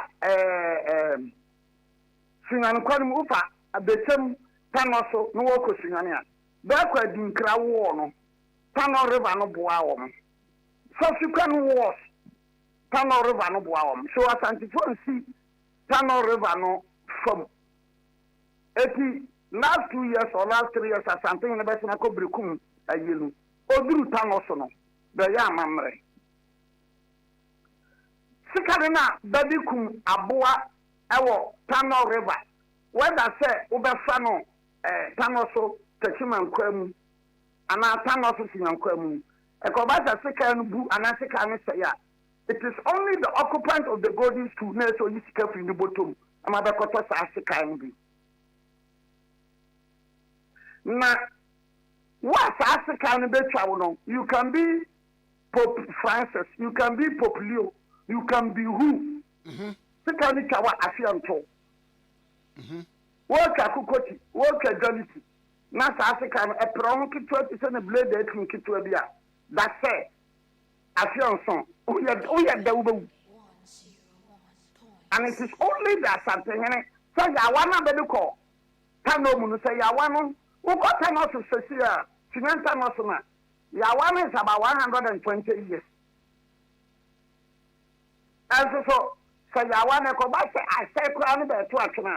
Singan Kwan Ufa, the same Tanoso, no Woko Singania. Backward in Krawono, Tano River no Boawam. Subsequent wars, Tano River no Boawam. So Asantifon see Tano River no from 80 last 2 years or last 3 years, as something in the best Nakobrikum, a yilu. Odru Tanosono, the Yamamre. Sikarina Babikum Abua Ewo Tano River. Whether say Ubefano Tanoso Techiman Kwemu and Tanoso Sinan Kwemu. A Kobasa Sikan Bu and Asikan Saya. It is only the occupant of the golden stool, so you see in the bottom. Amabakotos Asikan be. Now, what Asikan be travel? You can be Pope Francis, you can be Pope Leo. You can be who? Sikani Kawa Afianto. Work a Kukoti, work a Jollity. Nasa African, a prong to 20 a blade that can keep to a beer. That's it. Afianson. We had the Ubu. And it is only that something. So, Yawana Beduko. Tano Munu say Yawana. Who got Tano to Cecilia? Finanta Nosuna. Yawana is about 120 years. And so Yawana Kobasa, I say, Crown by Tuachana,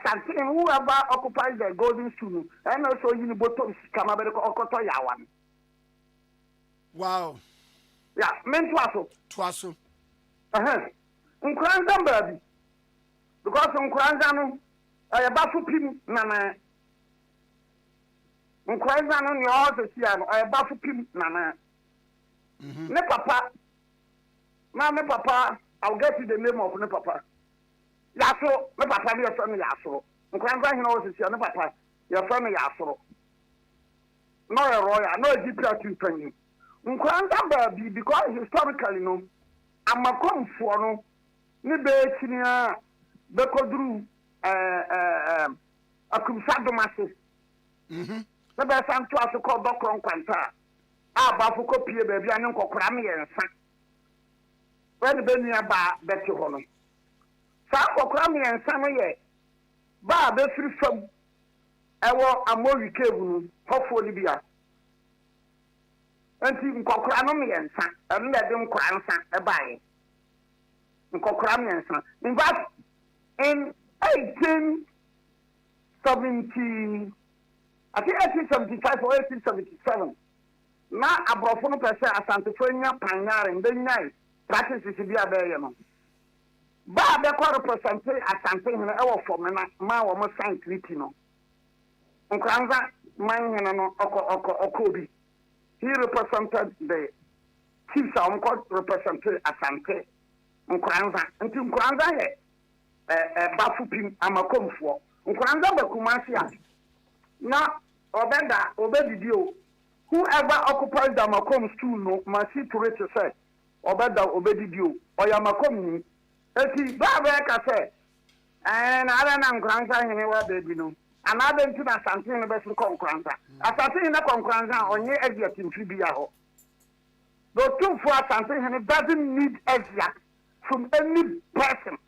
something whoever occupies the golden stool, and also you bottom Kamabeco Okoto Yawan. Wow. Yeah, men Twasso. Nkranzan baby. Because Nkranzan, I bafu pim, Nana. Nkranzan, your horse, I bafu pim, Nana. Ne papa. Now, my papa, I'll get you the name of my papa. Yaso, my papa, your son Yaso. Nkranza, he knows it's your papa, your son Yaso. No, a royal, no, a deep training. Nkranza, baby, because historically, no, I'm a come for no, Nibe, Bekodru, a Kumsado Masses. The best I'm to also call Doctor Quanta. Ah, Bafuko Pia, baby, and Uncle Crammy and San. When the baby about Betty Hollow. Sako Crammy and Samuel. Ba, the free from a more cable, hopefully be a. And you Cocramy and San, and let them cram a buy. Cocramy and San. In fact, in 1870, I think 1875 or 1877, now a brofono per se a Santa Fenia, Panyar, and then night. Practice is to be a bear. But the quarter percent as something in our form and my almost Saint Litino. Nkranza, mine and Okobi. He represented the chiefs uncle represented Asante. Nkranza, and to Nkranza, a Bafupim, I'm a come for. Nkranza, the Kumasia. Now, obey you. Whoever occupies the Macomb stool, no, must see to reach yourself. Obeda obedi dio oyamakomi eti babeka say and ala na nkranza hene wa baby no another nti na something no be so nkranza asante na nkranza onye exit mfi bia ho the two for something hene doesn't need exit from any person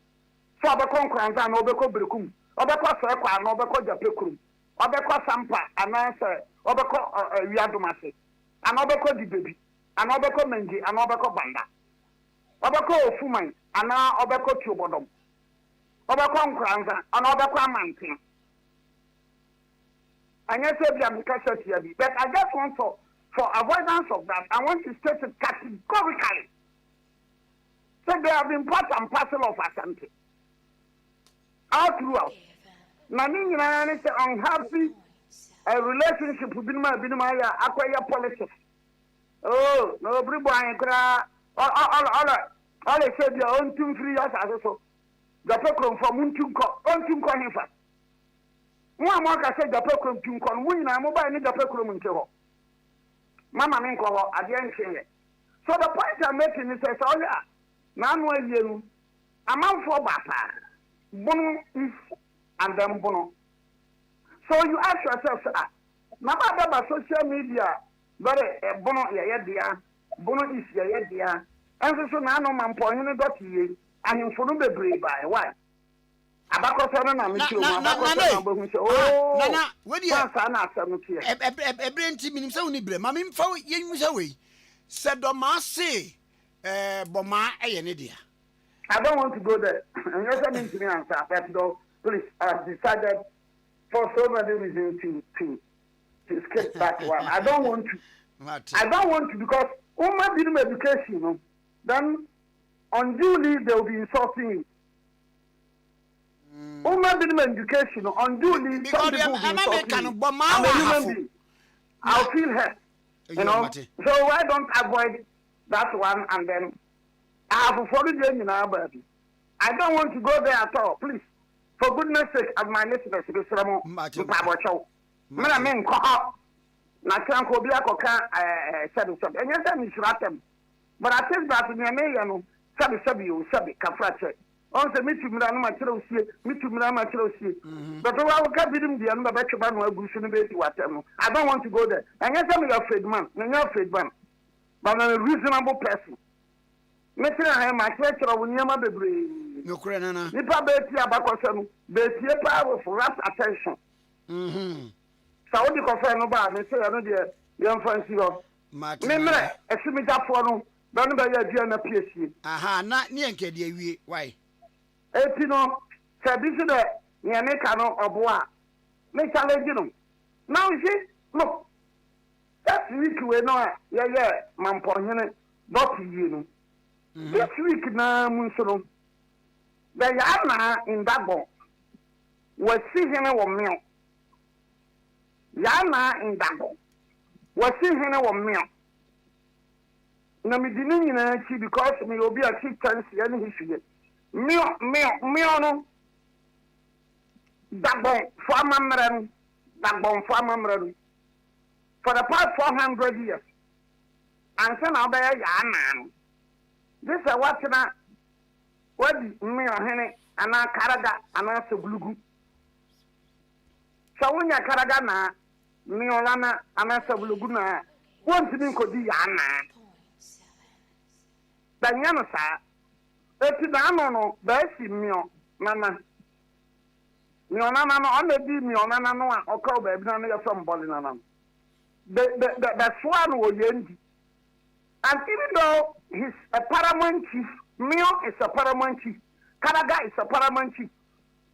so obeko nkranza na obeko brekum obeko so kwa na obeko japekurum obeko sampa ananse obeko wiadomase and obeko di baby and obeko menji and obeko banda obeko ofuman and obeko tubodom obeko nkranza and obeko amantin and yes but I just want for avoidance of that I want to state it categorically so they have been part and parcel of Asante all throughout Nani is unhappy a relationship with Binmaya acquire politics. Oh, no, everybody, all they said, your own 2-3 years as so. The program for Muntunko, on Tunko Hifa. mo a mo aka se Japan krom tu nkon mo nyina mo ba ni Japan krom nke ho mama me nko ho ade nhwe so the point I'm making is say oh yeah na anu avienu amanfo ba pa bono is and then bono so you ask yourself na ba social media very bono ye dia bono is ye dia enso so na anu mampo hene dot ye ahemfo no bebre ba why abakọsọ na me tiro abakọsọ na bohu se oh na wedi asa na asem tie ebrenti minim se woni bre ma me mfa yenwu se we se do ma se boma eye ne dia. I don't want to go there. And you also mean to me answer but though please I've decided for so many reasons to skip that one. I don't want to because woman didn't education, you know, then unduly they will be insulting you. Woman didn't education, unduly some people will be insulting you. I'm a human being. I'll feel hurt. You know, so why don't avoid that one and then I have followed you in our body. I don't want to go there at all. Please, for goodness sake, as my listeners, this is Pabo. I mean, na can't go back or can't said something. And yes, I'm shratem. But I think that in your name, you sabi, Kafrache. Also, me to Mrama But I will come with him the other veteran who shouldn't be to attempt. I don't want to go there. And yes, I'm afraid man. You're afraid man. But I'm a reasonable person. Messing I am my creature of Nyama Bebre. No crenana. Nipa Betty Abacosam, Betty power for rapt attention. Saudi confirm about me, say, I know the young fancy of Memre, a similar for don't buy a Gianna PSC. Aha, not near Kedi. Why? Etino, Sabisha, Yanekano or Bois. Make a legend. Now, you see, look, that's week we know, yeah, Mampohene, not you. This week now, Munsono, the Yana in Dabo was seeing a meal. Yana in Dabo was seeing a meal. No, me didn't because me will be a chief tendency and history. Mio, Dabo, Farmer, for the past 400 years. And so now they are Yana. This is what's not what me or Henny and I Karaga and I so glue. So when you Karagana, me or Lana and I so gluguna, one thing could be Yana. Danyana, sir, it's the Bessie Mio, Nana. Mionana, only be Mionana or Cobe, from Bolinanam. The swan will end. And even though he's a paramount chief, Mio is a paramount chief, Karaga is a paramount chief,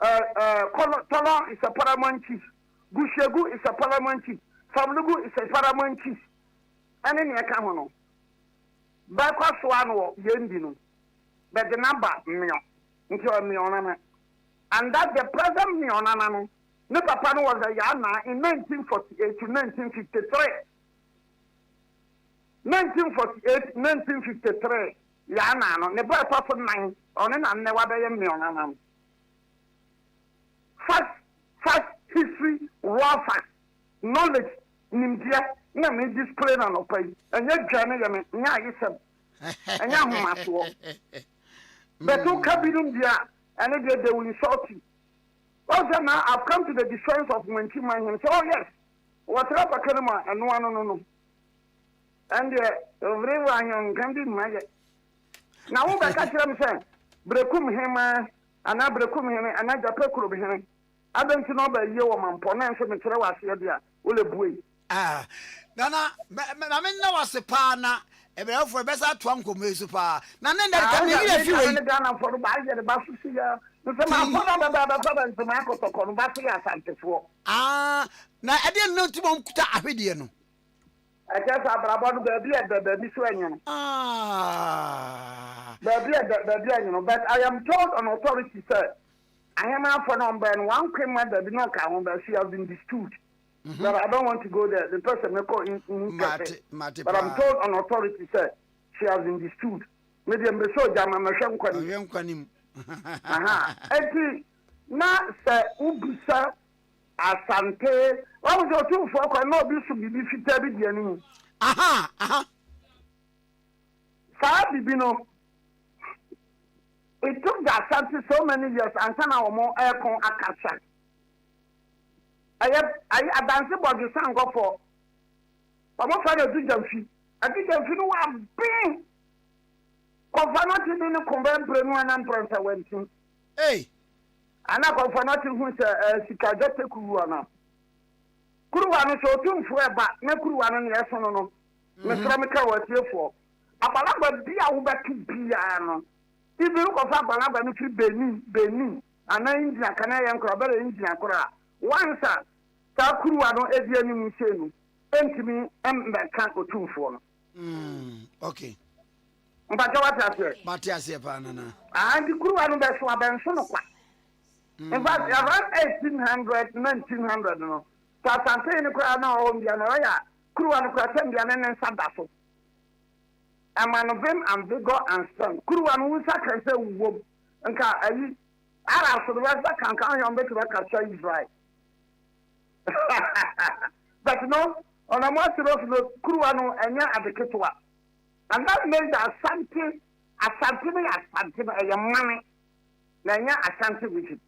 Tolon is a paramount chief, Gushegu is a paramount chief, Sablugu is a paramount chief, and then you come on. Bakwas one or Yendino, but the number Mio, into a Mionana. And that the present Mionana, no papa was a Yana in 1948 to 1953. 1948, 1953, Yana, the birth of 9, on an never First history, raw facts, knowledge, India, no me display on a page, and your journey, and young master. But two cabin there, and again they will insult you. Also, now I've come to the defense of Mentima and say, oh, yes, whatever Kanama, and no. And everyone can be my. Now, what I catch them saying, Brekum him, and I brekum him, and I just put him. I don't know by you, man, Ponant, and Trawas here, will a boy. Ah, Nana, I mean, no, was a partner, a bell for best at Twanko Mesupa. Nana, that can be a few for the body of the Basu here. Ah, now I didn't know to Monkuta Abidiano. I just have about the baby swing. Ah, but I am told on authority, sir. I am out for number and one criminal that did not come, but she has been disturbed. But I don't want to go there. The person may call in but I'm told on authority, sir, she has been disturbed. Maybe I'm so jam, I'm a sham. Aha. Eti na se ubisa asante wọn sọ tún fọ ọkọ náà bí sùn bíbí fitaa bí diẹ nìyí. Saa bibi no it took the asante so many years ansa na wɔn ɛkɔn akasa ɛyɛ adansi bɔdze sankɔfɔ wɔn fa de adujamfi no wa bin kɔfa no ti di ne kɔnbɛn mpire nu ɛna mpɛrɛnsɛ wɛnti. Ana kɔfa no ti hu sɛ sikadwa te kuruwa no kuruwa no so otumfo ɛba na kuruwa no ne ɛso no mesrɛ me ka wɔ tiefoɔ abalaba bi a wobɛto biara no ibi nkɔfa abalaba no firi benin ana ingyina kana yɛ nkora bɛrɛ ingyina kora once a saa kuruwa no adi anim nhyɛ no ɛntumi mmɛka otumfoɔ no. Okay. Mpatwa wate aseɛ. Mate aseɛ paa nana. Nti kuruwa no bɛso abɛnso no kwa. In fact, around 1800, 1900 no. So asante ni kora na ɔwɔ mbia no ɔyɛ kuruwa no kora sɛ mbia ne nsa da so. Amanovim and vigor and strength. Kuruwa no wusa kan sɛ wuwom. Nka ayi ara so the rest kan kan yɔn bɛ tuma ka sɛ Israel. But no, on a more serious note, kuruwa no ɛnyɛ adeketewa. And that means that asante ɛyɛ mane na ɛnyɛ asante region.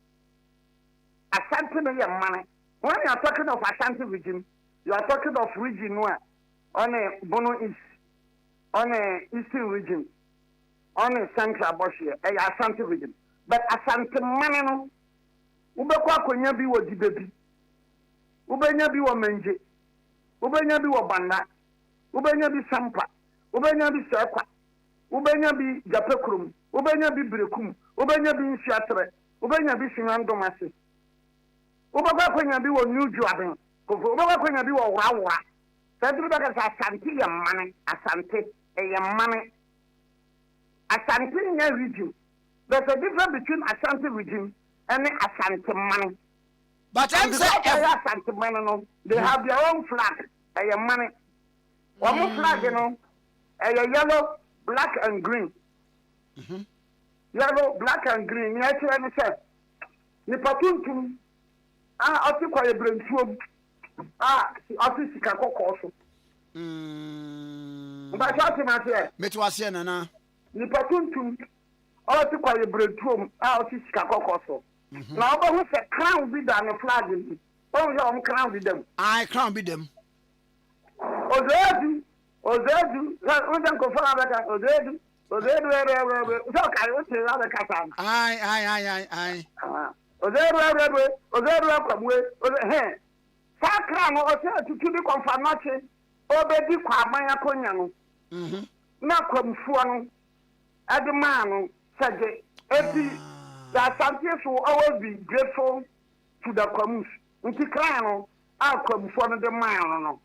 Asante no yɛ mane. When you are talking of Ashanti region, you are talking of region where on a Bono East, on a Eastern region, on a Central Boshia, a Ashanti region. But Ashanti Manano, Ubekwa Konya bi wo Dibebi, Ubenya bi wo Menje, Ubenya bi wo Banda, Ubenya bi Sampa, Ubenya bi Sekwa, Ubenya bi Japekrum, Ubenya bi Brekum, Ubenya bi Nsiatre, Ubenya bi Sinandomasi. Ubaba kwenya bi wo New Jordan, Ubaba kwenya bi wo Wawa. Sadru baka Asante ya mane, Asante ya mane. Asante nya region. There's a difference between Asante region and Asante mane. But I'm saying Asante mane no, they have their own flag, ya mane. One flag, you know, yellow, black and green. Yellow, black and green. Yes, you understand. Ni patuntum. Oti kwa ebrentuom. Oti sika kokko so. Ba shati na te. Metu ase nana. Ni patuntum. Oti kwa ebrentuom. Oti sika kokko so. Na oba hu se crown bi da na flag bi. O yo crown bi dem. Crown bi dem. Ozedu. Undan ko fara baka ozedu. Ozedu so kai o te ra baka san. Ai. Ozeru akwamwe he sakra no ose atutu bi konfirmation obedi kwa amanya konya no na kwamfuo no adema no sage ebi that something will always be grateful to the kwamus nti kra no akwamfuo no de man no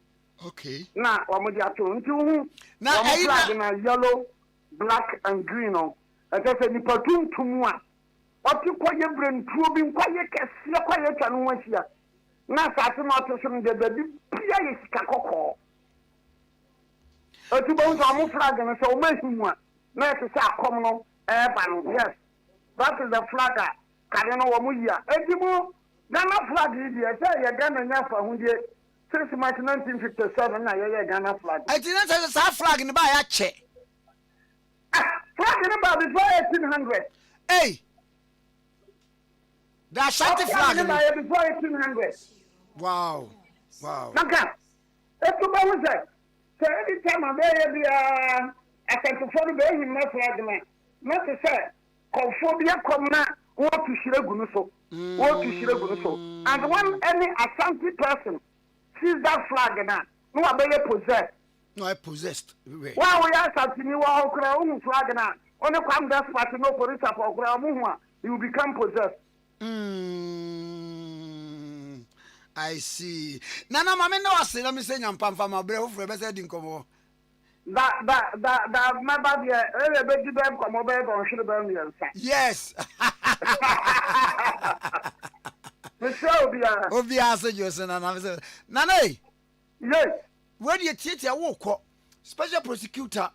okay na omodi ato nti hu na flag na yellow black and green no ete ni patuntum a oti kwaye brentuo bi kwaye kese kwaye twa no wahia na saase no to so de baby pia ye sika kokko oti bo so am flag no so o mahimu a na to say akom no ba no yes that is the flag kare no wo mu yia edimu Ghana flag yi e say ye Ghana nya fa hu die since March 1957 na ye Ghana flag eti na say flag ni ba ya che flag ni ba before 1800 hey the Ashanti flag before 1800. Wow. Naka. Eto ba wo say. Say any time I be Ashanti for be him na flag man. Not to say conphobia come na what to shiregu no so. What to shiregu no so. And when any Ashanti person sees that flag na, no abeye possessed. No, I possessed. Wow, we are Ashanti ni wa okra unu flag na. Only come that party no police for okra mu ho you become possessed. I see. Nana mama no ase na me say nyampa mfa ma bre hofre be say di nkomo. That my baby e be di be nkomo be don hwere be mi yansa. Yes. Me say Obia say Jose nana me say. Nana yes. Where the theater wo ko special prosecutor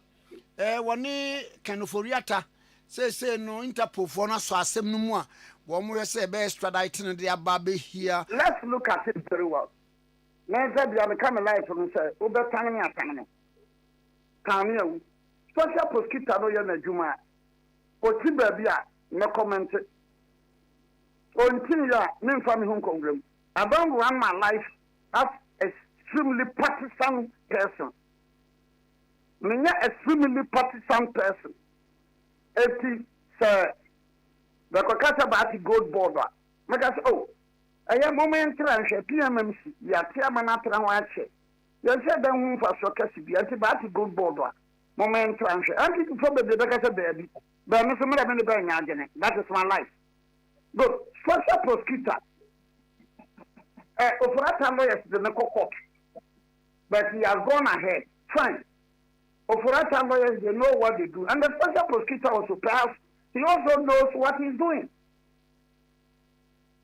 woni Kenoforiata say no Interpol for na so asem no mu a wo mo say be extradite no de aba be here. Let's look at it very well. Never be on come life from say obe tani atani. Tani o. Special prosecutor no ye na djuma. Oti ba bia no comment. Ontin ya memfa me hon kongram. I don't run my life as extremely partisan person. Me extremely partisan person. Eti say the kokata ba ti gold border. Make us oh I am moment transfer PMMC. Ya tiama na tra ho ache. Ya se da hu fa so kasi bi ati ba ti gold border. Moment transfer. Anti to for be be kasa baby. Ba no so me da me ba nya agene. That is my life. Good. Special prosecutor. Ofurata lawyers the court. But he has gone ahead. Fine. Ofurata lawyers, they know what they do. And the special prosecutor also perhaps he also knows what he's doing.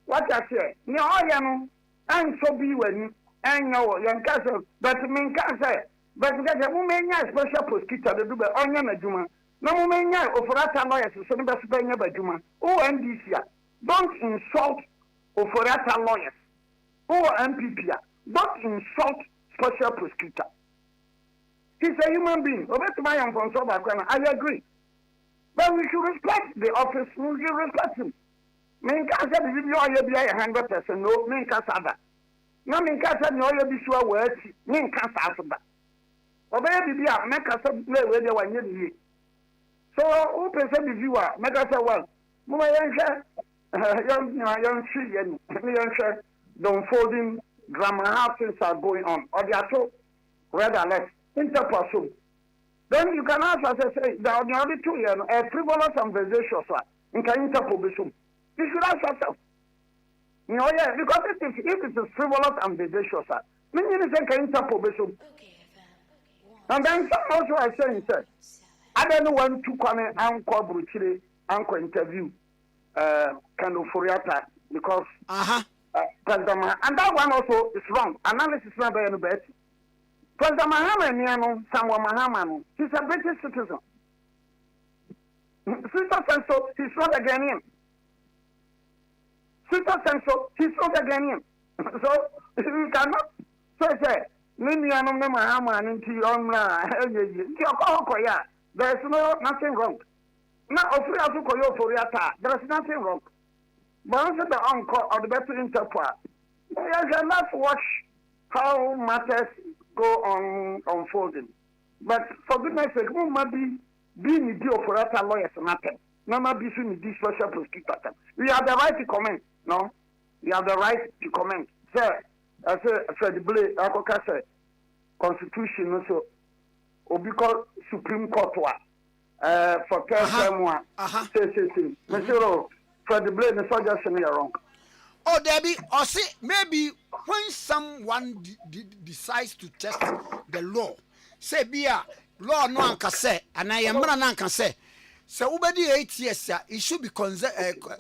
What I say, and so be when and no young castle, but men can say, but the woman special prosecutor to do the onion a juma. No woman Ofurata lawyers is some best by juma. Oh, NDC. Don't insult Ofurata lawyers. Oh, MPP. Don't insult special prosecutor. He's a human being. I agree. But we should respect the office. We should respect him. Men can't say you are 100%. No, men can't say that. No, men can't say you are be sure words. Men can't say that. Obey the make us play where they were near the so, who percent the viewer? Make us say, well, young children, the unfolding drama, how things are going on. Or they are so red alert. Interpol. Then you can ask us, say, the only 2 years, a frivolous and vexatious one. In Interpol. You should ask yourself. You know, yeah, because if it is frivolous and vexatious, meaning you say Interpol. And then some also are saying, sir, I don't want to come and call Bruchile and interview Furiata because President and that one also is wrong. Analysis is not very bad. President Mahama, Samuel Mahama, he's a British citizen. Sister Senso, he's not a Ghanaian. Sister Senso, he's not a Ghanaian. So you cannot. So I say, Nimianum Mahama and into your there's nothing wrong. Now, there is nothing wrong. But also the uncle or the better interpret. Let's watch how matters go on unfolding. But for goodness sake, who might be being the deal for other lawyers and nothing. No, not be soon this special prosecutor. We have the right to comment. No, we have the right to comment. Sir, I said, Fred Blay, I said, Constitution also, or because Supreme Court for someone. Say. Monsieur, Fred Blay, the soldiers say me wrong. Oh, Debbie, or say maybe when someone decides to test the law, say be a law no one can say, and I am not can say. So over the 8 years, it should be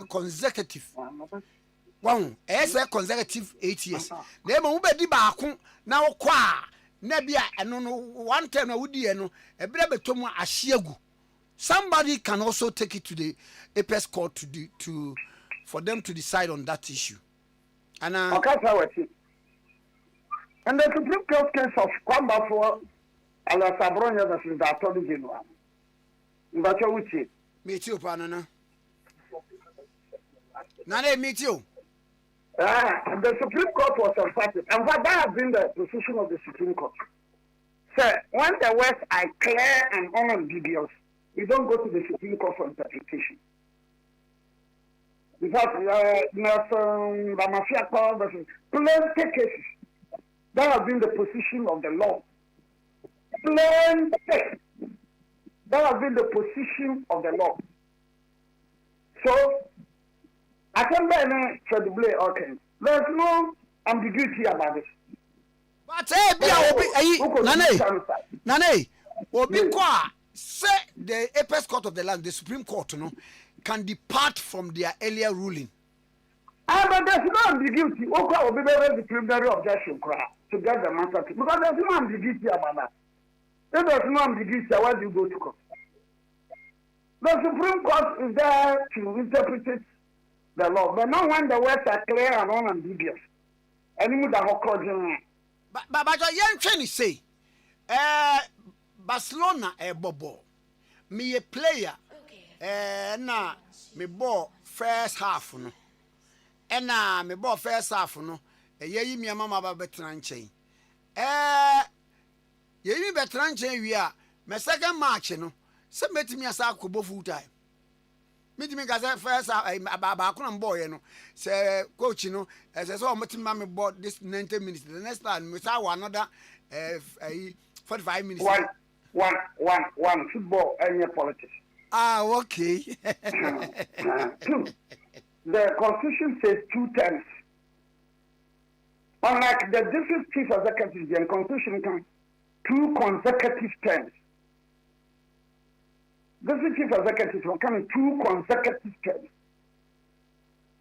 consecutive. One, as a consecutive 8 years. Never ubedi baku now qua nebia and no 1 time would no a brebe a shiagu. Somebody can also take it to the Apex Court for them to decide on that issue. And okay, so and the Supreme Court case of Kwamba for Ala Sabronia that is the Attorney General. But you will see. Meet you, Panana. Nane, meet you. The Supreme Court was emphatic, and that has been the position of the Supreme Court. Sir, when the words are clear and unambiguous, you don't go to the Supreme Court for interpretation. Because the mafia called plenty cases. That has been the position of the law. Plenty. That has been the position of the law. So, I can learn credibly, okay. There's no ambiguity about this. But Nane, say the Apex Court of the Land, the Supreme Court, can depart from their earlier ruling. But there's no ambiguity. Okay, will be the preliminary objection to get the matter because there's no ambiguity about that. If there's no ambiguity, why do you go to court? The Supreme Court is there to interpret the law, but not when the words are clear and unambiguous. Any of the Hokkien. But young Cheney say, Barcelona bobo. Me a player, na me ball first half no. Na me ball first half no. Ye mi mama ba betran chain. Ye mi betran chain we a me second match no. Se metimi asa akobo full time. Metimi ka say first ba ko na boy no. Se coach no, se so metimi me ball this 90 minutes. The next time me say another 45 minutes. One football and politics. Ah, okay. Two, the constitution says 2 terms. Unlike the district chief executive, the constitution can 2 consecutive terms. District chief executive will come in 2 consecutive terms.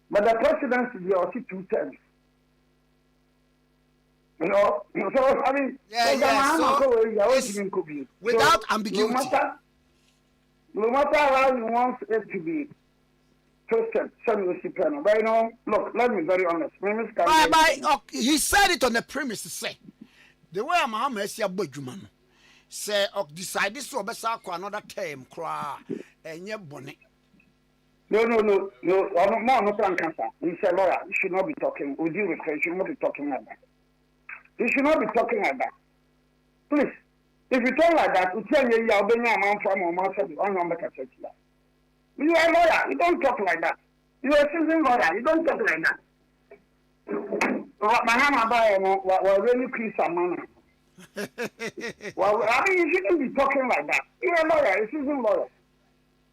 But the presidency, they also 2 terms. You know, so I mean, without ambiguity. No matter how you want it to be twisted, but you know, look, let me be very honest. He said it on the premise to say, the way I'm Messi Abojumano say, decide this to be another term, cry, and your bonnet. No, no, cancer. He's a lawyer. You should not be talking. With due respect, you should not be talking like that. You should not be talking like that. Please, if you talk like that, you tell me you're being a man from a master. You are a lawyer. You don't talk like that. You are a seasoned lawyer. You don't talk like that. We're really pleased, man. Well, I mean, you shouldn't be talking like that. You're a lawyer, a seasoned lawyer.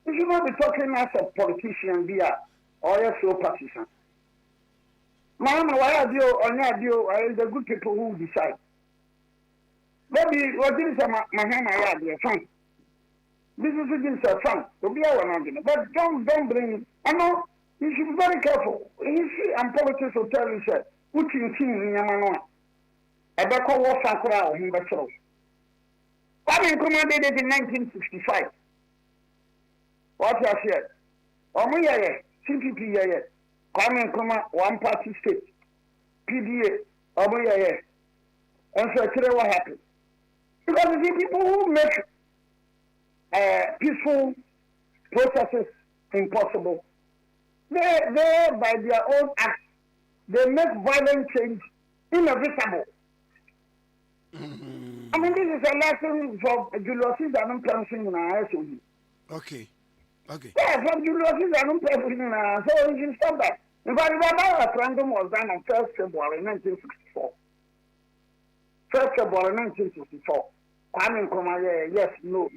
You should not be talking as a politician, or a show partisan. Mama, why are you or the good people who decide? Maybe what is my hand? I have a fun. This is a fun. To be our argument. But don't bring. I know you should be very careful. You see, and politics will tell you, sir, which in Yamano. I bet all was Sakura or him, but so. Kwame Nkrumah did it in 1965. What I said? Omuya, CPP, Kwame Nkrumah, one party state. PDA, Omuya. And so today what happened? Because the people who make peaceful processes impossible, they by their own acts, they make violent change inevitable. I mean, this is a lesson for Julius Caesar and Planting in our SOD. Okay. Yeah, from Julius Caesar and Planting in our so you can stop that. In fact, the referendum was done on 1st February 1964. 1st February 1964. Kwame Nkrumah, yes, no.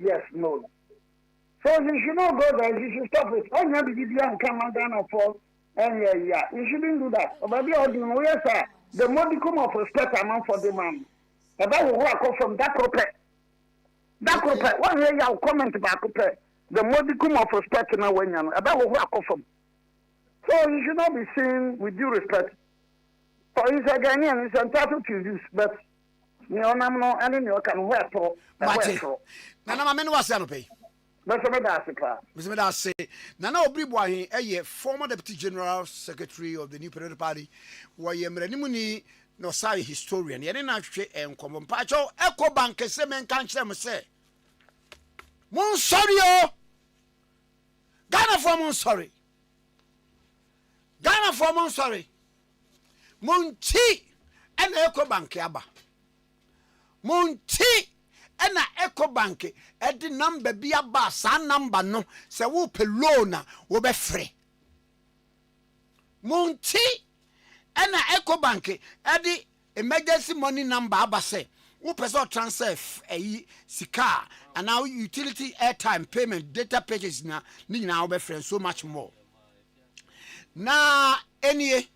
So you should not go there, you should stop it. Oh, maybe you can come down for, and yeah. You shouldn't do that. But yes, sir, the modicum of respect among for the man. That will work from that group. One way I'll comment about the modicum of respect now when you're that will work from. So you should not be seen with due respect. For he's a Ghanaian, he's entitled to use, but you know, I'm not any you can wear for. Nana Mamma was pay. That's what I say. Nana Obribwa, a former deputy general secretary of the New Period Party, where you Mrenimuni. No sorry historian yene na hwe enkom mpacho eco bank semen kan kyerem se mon sorry o Ghana for mon sorry mon ti ena eco bank aba mon ti ena eco bank e di number bi aba sa number no se wo pe loan wo be free mon ti ena eco bank edi emergency money number abase wo person transfer sika and now utility airtime payment data pages na ni nyina wo be friend so much more na enie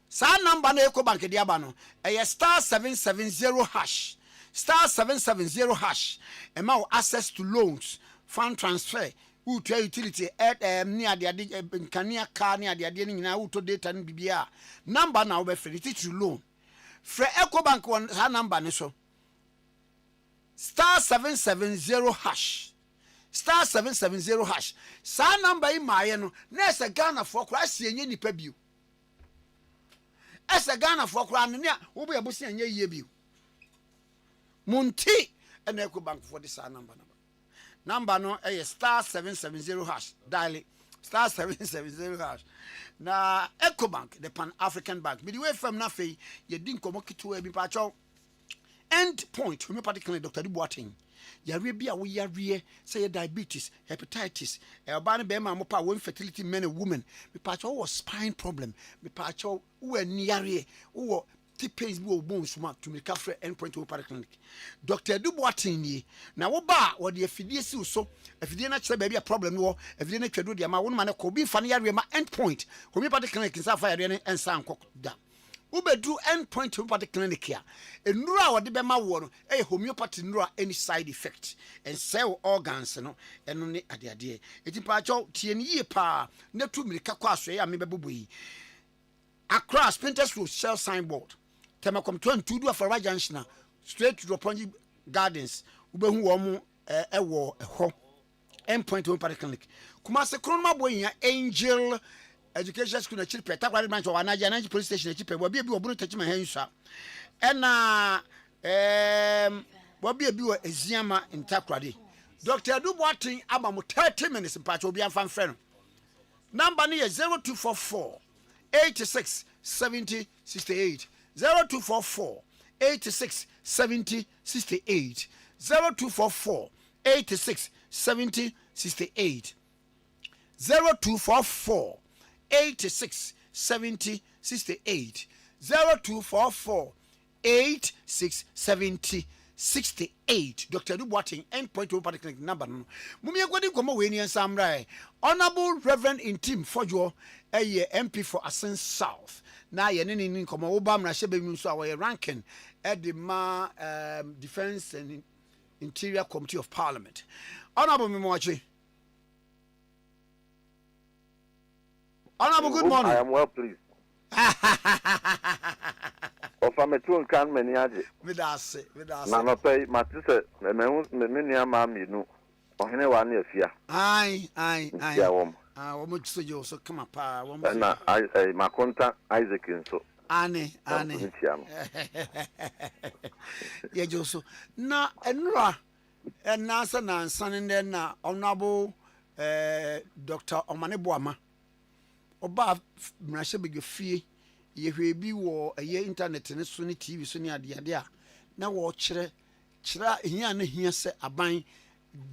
sa number na eco bank di aba no star 770 hash star 770 hash ema wo access to loans fund transfer utu utility ni ade nkania car ni ade ni nyina uto data ni bibia number na we free it to loan free eco bank one ha number ni so star 770 hash star 770 hash sa number yi maaye no na ese Ghana for kra sie nye nipa bio ese Ghana for kra no ne wo be abusi anye yie bio munti ena Eco Bank for this number no star 770 hash dial star 770 hash na Eco Bank the Pan African Bank me the way from na fe ye din komo kitu e bi pa cho end point homeopathic clinic Dr. Duboatin yare bia wo yare say diabetes hepatitis e oba ne be ma mo pa wo infertility men and women me pa cho wo spine problem me pa cho wo ani yare wo pains bi wo bones ma to me ka frɛ end point homeopathic clinic Dr. Duboatin ni na wo ba wo de afidie si so afidie na kyerɛ ba bia problem wo afidie na twado de ma wo ma ne ko bi fa ne yare ma end point homeopathic clinic nsa fa yare ne ensa nkɔ da ubedu end point homeopathic clinic ya enura wode be ma wo no homeopathy nura any side effect and cell organs no eno ne ade eti pa cho tie ne yie pa na tu mirika kwa so ya me bebobo yi across Sprinters Road Shell signboard Temakom 22 do for junction straight to Roponji Gardens ubehu wo mu ewo ho end point homeopathic clinic kuma se kronoma boyin Angel education school na chiripe takwari branch of Anaja police station na chiripe wabi ebi obunu tachima hensa ena wabi ebi wa eziama ntakwari Dr. Duboatin aba mo 30 minutes mpacho obi amfa mfre no number ni 0244 86 70 68 0244 86 70 68 0244 86 70 68 0244 86 70 68 0244 86 70 68 Dr. Duboatin end point homeopathic clinic number no mumi egwadi komo we ni ensamra Honorable Reverend Intim Fojo MP for Asen South na ye ne ni komo wo ba mra hye bemu so awoye ranking at the Defense and Interior Committee of Parliament. Honorable Mimoachi. Honorable, good morning. I am well pleased. Of a metron can many aje. With us. Na no pay matise me nua ma mi nu. Ohene wa na afia. Ai. Ya wom. Wo mo tso jo so kama pa wo mo. Na ma konta Isaac nso. Ane. Ya jo so. Na enra na sa na nsan na Honorable Dr. Omane Boama. Oba mrashe begefie ye hwebi wo eye internet ne so ne TV so ne ade a na wo kyerɛ ehia na hia sɛ aban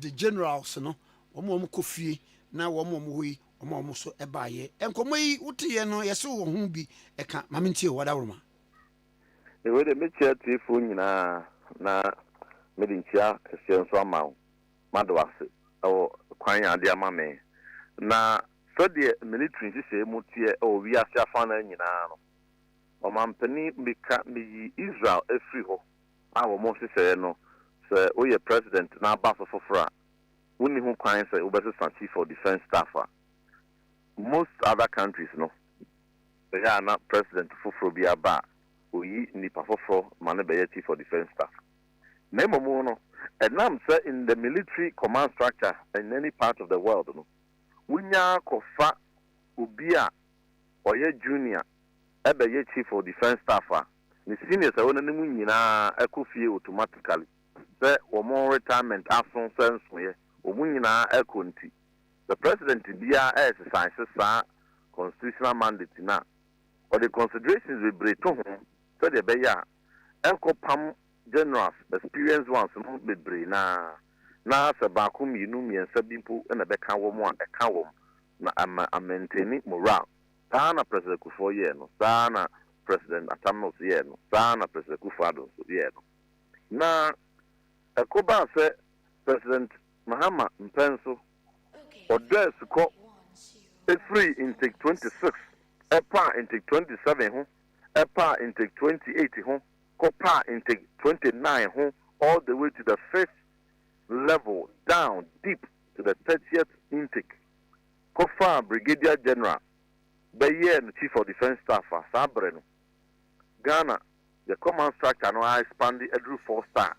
the generals no omo kofie na wo mo hoyi omo so ebaaye enkomo yi utiye no yɛse wo ho bi ɛka mamentie wada woroma we de me chia tifo nyina na medinchia kese nso amawo madwase o kwan ade ama me na so the military say mutie o wi ase afana nyina no o mampani bika mi Israel efri ho awo mo se no se o ye president na ba fofofra woni hu kwan se o be se chief for defense staff most other countries no they are not president foforo bi aba o yi ni pa foforo man be chief for defense staff na momo no enam say in the military command structure in any part of the world no Winya kofa ubia oye junior ebe ye chief for defense staff ni senior se wona nemu nyina ekofie automatically se wo retirement ason sense ye wo nyina ekonti the president bia exercise sa constitutional mandate na or the considerations we bring to him so the beya enkopam generals experienced ones no be bring na sabako minu miensa bimpo na beka wo mu aka wo na maintain morale sana president Kufuor ye no sana president Atamnos ye no sana president Kufuor so ye no na ekoba se president Mahama Mpenso odes ko free intake 26 epa intake 27 ho epa intake 28 ho kopa intake 29 ho all the way to the 5th level down deep to the 30th intake. Kofa Brigadier General, Bayen Chief of Defense Staff, Sabreno. Ghana, the command structure now expanded through 4-star.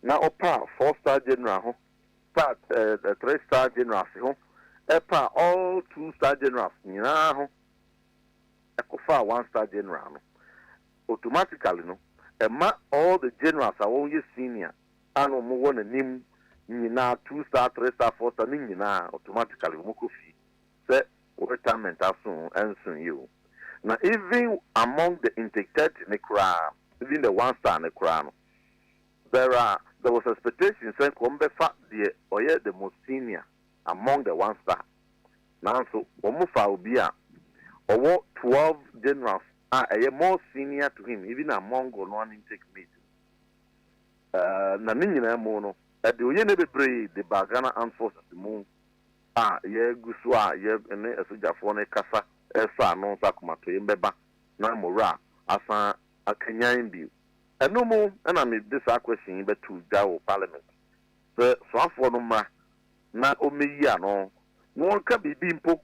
Now, Opa 4-star General, start the 3-star generals ho epa all 2-star generals nyina ho ekofa 1-star general no automatically no ema all the generals are won ye senior ano mo won anim nyina 2-star 3-star 4-star nyina automatically mo ko fi say retirement asun ensun you. Now even among the intake 30 nekra even the 1-star nekra no there was expectation saying Kwambefa the most senior among the 1-star. Now so Omufa Obia or 12 generals are more senior to him even among one intake meeting. Na ninyina mono at the Oyene Bebre the Bagana Armed Forces moon ye guswa ye ene asujafo ne kasa esa no sakumato yembeba na mora asa akanyan bi eno mo na me this question be to dawo parliament so afọ no ma na omeyi ano no nka bibi mpo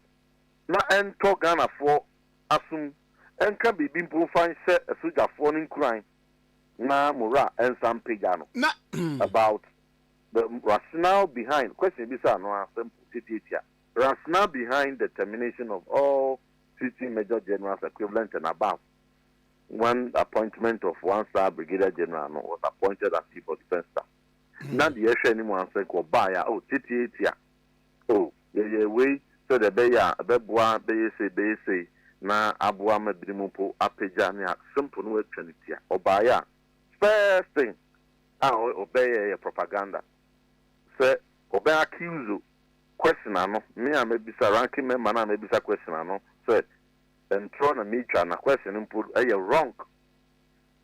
na ento Ghana fo asum enka bibi mpo fan se asujafo ne nkran na mora ensam pejano na about the rationale behind question bisa no asem rationale behind the termination of all 50 major generals equivalent and above. One appointment of 1-star brigadier general was appointed as chief of defense staff. Now the issue anyone say ko buy tititia. Oh, yeah way so the beya beboa be say na aboa mabirimupo apeja ne simple no etwanitia. Obaya first thing obey propaganda. Say obey accuse question ano me a mebisa ranking member na mebisa question ano say and throw na me try na question input wrong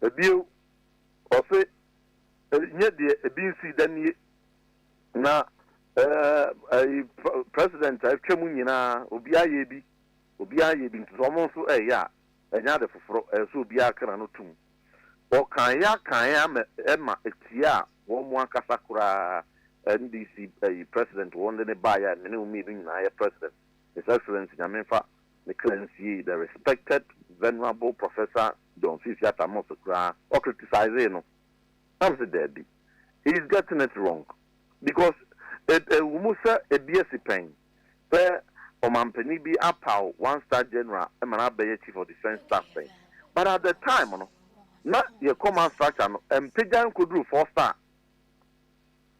ebio o say nye de ebinsi dan na president atwemu nyina obi aye bi nto mo so ya enya de foforo so obi akra no tum o kan ya ema etia wo mu akasa kura NDC president one day buy a new meeting na president His Excellency Nyamefa the respected venerable Professor Don Fifia Tamosokra or criticizing no. I'm the he's getting it wrong because Umusa a BSc pen where Omampeni be up 1-star general and chief of defense staff thing. But at the time not your command structure and Pijan could do 4-star.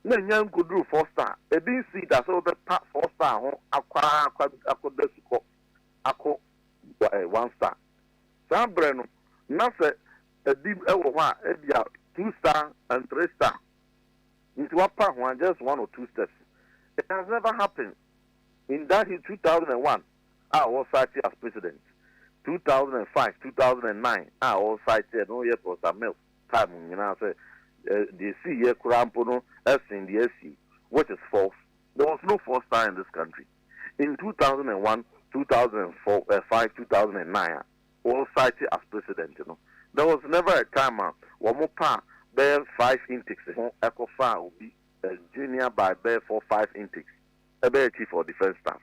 Na nyan could do 4-star. A BC that's all the 4-star home akwa ako 1-star. Sam Breno, Nasa a deep 2-star and 3-star. Into what part one just 1 or 2 steps. It has never happened. In that in 2001, I was cited as president. 2005, 2009, I was cited no year for some time, say the CA Kurampono as in the SC, which is false. There was no 4-star in this country. In 2001, 2004, 2009, was cited as president. There was never a time one more part bear 5 intakes. Echo far will be junior by bear 4-5 intakes. A bear chief for defense staff,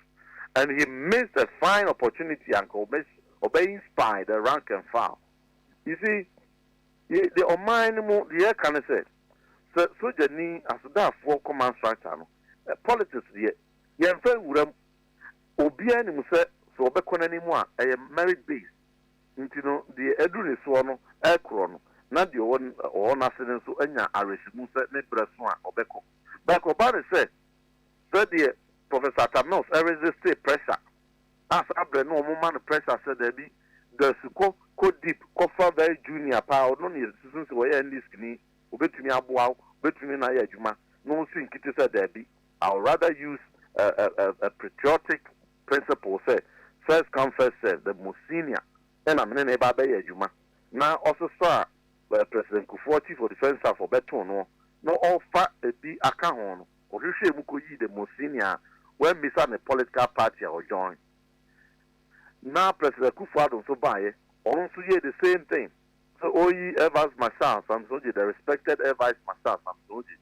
and he missed a fine opportunity and obeying spy the rank and file. You see. The Oman the air can say so Jenny as that 4 command structure politics the yen fe wuram obi anim say so obekon anymore a merit based ntino the eduru so no ekro no na the one asene so anya aresimu say ne breso a obeko but obare say the Professor Tamnos resist pressure as abre no mo man pressure said there be the suko ko deep ko fa very junior pa no ne since we end this kini obetumi aboa obetumi na ya adwuma no so nkiti said there be I would rather use a patriotic principle say first come first serve the most senior and I'm in a baba ya adwuma now also saw President Kufuor for defense staff for beton no all fa be aka ho no ohwehwe mu ko yi the most senior when miss a political party or join. Now President Kufuor so buy also hear the same thing. So Oyi Evans Marshal Samsoji, the respected Evans Marshal Samsoji.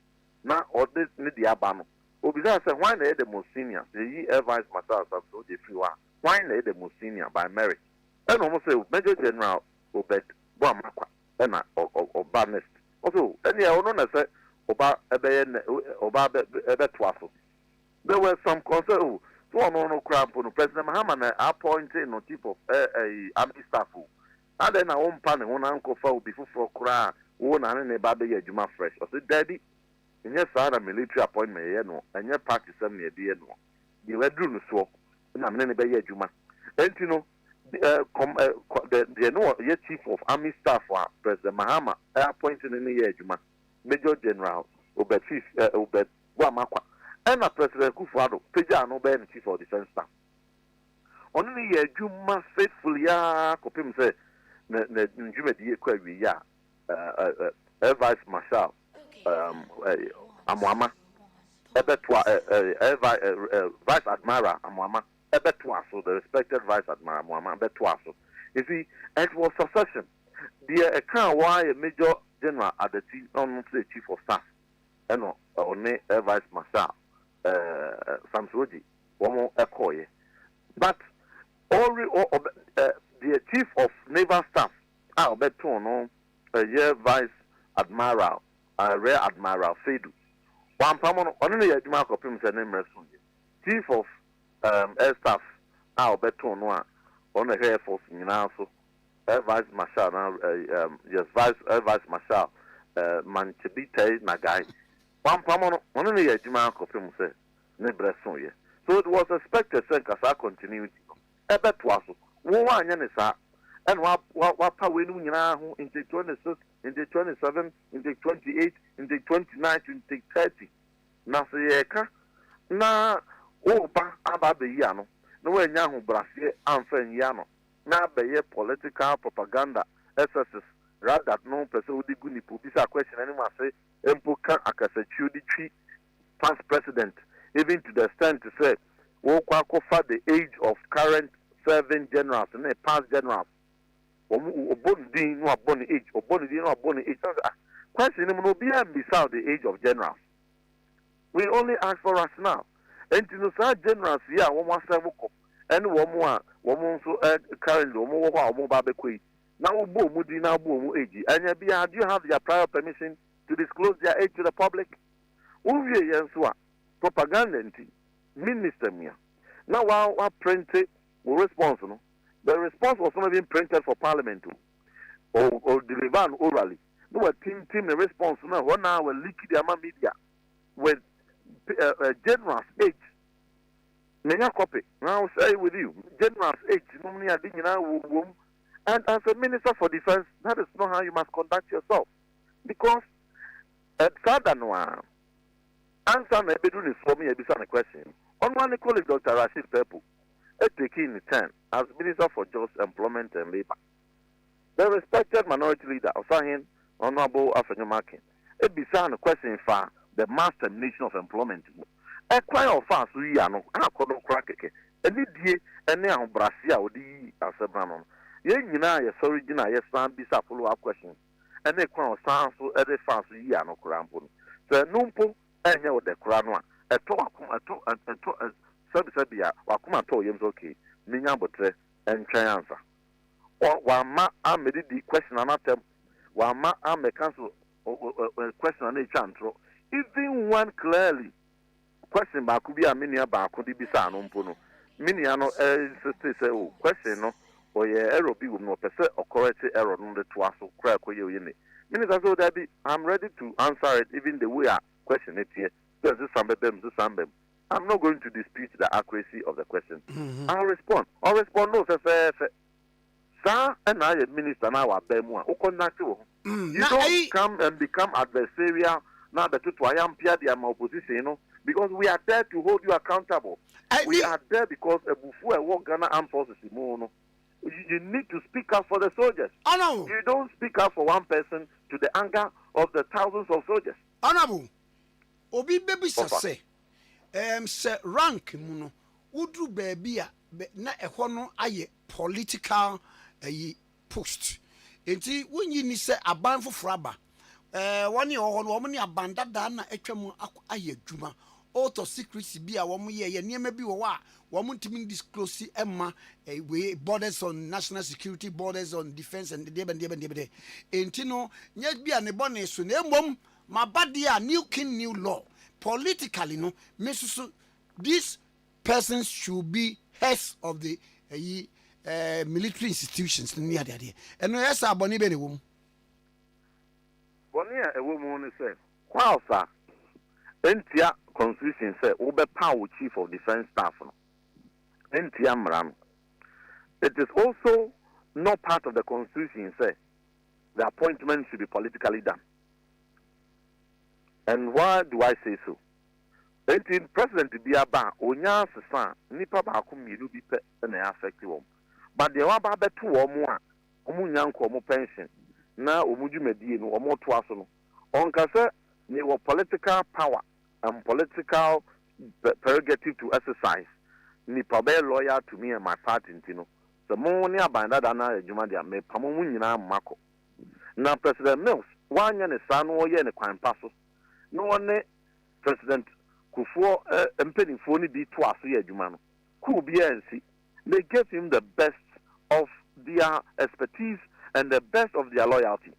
Now all this need the abano. Obisa say why they the most senior? The Evans Marshal Samsoji free why they the most senior by merit? And almost say Major General Obed Boamakwa and or Barnest. Also, and yeah, no say oba ebe twaso. There were some concerns. So no crap on President Mahama appointed no chief of army staff. And then I won't pan one uncle for before for cry, one and a baby Juma fresh. I said, Daddy, in your son a military appointment, and your party send me a dear no. You were doing so, and I'm in a Juma. And you know, the chief of army staff, President Mahama, appointed in the year Juma, Major General, Obed Chief, Obed Wamakwa. And a President Kufado, Peja no Ben Chief of Defense Staff. Only a Juma faithfully, Copim say, Juma de Query, Air Vice Marshal, Amwama, Vice Admiral, Amwama, Ebetwaso, the respected Vice Admiral, Amwama, Betwaso. You see, it was succession. The account why a Major General at the Chief of Staff, and only Air Vice Marshal. Samsoji, one Ekoye. But the chief of naval staff, Albetono, year vice admiral, rear admiral Fedu. One Pamon, only a Mark of him, chief of air staff, Albetono, on the Air Force, Minaso, Air Vice Marshal, yes, Air Vice Marshal, Manchebite Nagai. One Pamon, only a Mark of him said, Nebreson. So it was expected, Senkasa continuity. Ebetwaso, one Yanisa, and what power into 26, into 27, into 28, into 29, into 30. Nasayeka, na Opa Ababiano, no way Yahu Brasil, Anfen Yano, na be political propaganda, SSS, rather no person would be Pupisa question anyone say, Empoka Akasachu, past president, even to the extent to say, Wokwako the age of current serving generals and past generals. Obonidi no aboni age, Obonidi no aboni age. Question no be beside the age of generals. We only ask for rationale. And to know generals here, one more several and one so currently one more babekui. Now bo mudi now bo age. And do you have your prior permission to disclose their age to the public? Uvi yanswa propaganda nti minister mia. Now while printed response no. The response was not even printed for parliament or delivered orally. No team the response no one hour leak the media with general's age. Many copy. Now say with you, general's age normally and as a minister for defense, that is not how you must conduct yourself. Because at Southern one answer my bedroom is for me a question. On one colleague Dr. Rashid Pepu, taking the turn as Minister for Just Employment and Labor. The respected minority leader of Sahin, Honorable Afenyomakin, it began a question for the mass termination of employment. A cry of fast we are no crack any day and now Brasia or the Asabranon. Yenina, yes, original, yes, son, be a follow up question. And they crown sounds so every fast we are no crampon. So, Numpo, and you the crown one. A talk, Sabia, Wakuma told him okay, Minyabotre, and Chayansa. Or Wama, I made the question on attempt, Wama, I may cancel question on a chantro. Even one clearly question Bakubia Minia Bakudi Bisano Puno. Miniano say, oh, question no, or ye error be with no percent or correct error on the twasso crack or you in it. Minister, so that I'm ready to answer it even the way I question it here. There's some I'm not going to dispute the accuracy of the question. I'll respond. No, sir. And I, minister, now are Bemwa. You don't come and become adversarial now that I am Pierre the opposition, you know, because we are there to hold you accountable. We are there because a Bufu walk Ghana Armed Forces. You need to speak up for the soldiers. Oh, no. You don't speak up for one person to the anger of the thousands of soldiers. Honorable, Obi baby say. Se rank muno udru baby na ehwo no aye political post enti wonyi ni se aban foforo aba woni ho no omni abanda da na atwam aye adwuma auto secrecy bi a wom ye niam bi wo wa wom ntimi disclose emma we borders on national security, borders on defense and enti no nya bi a ne bone so na embom Mabadia new king new law politically no me so these persons should be heads of the military institutions near the idea and yes aboni be ne wom boni a ewo mu ne say kwalsa entia constitution say wo be power chief of defense staff no entia mram. It is also not part of the constitution say the appointment should be politically done. And why do I say so? President Biaba onya sesa nipa ba ko mienu bi pe na affect wom. But the one ba beto wom a omu nyanko omu pension na omu dwumadie no omu to aso no. Onka say ne wo political power and political prerogative to exercise. Nipa be loyal to me and my party ntino. So mo ni abanda da na adwuma dia me pamo mu nyina mmako. Na President Mills wanya ne sa no ye ne kwan pa so. No one President Kufuor mpenifo ni bi to aso ye adwuma no. Ku bi ansi. They gave him the best of their expertise and the best of their loyalty.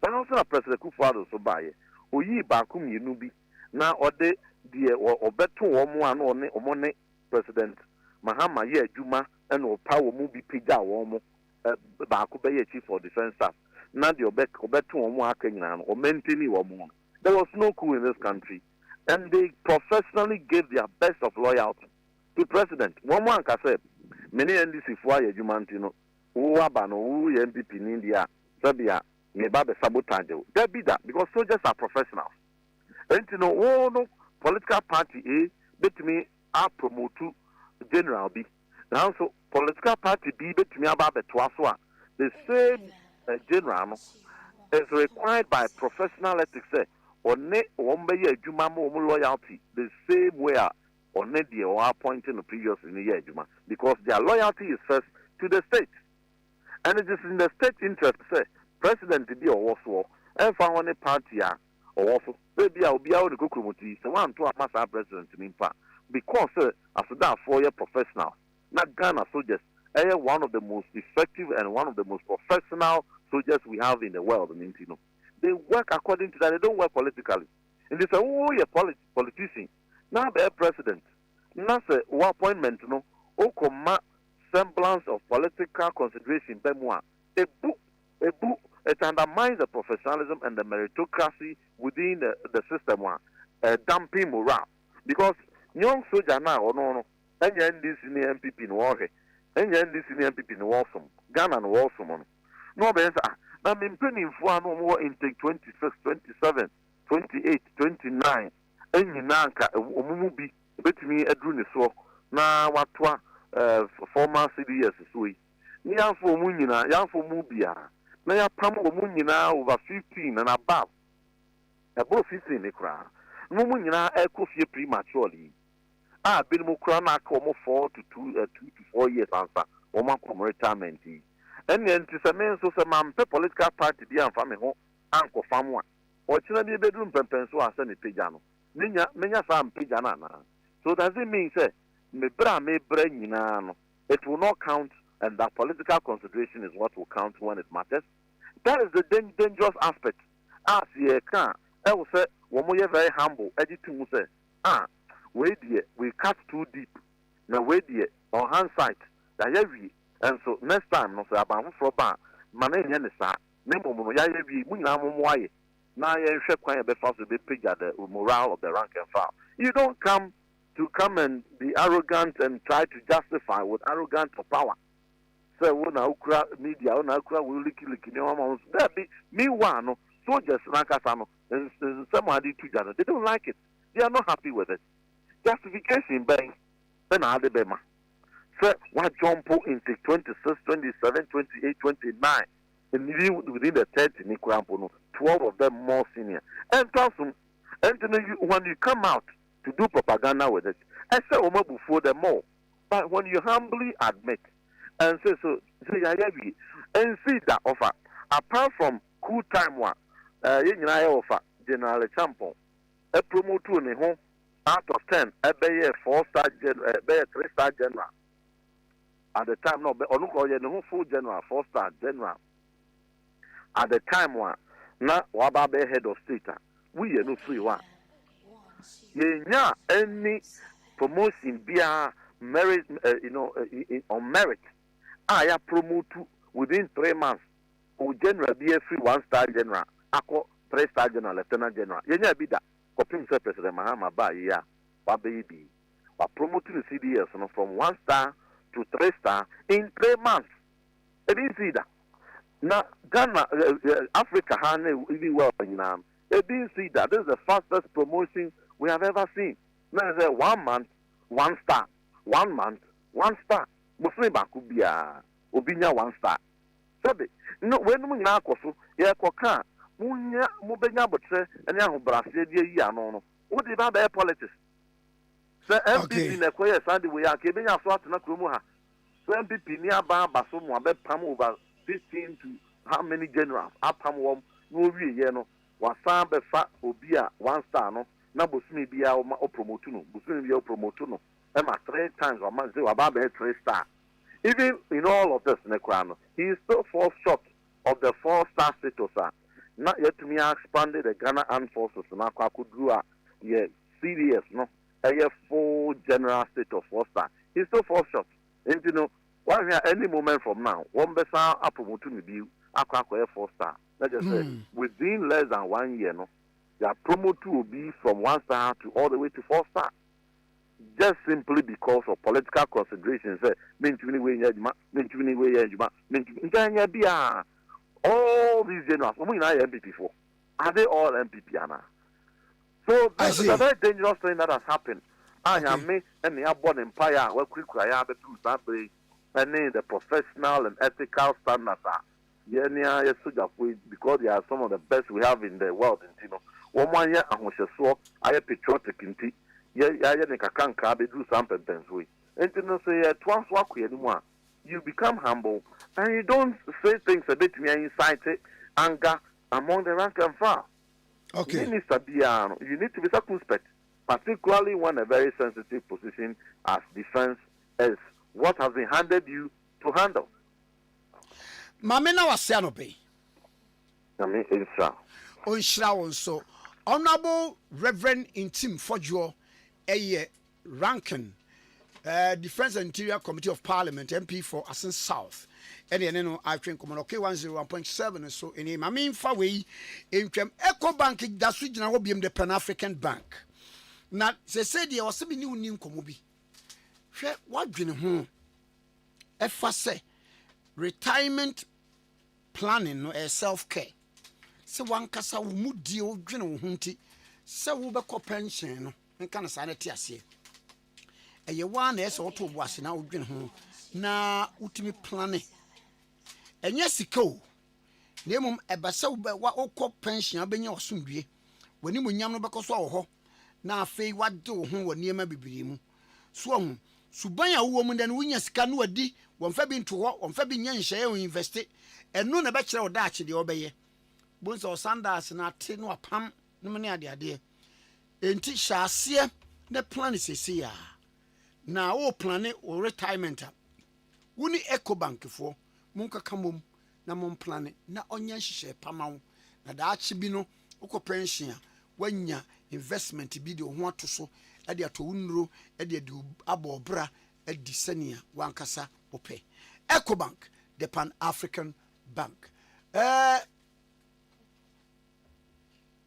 So also President Kufuor so baye. Oyi ba ku mienu bi na ode die obeto wo mo an one omone President Mahama ye adwuma and o power mu bi pija wo mo ba ku be ye chief of defense staff. Na the obeto wo mo aka nyina no o maintain wo mo. There was no coup in this country, and they professionally gave their best of loyalty to President. One man said, many NDC for Yajumantino, who Abano, who MPP in India, Serbia, Nebabe sabotage. There be that because soldiers are professionals. And you know, no political party A, bet me, I promote to General B. Now, so political party B, bet me about the Twaswa. The same general is required by professional ethics. One be adwuma mo loyalty the same way on the or appointing the previous in the year because their loyalty is first to the state, and it is in the state interest say president to be or also and for one party or also maybe I'll be out the kukrumuti so one to a master president in because after that 4-year professional not Ghana soldiers one of the most effective and one of the most professional soldiers we have in the world in Intino. They work according to that. They don't work politically. And they say, oh, you're politician. Now they're president. Now say, what appointment, no? Oh, come semblance of political consideration. A book, it undermines the professionalism and the meritocracy within the system. Dumping morale. Because young soldier now, or no, and you end this in the MPP in war, and you end this in the MPP in war, Ghana and war, no, but I mean, penny for no more intake 26, 27, 28, 29. And you nanka, Umubi, bet me a drone so now what 4 CDS sweet. Yan for Munina, Yan for Mubia. Now you pam Munina over 15 and above. Above 15 a crown. No Munina echo fear prematurely. Been Mukrana come 4 to 4 years answer, or my retirement. And then to some men so some political party be and family home uncle farm one. Or children be bedroom pencil and send a pijano. Many farm pijana. So does it mean say me bra me bring it will not count and that political consideration is what will count when it matters? That is the dangerous aspect. As ye can I will say one more very humble editing say wait dear we cut too deep. Now wait dear on hindsight that every and so next time, no, sir, about Froba, Mané Yanisa, Nemo Yavi, Munamoye. Now you shall quite be fast to be picked at the morale of the rank and file. You don't come and be arrogant and try to justify with arrogance of power. So, when Ukra media, when Ukra will lick in your mouth, that be me one, soldiers, Nakasano, and somebody to Jana. They don't like it. They are not happy with it. Justification bank, then Adebema. What jump into 26, 27, 28, 29, and within the 30, 12 of them more senior. And when you come out to do propaganda with it, I say before them all. But when you humbly admit and say and see that offer, apart from cool time one, offer General Champon, a promote to home out of 10, a 4-star general, a 3-star general. At the time, no, but no full general, 4-star general. At the time, one, now Wababe head of state, we no free one. Yenya any promotion via merit, on merit. I promote within 3 months. O general be a free 1-star general. Ako 3-star general, lieutenant general. Yenya be that. Copying President Mahama ba ya, wa baby. Wa promoting the CDS from 1-star to 3-star in 3 months. It didn't see that. Now Ghana, Africa, even well, it didn't see that. This is the fastest promotion we have ever seen. Now it's 1 month, 1 star. 1 month, 1 star. Muslim Bakubia, Obinya 1 star. Sabe, no, when we now so, yeah, Koka, Munya, Mubenya Botre, and Yahu Brasil, no. What about their politics? Sir, MPP in the Koya Sunday, we are giving us what not Kumuha. So MPP near Basom, Wabet Pam over 15 to how many generals? Upam Wom, no, Yeno, Wasan Befa, Obia, 1 star, no. Na Busumi Bia or Promotuno, Busumi Bia Promotuno, Emma 3 times or months about 3-star. Even in all of this, Necrano, he is still falls short of the 4-star status. Not yet to me expanded the Ghana Armed Forces, and I could do a serious, no, a full general status 4-star. He still falls short. And you know, while we are any moment from now, one besa a Promotuno view, I can't 4-star. Let's just say within less than 1 year, no. Their promote will be from 1 star to all the way to 4 star, just simply because of political considerations. All these generals, MPP for, are they all MPP? So this is a very dangerous thing that has happened. I am me and the born empire where quick I have to start the professional and ethical standards because they are some of the best we have in the world. You know. 1 year and was so I patriotic in tea. Can't do something way. And you say twice walk anymore. You become humble and you don't say things a bit me incited anger among the rank and file. Okay. You need to be circumspect, particularly when a very sensitive position as defense is what has been handed you to handle. Mamena was Sanope. I mean, insha. Onshra so. Honorable Reverend Intim Fojo, a ranking Defense and Interior Committee of Parliament, MP for Asin South. And then I think okay 101.7 so in him. I mean, far away in Eco Bank, that's region will be the Pan African Bank. Now, they said there was some new Komubi. What do you know? If I say retirement planning or self care. Se wankasa wo mudie wo dwene wo hunti se wo bekọ pension no nka na sanete ase eye wa na ese woto bo ase na wo dwene ho na utimi plane enye sika o na emum ebase wo okọ pension abenya osumdue wani munyam no bekọ so wo ho na afei wade wo ho wo niema bibiri mu so hu suban a wo mu de no wunya sika no wadi wonfa bi nto ho wonfa bi nya nhye o invest enu na be kire wo da ache de obeye bonso sandas na te no apam no me ade enti hyase ne plan sese ya na o plan o retirement woni Ecobank fo munka kamom na mon plan na onya hyehyɛ pamawo na da achi bi no ukọ pension wanya investment bi de ho ato so ade ato wunuro ade adu abobra adi sania wankasa opɛ Ecobank the Pan African Bank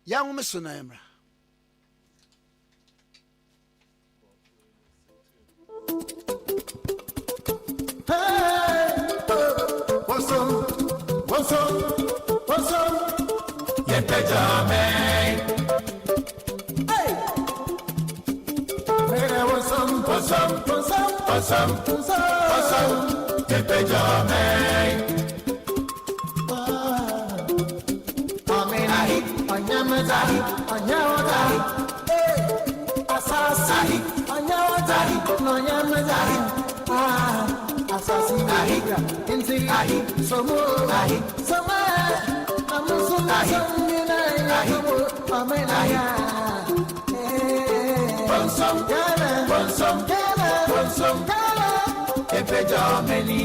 Young Miss Naimra. What's up? Yeah, Pajame. Hey, what's up? Yeah, Pajame. Anyamazahi, anyawatahi, asasi, anyawatahi, anyamazahi, asasi, inti, somo, sama, amusu, samina, amenaya, bonsam, epejameni,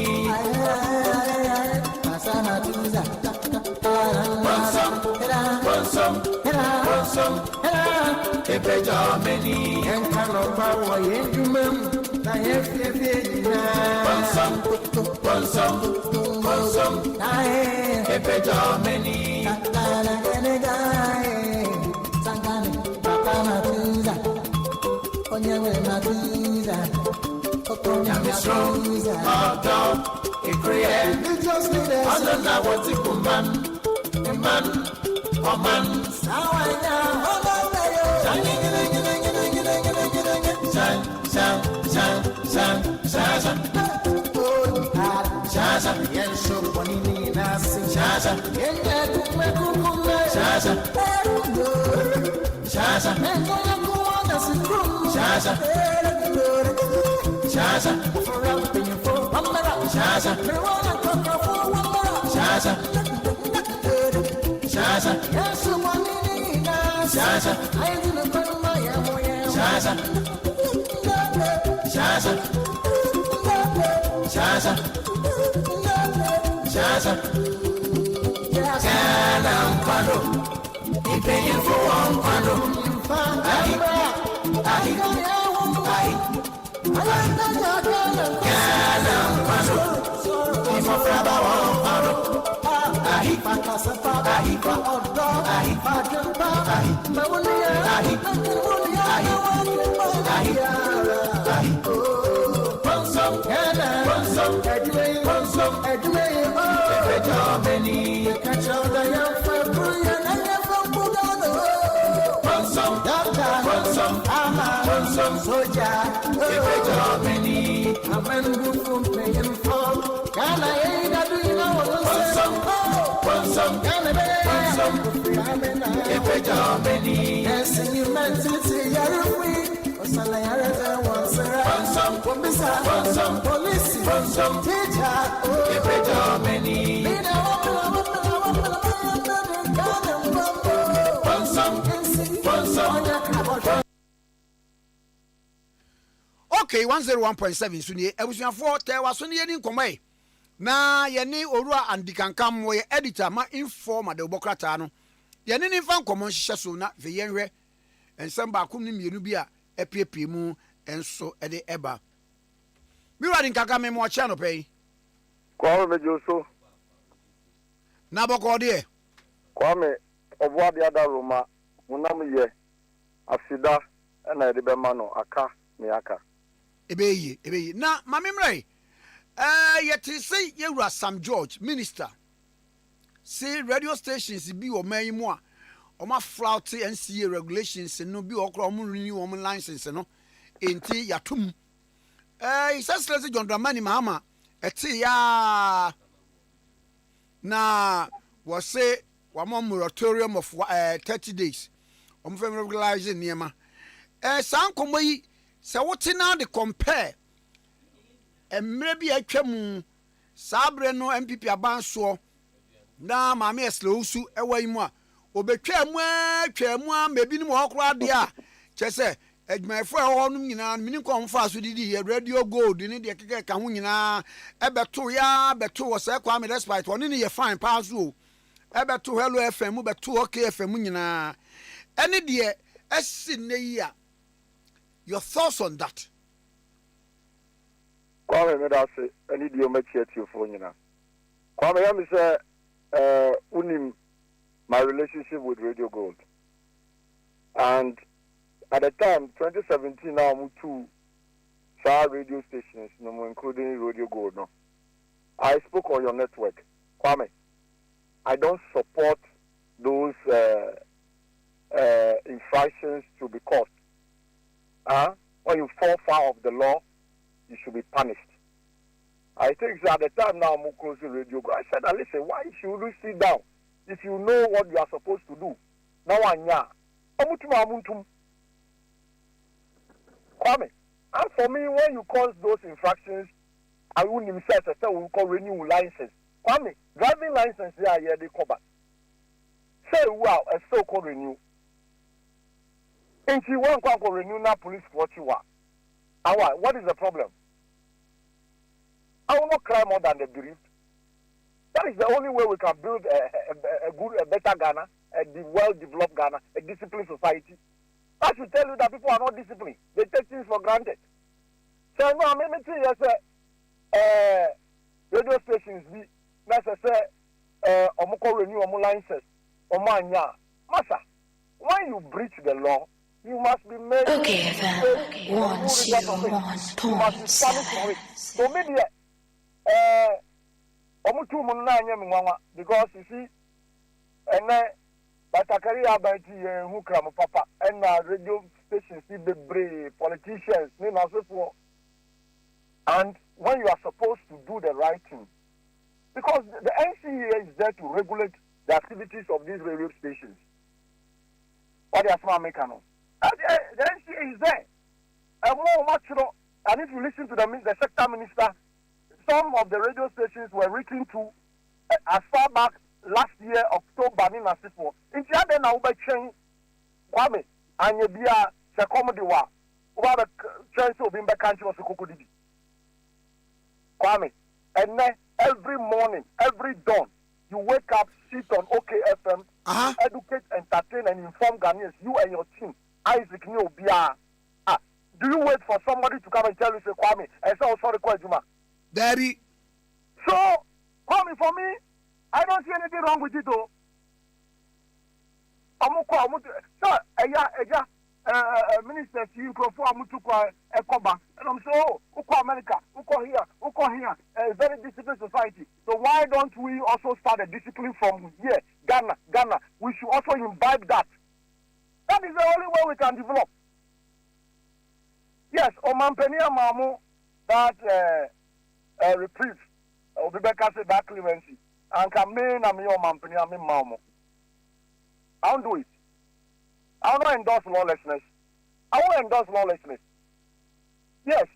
asana tuza. Epe Germany, and Kano Power, Yendumem, Epe Germany, Okay, 101.7 Sunye, Ebusiafo Tewa Sunye ni nkomai. Na yeni Orua Andikankam wo editor ma informa de Obokrata no. Yeni ni fan nkomo hihye so na ve yenhwe ensem ba akum ni mienu bi a epiepie mu enso ede eba. Miwa dinkaka me mo cha no pei. Kwame mejoso. Na boko de. Kwame obwa de ada Roma munam ye afida na ede be ma no aka me aka. Ebe na mamimrai yeti say yewura Sam George minister say radio stations bi o man mu a o ma flout NCA regulations no bi okro o renew o license no enti yatum Excellency John Dramani Mahama eti ya na was say one moratorium of 30 days o mo regularizing niema san komoyi se wote na de compare emre bi atwam sabre no MPP abanso na maame eslewusu ewa imu a obetwam a mebi no hokro ade a chese adwumayefo ehonum nyina mini konfa so didi radio gold ni de keke ka ho nyina ebeto ya beto wo se Kwame despite one ni ye fine pass o ebeto hello FM beto okay FM nyina ene de esi ne yi a your thoughts on that? Kwame me da se ani di o ma chiati ofo nyina. Kwame ya me say unim my relationship with Radio Gold. And at the time 2017 now I'm two radio stations no including Radio Gold no. I spoke on your network. Kwame, I don't support those infractions to be caught. When you fall foul of the law, you should be punished. I think at the time now I'm closing Radio Gold. I said, listen, why should you sit down if you know what you are supposed to do? Now amutum. Kwame, and for me, when you cause those infractions, I wouldn't himself say we call renew license. Kwame, driving license here they cover. Say wow, a so-called renew. And she won't go renew now police what you are. What is the problem? I will not cry more than the bereaved. That is the only way we can build a better Ghana. well-developed Ghana, a disciplined society. That should tell you that people are not disciplined. They take things for granted. So no, I mean, radio stations be necessary. Omoko renew omo licenses. Omanya, masa. When you breach the law, you must be made. Okay, then. 101.7. So maybe omutu mun na anya mwanwa because you see, and Batakari Abati who cram papa and radio stations see the brave politicians, and when you are supposed to do the right thing, because the NCA is there to regulate the activities of these radio stations. What they are smart mechanical. The NCA is there. And more much, and if you listen to the sector minister, some of the radio stations were written to as far back last year, October, in Asifo. In the other now, by change, Kwame, and you be a comedy war. What a chance of being back country was a cocody. Kwame, and then every morning, every dawn, you wake up, sit on OKFM, educate, entertain, and inform Ghanaians, you and your team. Isaac Nyobia. Do you wait for somebody to come and tell you, say, Kwame, and say, oh, sorry, Kwajuma? Daddy. So, Kwame, for me, I don't see anything wrong with it, though. So, Minister, you go for Ekoba, and I'm so, America, here, a very disciplined society. So, why don't we also start a discipline from here, Ghana? We should also imbibe that. That is the only way we can develop. Yes, Omampenia Mamu, that reprieve, Obibeka said that clemency, and Kamin and me Omampenia Mamu. I won't do it. I will not endorse lawlessness. I won't endorse lawlessness. Yes,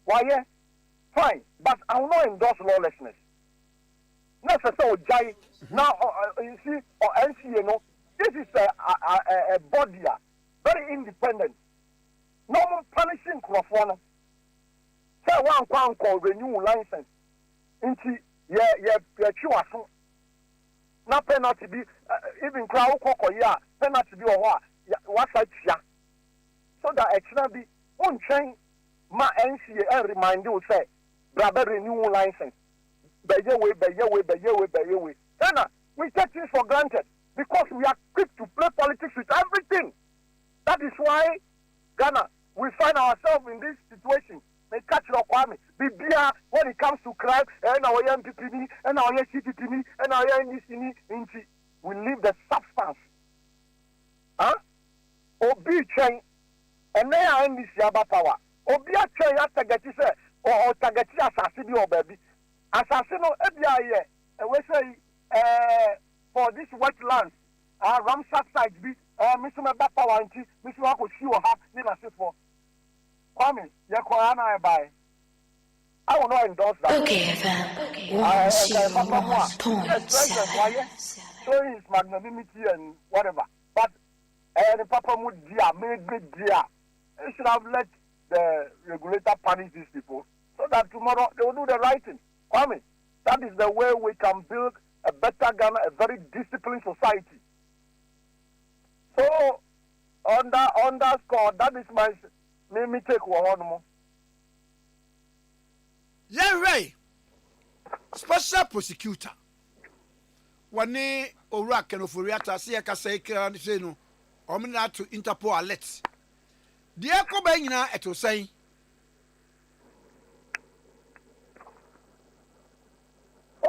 why, yeah, fine, but I will not endorse lawlessness. Necessarily, Jai, now, you see, or NCA, this is a body, very independent. No more punishing Crawford. Say one pound called renew license. Into sure. Now penalty be even crowd cocoa, penalty be or what such ya. So that it should be one chain. My NCA and remind you say, brother renew license. By your way. Then we take this for granted because we are quick to play politics with everything. That is why Ghana, we find ourselves in this situation. They catch your Kwame. Bibia, when it comes to crime, and our MPPD, and our CPPD, and our NDCD, we leave the substance. Obi chain, and they are in this Yaba power. Obi a chain at Tagatisa, or Tagati assassin or baby. Assassino, Ebia, and we say, for this wetlands, Ramsat side be. Mr. Power and Mr. Wako Shiwa, Nina Sifo. Kwame, Yakwana by. I will not endorse that. Okay, then. 101.7. So his magnanimity and whatever. But the Papa would made good dear. They should have let the regulator punish these people so that tomorrow they will do the right thing. Kwame, that is the way we can build a better Ghana, a very disciplined society. So, on that score, that is my me take one more. Yeah, right. Special prosecutor. Wane Orak and Ofuriata, see a Casaka and say no, Omina to Interpol alert. The Echo Bangina at say.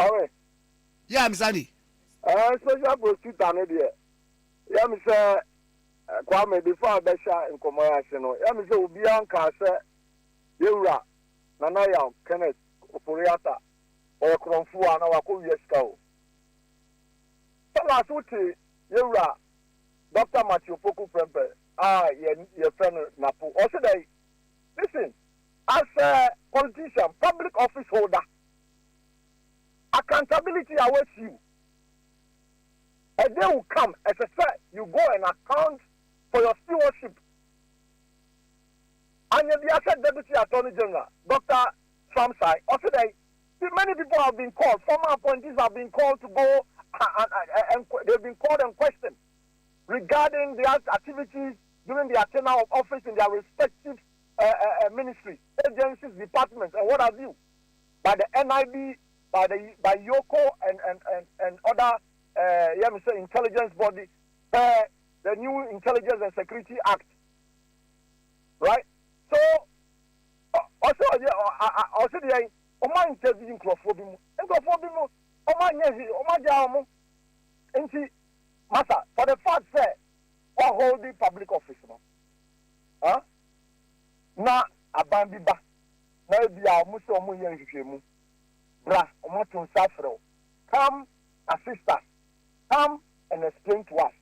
All right. Yeah, Miss Annie. Special prosecutor, yeah, Mr. Kwame, before Besha in Comoyasino, yeah, Mr. Ubian Kasa, Yura, Nanaya, Kenneth, Opuriata, or Kronfu, and our Kuyasko. Tell us what Yura, Dr. Matthew Poku Prempe, your friend Napu. Also, they listen, as a politician, public office holder, accountability awaits you. A day will come, as I said, you go and account for your stewardship. And the asset Deputy Attorney General, Dr. Samsai, also many people have been called, former appointees have been called to go, and they've been called and questioned. regarding their activities during their tenure of office in their respective ministries, agencies, departments, and what have you, by the NIB, by Yoko and other intelligence body, the new Intelligence and Security Act, right? So also the Oma interviewing Crawford, Oma Jamu, and see, Master, for the fact that holding public office, no, na abambiba, na biya muso mu yenhwehwemu, bra, omoto nsafro, come assist us, come and explain to us.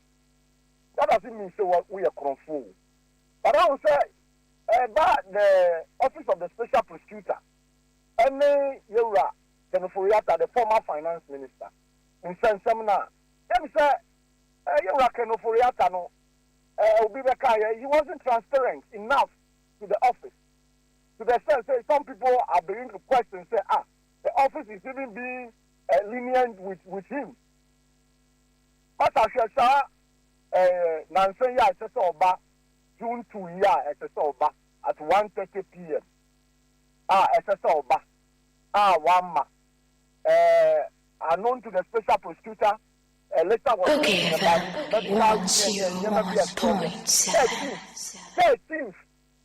That doesn't mean say we are confounded. But I will say, about the office of the special prosecutor, and Yura Kenoforiata, the former finance minister, in San Semina, them say, Yura Kenoforiata, no, he wasn't transparent enough to the office. To the sense that some people are beginning to question, say, the office is even being lenient with him. But I shall say, Nansen ya Oba, June 2 ya Oba at 1:30 p.m. Oba, Wama, unknown to the special prosecutor. Letter was Okay, about 13th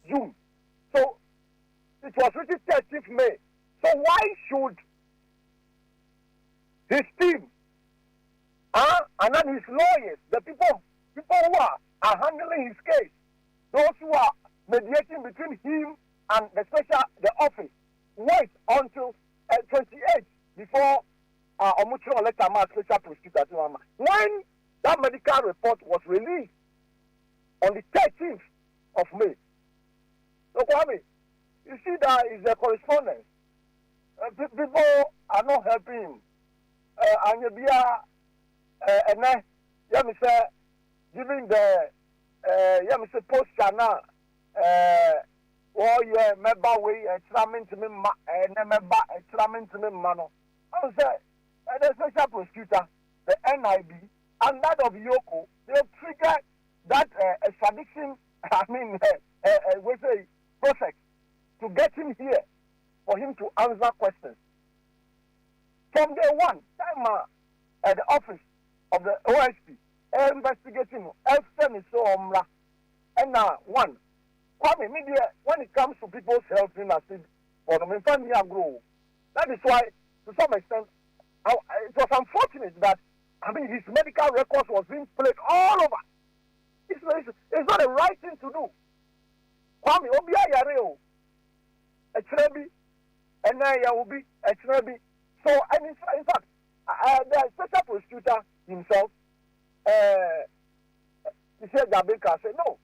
June. So it was written 13th May. So why should his team, and then his lawyers, the people who are handling his case, those who are mediating between him and the office, wait until 28 before Omuchiro letter special prosecutor. When that medical report was released on the 13th of May. So Kwame, you see that is a correspondence. People are not helping him. And you be giving the posture now. Member way examining to me, member examining to me, mano. I would say the special prosecutor, the NIB, and that of Yoko, they triggered that extradition. We say process to get him here for him to answer questions. From day one, time at the office of the OSP, investigating everything is so omra. And one, Kwame media, when it comes to people's health in a city, for them, grow. That is why, to some extent, it was unfortunate that his medical records was being played all over. It's not the right thing to do. Kwame Obia Yareo, a trebi, and there will be a trebi. So, and in fact, the special prosecutor himself, he said, Jabeka said, no.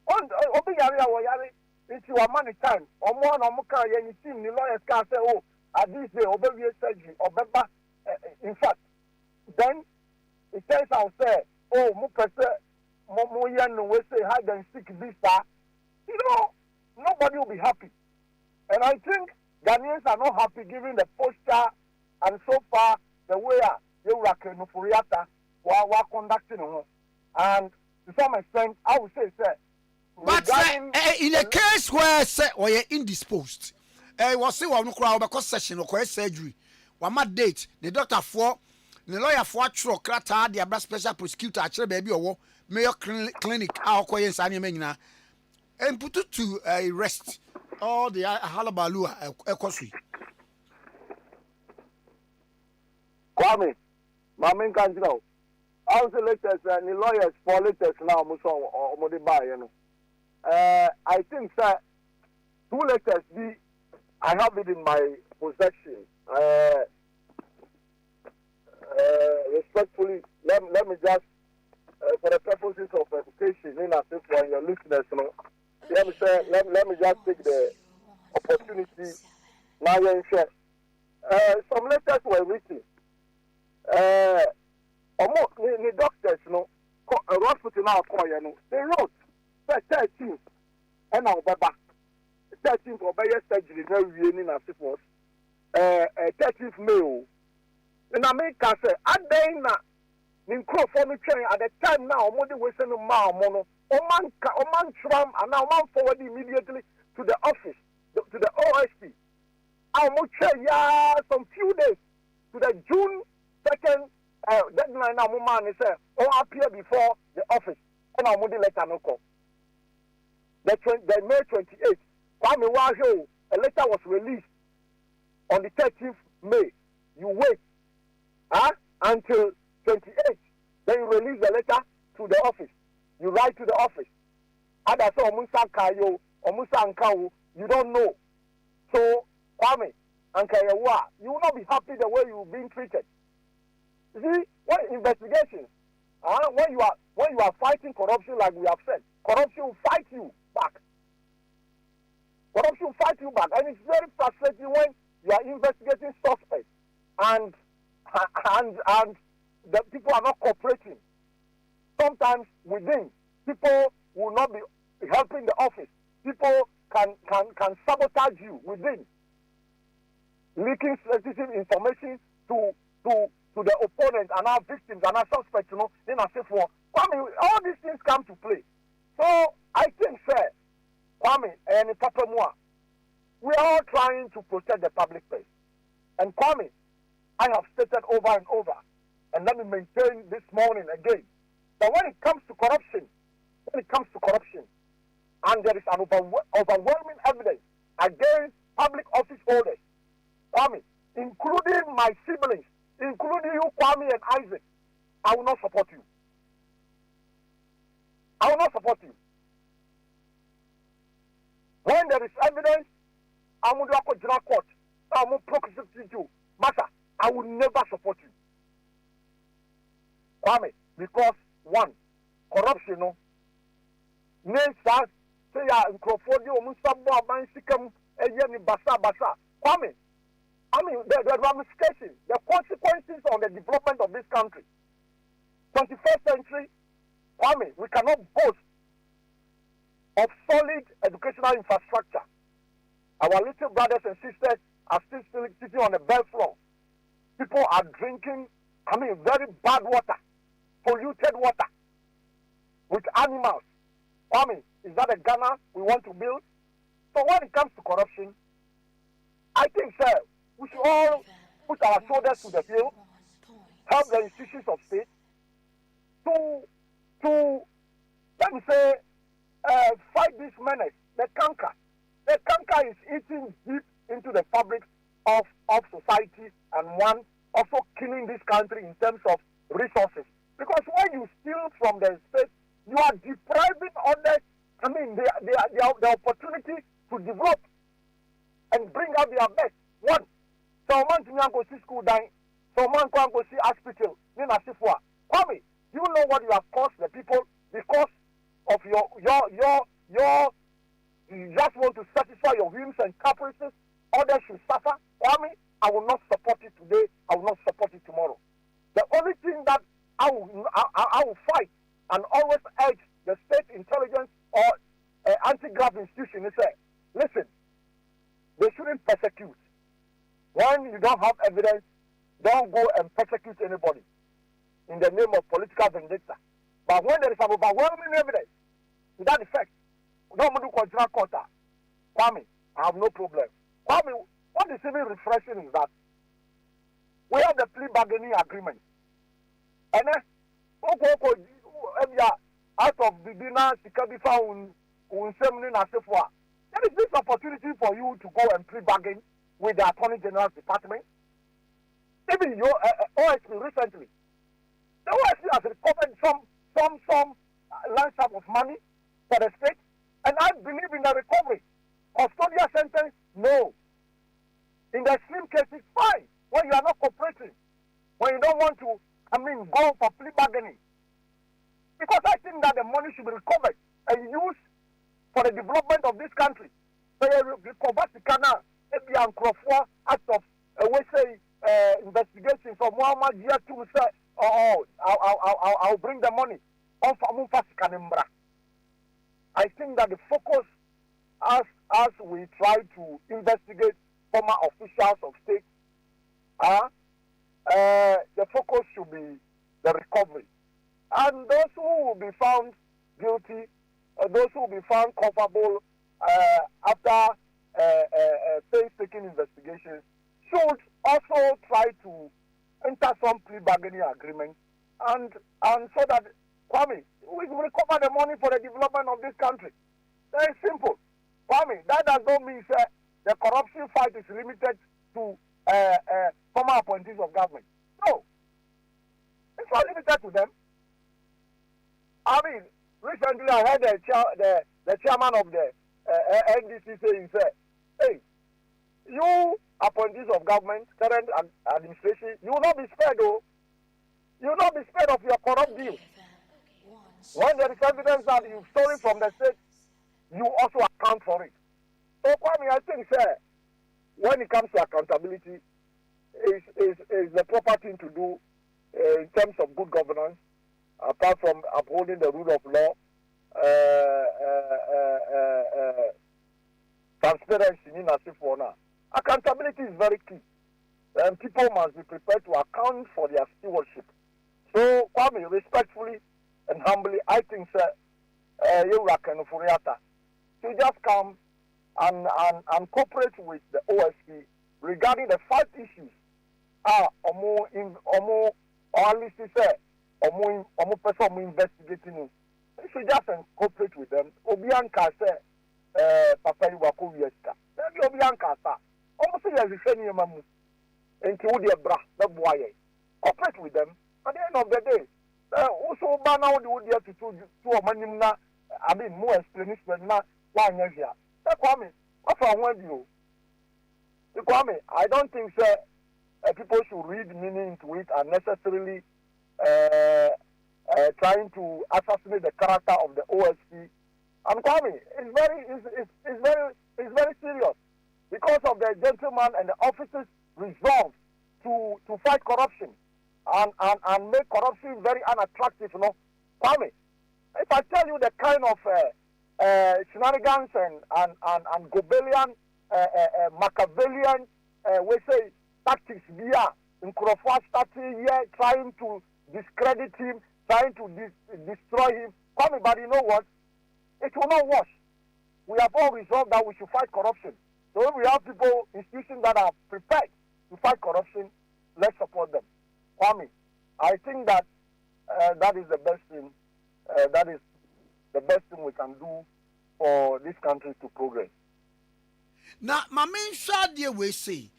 Obi Yari, it's your money time. Or more, you see, the lawyers can say, oh, at this day, Obi surgery, or Beba. In fact, then it turns out, say, oh, Mukase, Momoyan, we say, hide and seek this, nobody will be happy. And I think Ghanaians are not happy given the posture and so far the way Yurake Nufuriata were conducting. And to some extent, I would say, sir. But in a case where, say, or you're indisposed, was say, one crowd because session or surgery, one more date, the doctor for the lawyer for Krata, the special prosecutor, actually, baby, or Mayo Clinic, our coins, and put it to rest. All the halabaloo ekosui. Kwame, my main country now. I was the latest and the lawyers for latest now, Muso or Modiba, I think, sir, 2 letters I have it in my possession. Respectfully, let me just, for the purposes of education, in as if for your listeners, let me just take the opportunity now and share. Some letters were written. The doctors, hospital now, they wrote 13th, and now, 13th for surgery, no reunion as it was. 13th May. In America, say, Nkrumah no twɛn at the time now ɔmo de wese no ma ɔmo no ɔman tram and now ɔman forward immediately to the office to the OSP. Ɔmo twɛn ya some few days to the June 2nd deadline now ɔmo man say ɔmo appear before the office and ɔmo de letter no call. The May 28th, Kwame Nkrumah, a letter was released on the 13th May. You wait until 28th. Then you release the letter to the office. You write to the office. Others say Omusa Kayo, Omusa Nkao, you don't know. So, Kwame and Kayawa, you will not be happy the way you're being treated. You see, when investigations, when you are fighting corruption like we have said, corruption will fight you back. Corruption will fight you back. And it's very frustrating when you are investigating suspects and the people are not cooperating. Sometimes within, people will not be helping the office. People can sabotage you within, leaking sensitive information to the opponent and our victims and our suspects, you know, in a safe war. Kwame, all these things come to play. So I think, sir, Kwame and Papa Mua, we are all trying to protect the public place. And Kwame, I have stated over and over, and let me maintain this morning again, that when it comes to corruption, and there is an overwhelming evidence against public office holders, Kwame, including my siblings, including you, Kwame and Isaac, I will not support you. I will not support you. When there is evidence, I will go to court. I will prosecute you. Master, I will never support you. Kwame, because one, corruption, no. Names as say Nkrumah Omusabo Abansikam Eyeni Basa. Kwame, I mean the ramifications, the consequences on the development of this country. 21st century, Kwame, we cannot boast of solid educational infrastructure. Our little brothers and sisters are still sitting on the bed floor. People are drinking, very bad water, polluted water, with animals. Is that a Ghana we want to build? So when it comes to corruption, I think, sir, we should all put our shoulders to the hill, help the institutions of state to let me say, fight this menace, the canker. The canker is eating deep into the fabric of society and one also killing this country in terms of resources. Because when you steal from the state, you are depriving others, the opportunity to develop and bring out their best. One, someone to go see school dying, someone can go see hospital, Kwame, you know what you have caused the people because of your you just want to satisfy your whims and caprices. Others should suffer. Kwame, I will not support it today. I will not support it tomorrow. The only thing that I will fight and always urge the state intelligence or anti-graft institution is say, listen, they shouldn't persecute. When you don't have evidence, don't go and persecute anybody in the name of political vendetta. But when there is an overwhelming evidence to that effect, nobody consider court. Kwame, I have no problem. Kwame, what is even refreshing is that we have the plea bargaining agreement. And then, out of the dinner, there is this opportunity for you to go and plea bargain with the Attorney General's Department. Even your OSP recently, the OSP has recovered some large sum of money for the state, and I believe in the recovery. Custodial sentence, no. In the slim case, it's fine when you are not cooperating, when you don't want to, go for plea bargaining. Because I think that the money should be recovered and used for the development of this country. So you recover the canal, maybe Nkrumah act of investigation from Muhammad Jia to say, I'll bring the money. I think that the focus as we try to investigate former officials of state, the focus should be the recovery. And those who will be found guilty, those who will be found culpable after painstaking investigations should also try to enter some plea bargaining agreement and so that, Kwame, we will recover the money for the development of this country. Very simple. Kwame, that does not mean the corruption fight is limited to former appointees of government. No. It's not limited to them. I mean, recently I heard the chairman of the NDC saying, hey, you appointees of government, current administration, you will not be spared, though. You will not be spared of your corrupt deal. When there is evidence that you've stolen from the state, you also account for it. So, Kwame, I think, when it comes to accountability, is the proper thing to do in terms of good governance, apart from upholding the rule of law, transparency in now. Accountability is very key. And people must be prepared to account for their stewardship. So, Kwame, respectfully and humbly, I think, you to just come and cooperate with the OSP regarding the 5 issues. Person investigating. You should just cooperate with them. Obianka said, Papa Iwako Viesta. Then Obianka sa. Almost as if any mamu. Into the bra, the boy. Cooperate with them. At the end of the day, also banana would you to a manimna. I mean, more explanation now. One year here. That's Kwame. What's wrong with you? Kwame, I don't think people should read meaning into it unnecessarily. Trying to assassinate the character of the OSP. And Kwame, it's very serious because of the gentleman and the officers' resolve to fight corruption and make corruption very unattractive. You know, Kwame, if I tell you the kind of shenanigans and Gobelian, Machiavellian, we say tactics via Nkrumah starting here trying to discredit him, trying to destroy him. Kwame, but you know what? It will not wash. We have all resolved that we should fight corruption. So if we have people, institutions that are prepared to fight corruption, let's support them. Kwame, I think that that is the best thing. That is the best thing we can do for this country to progress. Now, my main shot here we say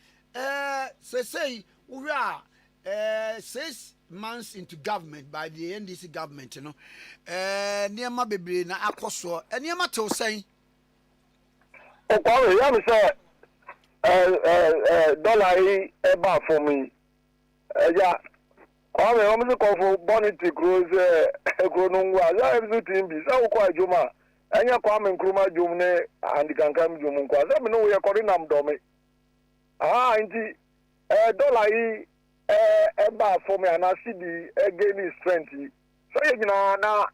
we are 6 months into government by the NDC government, you know. Niema bebre na akoso. Niema to say. Oh, Kwame, you say dollar eba for me. Yeah. Kwame, I'm call for bonnet grows grow no wa. Ya everything be. Say ko ajuma. Anya Kwame Nkrumah jumne and kankam jumun kwa. Say me no we according am do me. Ah, inti dollar eba for me and I see the gain strength. So you know na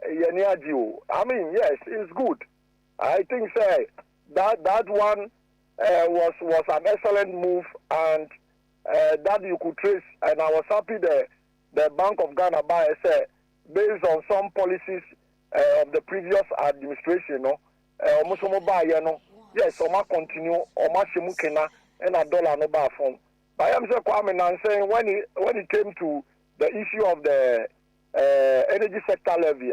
I mean, yes, it's good. I think that one was an excellent move and that you could trace, and I was happy the Bank of Ghana based on some policies of the previous administration, yes, Oma continue, Oma Shimukena, and a dollar no bar phone. But I'm saying when it came to the issue of the energy sector levy,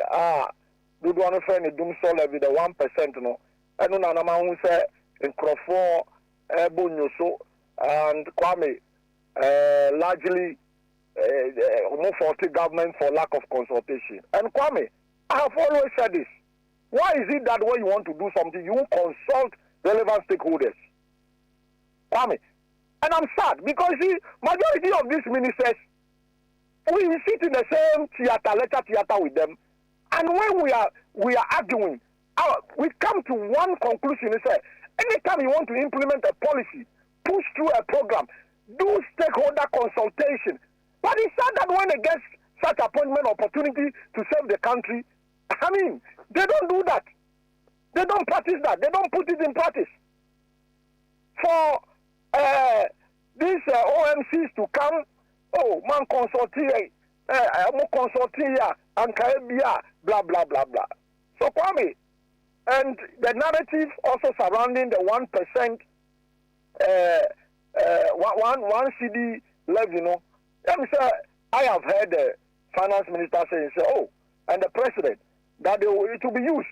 do one friend doom so levy the 1%, no, and no Nana who said in Crawford, Bonyoso, and Kwame. Largely almost 40 government for lack of consultation. And Kwame, I have always said this. Why is it that when you want to do something, you consult relevant stakeholders? Kwame, and I'm sad because see, majority of these ministers, we sit in the same theater with them, and when we are arguing, we come to one conclusion. Is that anytime you want to implement a policy, push through a program, do stakeholder consultation. But it's sad that when they get such appointment opportunity to serve the country, I mean, they don't do that. They don't practice that. They don't put it in practice. For these OMCs to come, man, consult here. I'm consulting here, and blah, blah, blah, blah. So, Kwame, and the narrative also surrounding the 1%, one CD levy, let me say, I have heard the finance minister saying, oh, and the president, that it will be used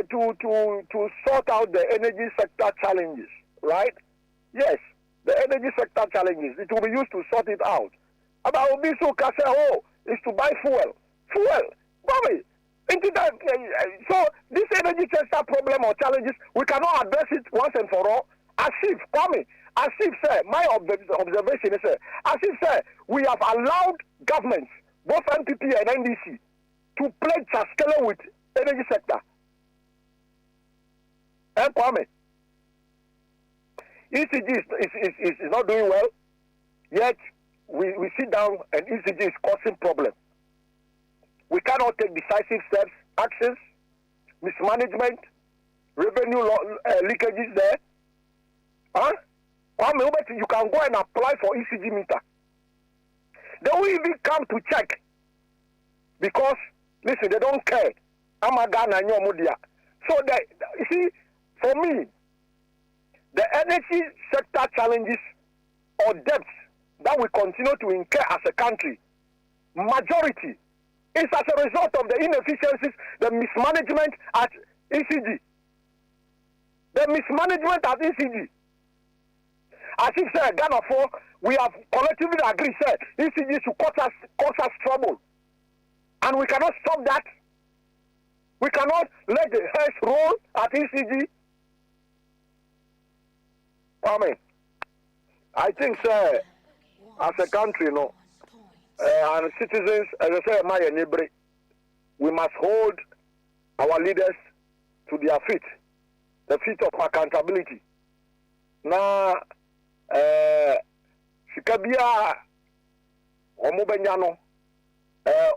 to sort out the energy sector challenges, right? Yes, the energy sector challenges, it will be used to sort it out. About Obiso Kase, oh, is to buy fuel. Kwame, into that, so this energy sector problem or challenges, we cannot address it once and for all. As if, Kwame, as if, sir, my observation is, sir, as if, sir, we have allowed governments, both NPP and NDC, to play chaskele with energy sector. And Kwame, ECG is not doing well, yet we sit down and ECG is causing problems. We cannot take decisive steps, actions, mismanagement, revenue leakages there. Huh? Kwame, you can go and apply for ECG meter. They will even come to check because, listen, they don't care. So, you see, for me, the energy sector challenges or debts that we continue to incur as a country, majority is as a result of the inefficiencies, the mismanagement at ECG. The mismanagement at ECG. As if, sir, Ghana 4, we have collectively agreed, sir, ECG should cause us trouble. And we cannot stop that. We cannot let the heads roll at ECG. I think, sir, as a country, and citizens, as I say, my neighbor, we must hold our leaders to their feet, the feet of accountability. Now, Sikabia, Omobenyano,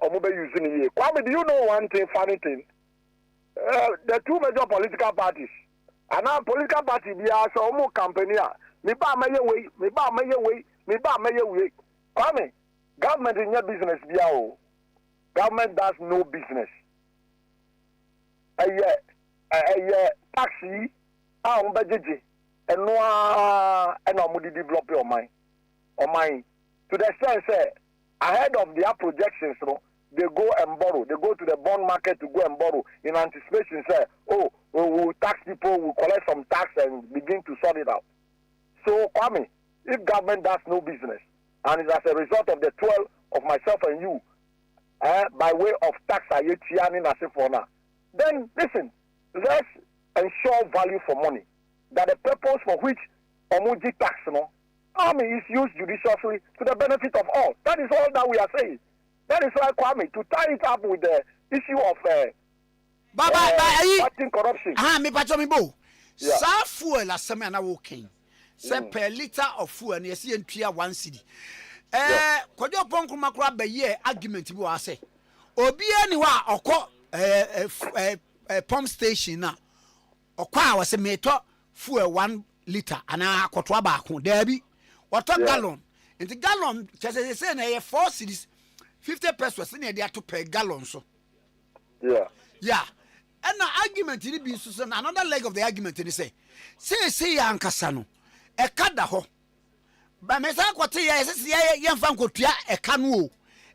Omobe using it. Kwame, do you know one thing, funny thing? The two major political parties, and our political party, we are so more company. Me ba my way. Kwame, government in your business, government does no business. Taxi, budget, and no, and develop your mind. To the extent, say, ahead of their projections, they go and borrow. They go to the bond market to go and borrow in anticipation, say, oh, we will tax people, we'll collect some tax and begin to sort it out. So, Kwame, if government does no business, and it's as a result of the 12 of myself and you, by way of tax, then listen, let's ensure value for money. That the purpose for which Omuji tax, is used judiciously to the benefit of all. That is all that we are saying. That is why, Kwame, to tie it up with the issue of fighting corruption. Sa fuel la sema na woking. Say per liter of fuel na yesi entua 1 cedi. Kodjo ponku makura be ye argument bi wa say. Obi ani wa okọ pump station na okọ a wase meto fuel 1 liter ana akoto ba ko dabi. Water gallon. Into gallon chese say na 4 cedis 50 pesos na dey to per gallon so. Yeah. And the argument in the another leg of the argument in say ankasa no e kada ho ba me sa kwete ye fan kotua e ka no o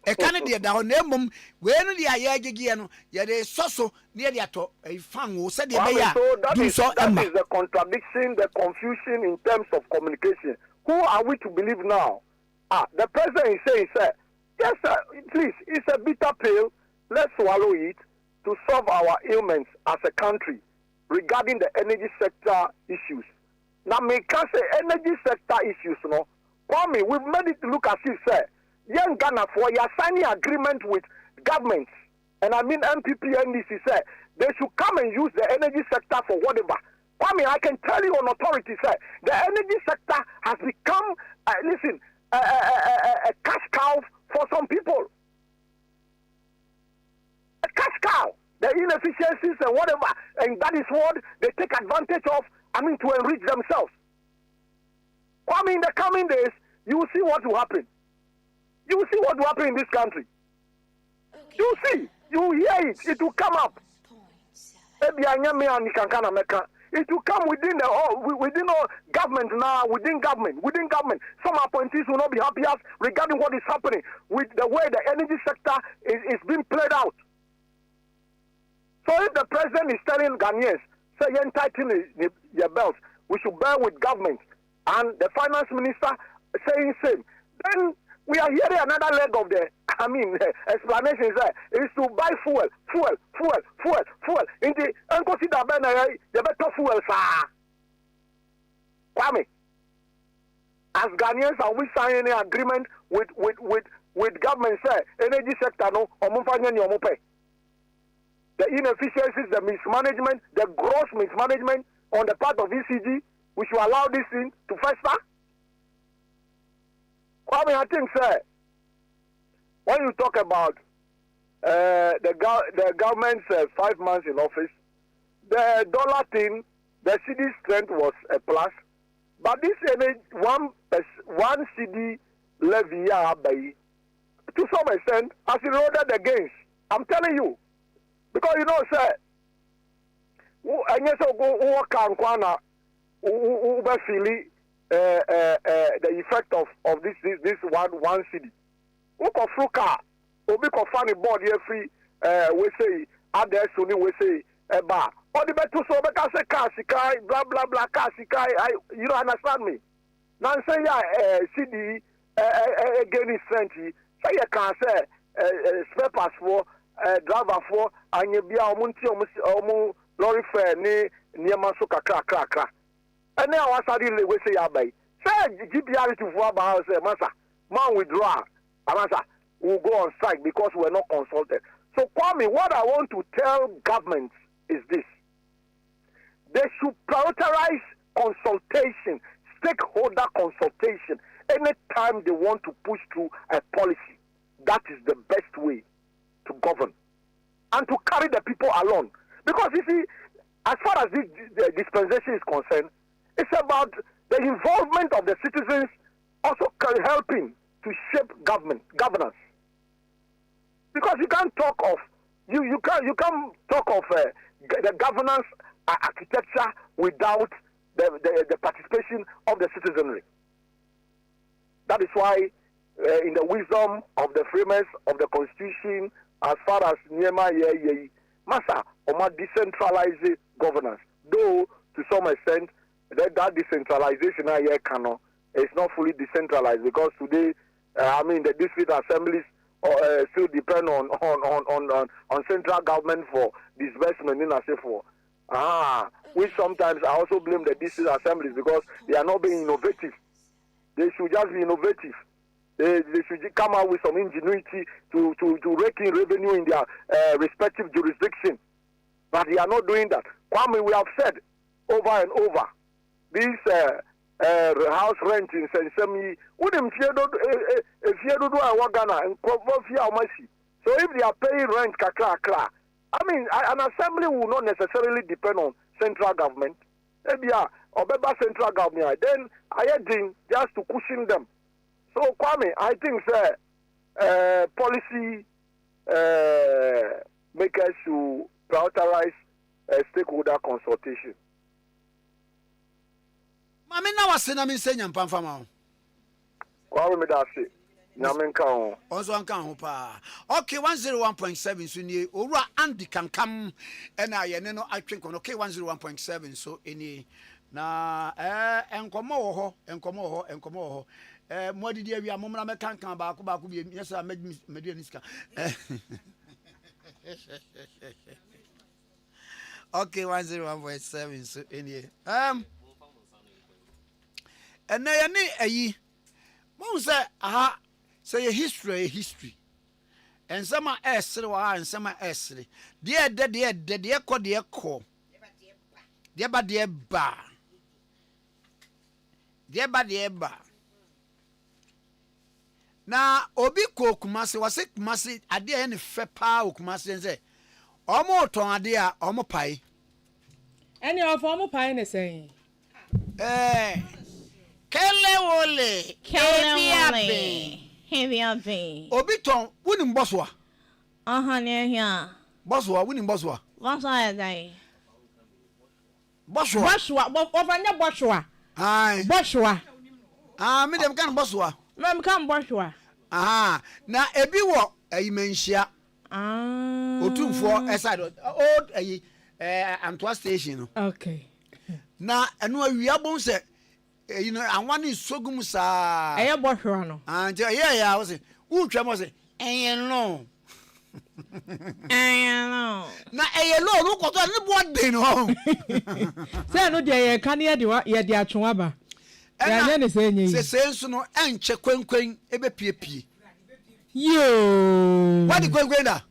e ka ne de da ho na mum we no de aye agege no ye de soso ne de ato e fan o se de be ya do so emma. That is the contradiction, the confusion in terms of communication. Who are we to believe now? The president is saying, sir, yes, sir, please, it's a bitter pill. Let's swallow it to solve our ailments as a country regarding the energy sector issues. Now, me can say energy sector issues, Kwame, we've made it look as if, sir, young Ghana for you're signing agreement with governments, and I mean MPP, NDC, sir, they should come and use the energy sector for whatever. Kwame, I can tell you on authority, sir, the energy sector has become, a cash cow for some people. A cash cow. The inefficiencies and whatever, and that is what they take advantage of, to enrich themselves. Kwame, in the coming days, you will see what will happen. You will see what will happen in this country. You see, you hear it. It will come up. It will come within all government now, within government. Some appointees will not be happy as regarding what is happening with the way the energy sector is being played out. So if the president is telling Ghanaians, say you tighten your belts, we should bear with government, and the finance minister saying same, then we are hearing another leg of the, explanation is to buy fuel. In the consider the better fuel, sir. Kwame, as Ghanaians, are we signing an agreement with government, say, energy sector, no, the inefficiencies, the mismanagement, the gross mismanagement on the part of ECG, we should allow this thing to fester? Kwame, I think, sir, when you talk about the government's 5 months in office, the dollar thing, the CD strength was a plus, but this one CD levy, to some extent, has eroded the gains. I'm telling you. Because you know, sir, the effect of this one city. Who can fruka? Obi can find a board here free. We say others only we say bar. All the better so better say kasikai blah blah blah kasikai. You don't understand me. Now say city again is Frenchy. Say you can say spare pass for. Driver for anyabia omu lorry fare ni niema so kakra and now asadi we say abai say GPR to for about say masa man withdraw amasa will go on strike because we're not consulted. So Kwame, what I want to tell government is this: they should prioritize consultation, stakeholder consultation anytime they want to push through a policy. That is the best way to govern and to carry the people along. Because you see, as far as the dispensation is concerned, it's about the involvement of the citizens also helping to shape governance. Because you can't talk of you can't talk of the governance architecture without the participation of the citizenry. That is why in the wisdom of the framers of the Constitution, as far as Niema Masa, Oma decentralized governance. Though, to some extent, that decentralization is not fully decentralized because today, the district assemblies still depend on central government for disbursement in for. Which sometimes I also blame the district assemblies because they are not being innovative. They should just be innovative. They should come out with some ingenuity to rake in revenue in their respective jurisdiction. But they are not doing that. Kwame, we have said over and over, this house rent in Sensemi, so if they are paying rent, an assembly will not necessarily depend on central government. Maybe central government, then I think just to cushion them. So, Kwame, I think, sir, policy makers should prioritize stakeholder consultation. Mami na wasena mi senya mpamfa ma. Kwame me da se. Na me nka ho. Onzo anka ho pa. Okay, 101.7 so ni owura Andy Kankam na ye ne no atwenko no. Okay, 101.7 so eni na enkomo wo ho. Modidi awia momra me kankan baako bi yesa media niska. Okay, 101.7 so eni and na ni ayi mo say aha say history and some esre wa and some esre de ko de ba na obi ko Kumasi wase Kumasi ade ya ne fe pa Kumasi nze omo ton ade a omo pai any of omo pai ne say Kele wole heavy abe obi ton woni mboso a near here. Boswa, winning Boswa. Once I die. Boswa. Boswa, Bofanya Boswa. Aye. Boswa. Me dem kan Boswa. Mem kan Boswa. Na ebi wo ayimenhia. Otumfo aside old Antwa station. Okay. Na eno awia bon se anwane sogum saa. Eye Boswa no. Anje yeah wo se utwa mo se no. Na no no koto ne bo de no. Say no de kan ye de atwon aba. Ya nye ne say nyi. Se nso no enche kwenkwen ebe piepie. Yo. What the kwenkwen da?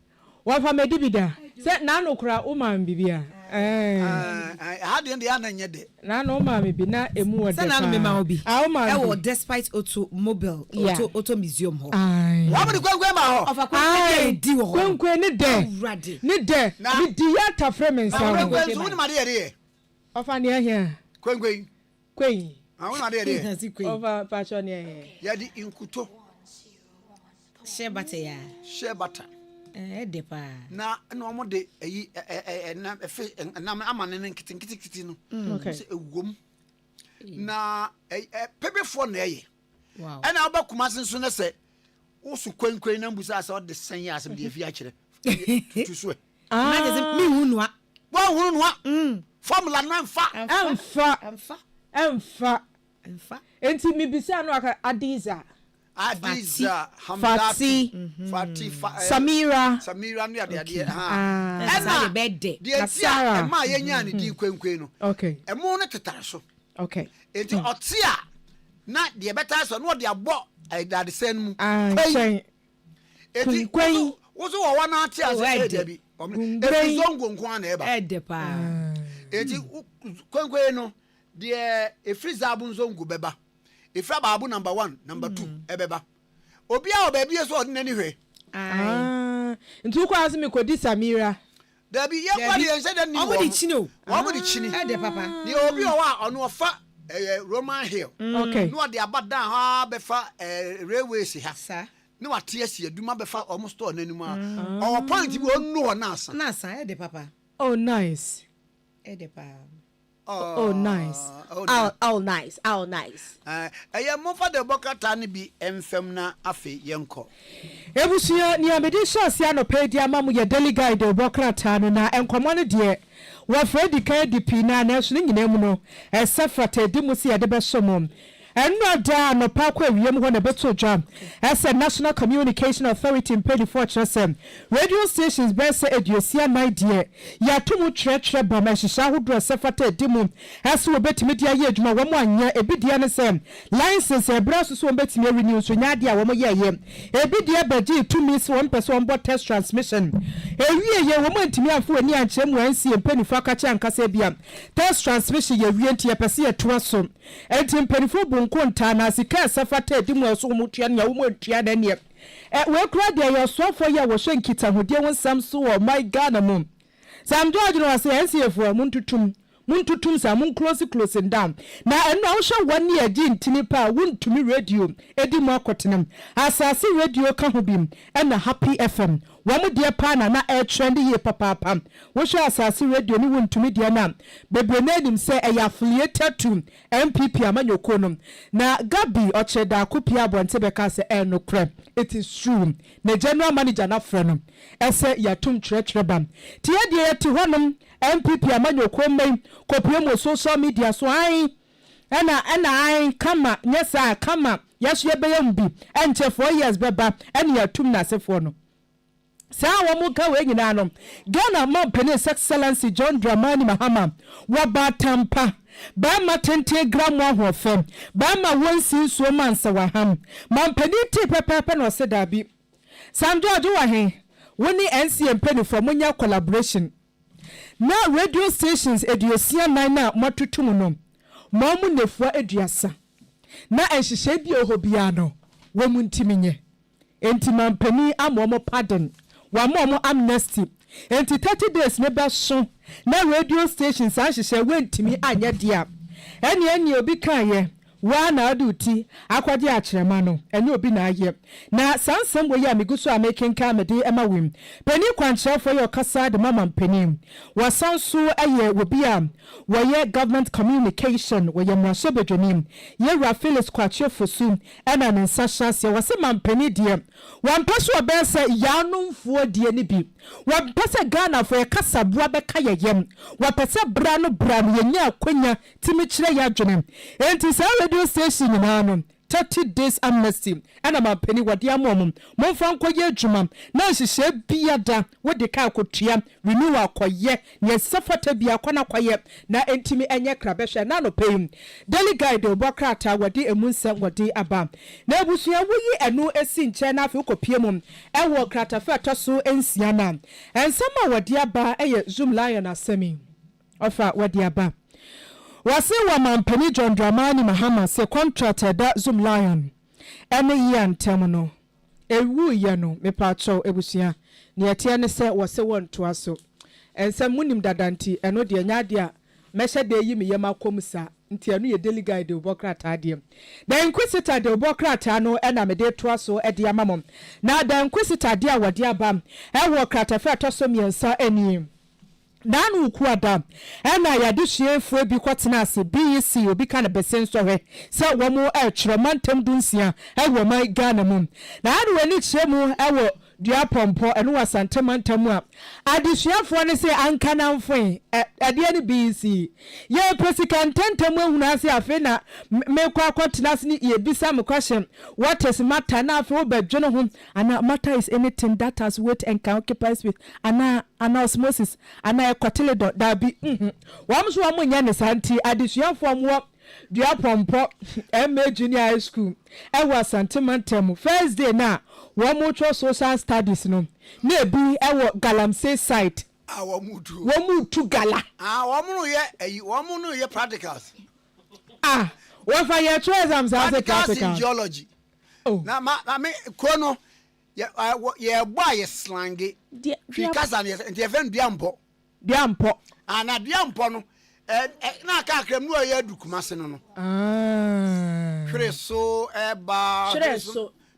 Wa fa medibida. Say na no kura o man bibia. Ha de ya na nye de. Na no ma me bi na emu wo de. Say na no me ma obi. O ma. E wo despite automobile, auto museum ho. Wa me kwenkwen ma ho. Of a kwenkwen di wo. Kwenkwen ni de. Ni de. Ni di ya ta frame nsa. Kwenkwen so ni ma de ye. Of an here. Kwenkwen. Kwen. Awon na de ye. Of passion here. Ya di inkuto. Share butter ya. Share butter. Depa. Na omo de eyi na amane ne nkiti no. Okay. Se ewom. Na pebefo na eye. Wow. Ana oba kumase so na se usu kwenkwen na mbusa asa de sanye asem de fi a kire. Tutu so. Na de mi hunua. Wa hunua. Formula na Emfa. Enti mi bisa no aka Adiza, Fati, Samira no ade na birthday. Na Sarah. E ma yenya ne di kwenkwen no. Okay. E mo no tetare so. Okay. Enti otia na de beta so no de abo dade sen mu. Enti kwen. Wo so wo na atia so e de bi. E zongo nko na e ba. Depa. Enti kwenkwen no de e freezer abu zongo beba. Ifra babu number 1, number 2, ebeba. Obi a obabi so odin ni hwe. Ntu kwa asimi kodi Samira. Dabi ye kwa de yense de ni wo. Omo di chini. Omo di chini. De papa. Ni obi o wa ono ofa Roman Hill. Okay. No de abada ha be fa railways ha. Sa. Ni wate asi aduma be fa omo store nanu ma. Our point bi onu na asa. Na asa de papa. Oh nice. De papa. Oh nice. Oh nice. Mo fa de bokata ni bi emfem na afe yenko. Ebusia ni amedi sosia no pedi amamu ye daily guide bokrata no na enkomo no de wa Freddy kan di pina na so nyina mu no esafata di musi ye de besomo enno da no pa kwa wiem ho na beto dwa as a National Communication Authority in Pedifort Chesem radio stations best edusia my dear ya tumu trechre ba ma shisha hodro esafata di mu as we betimi dia ye adwuma wo mo anya ebidia ne sem license e braso so betimi renew so nya dia wo mo ye ebidia baji tumi so one person bot test transmission ewie ye wo mo ntimi afo ani anche mu ansi empanifo akacha ankasa bia test transmission ye wie ntia pese ye toa so enti empanifo nkonta na sika safata di mu so mu tua nya wo mu tua na ne we kura de ye so for ye wo hwe nkita hodie wonsam so wo my Ghana mum Sam George no ase NCF muntutum sa mun close down na eno wo hwe woni agi ntini pa wuntumi radio edi mu akotenem asase radio ka ho bim na Happy FM wo mu de pa na trend ye papa wo hwe asase radio ni wuntumi de na bebre na nim se e affiliated to MPP amanyoko no na Gabi ocheda kopia bonte beka se no crap it is true na general manager na frɛ no ese yatum trechre bam tie de yeti honum MPP amanyoko mai kopia mo social media so ai ana kama nyesa kama yeso ye beyam bi enche 4 years beba ene yatum na sefo no sa wo mu ka we nyina no Ghana man Penis Excellency John Dramani Mahama wa batampa ba ma 20 gram ho fem ba ma wonsi so mansa wa ham man peniti pepepe no se dabi Sam George wa he woni NCM penny for munya collaboration na radio stations eduosia 9 na matutum no mamu nefua eduasa na enhihye bi ohobia no wo mu ntiminye enti man penny amomo pardon wa momo amnesty enti 30 days ne be so na radio stations ahihye wentimi anya dia eni obi kan ye wa na aduti akwade akyerema no ene obi na aye na sansam wo ya miguso a making ka mede ema wim pani kwankyerefo ye okasa de mama mpani wasanso aye wobi a woye government communication woye mwaso bedwani ye Rafilis kwachefo su ena ne nsahase wose mampani de wampaso obese yanumfo de ni bi wampese Ghana fo ye kasa boa beka yeyem wapese bra no ye nya akwanya timi kire ya dwene enti sa radio station na no 30 days amnesty and am penny what ya mom monfa nkoye adwuma na hihye bia da wode ka akotua renew akoye ne safata bia kwana kwaye na entimi enye krabehwe na no pay daily guide obokrata wode emunsa wode aba na abusua woyi enu esi nche na afi kopie mum ewo krata fa toso ensia na ensama wode aba eye zoom lion asemi ofa wode aba wase wa mampani John Dramani Mahama se contractor da Zoom Lion ene yi antem no ewu ye no mepacho ebusua ne etie ne se wase wonto aso ensem munim dadanti eno de nyade a mehye de yi me yema komsa nti eno ye daily guide obokrata de the inquisitor de obokrata no ena me de to aso e de amamom na the inquisitor de a wode abam e wo krata fa to so miensa eni nanu kuada ena yadehie fo bi kwatena ase BEC obi kana besen so he se wo mu e kyerɛ mantem dunsia e wo man Ghana mu na anu ani kyerɛ mu e wo dua pompo eno wasante mantam a adesuafo ne se anka namfo ade ani BEC ye presika ntentam ehunu ase afi na mekwa kwatena ase ni ye bisa me question what is matter na afi wo badwene ho ana matter is anything that has weight and can occupy with ana osmosis ana kwatele do da bi wamso wa nya ne santi adesuafo mo dua pompo MA junior high school e was sentimental first day na wo mo tro social studies no na bi e wo Galamsey site wo mu tu gala wo mu no ye practicals wo fa ye tro exams as practicals in geology na me kono ye boy ye slange fi kasa ne ye fen duampo ana duampo no na ka krem no ye adukumase no hwereso eba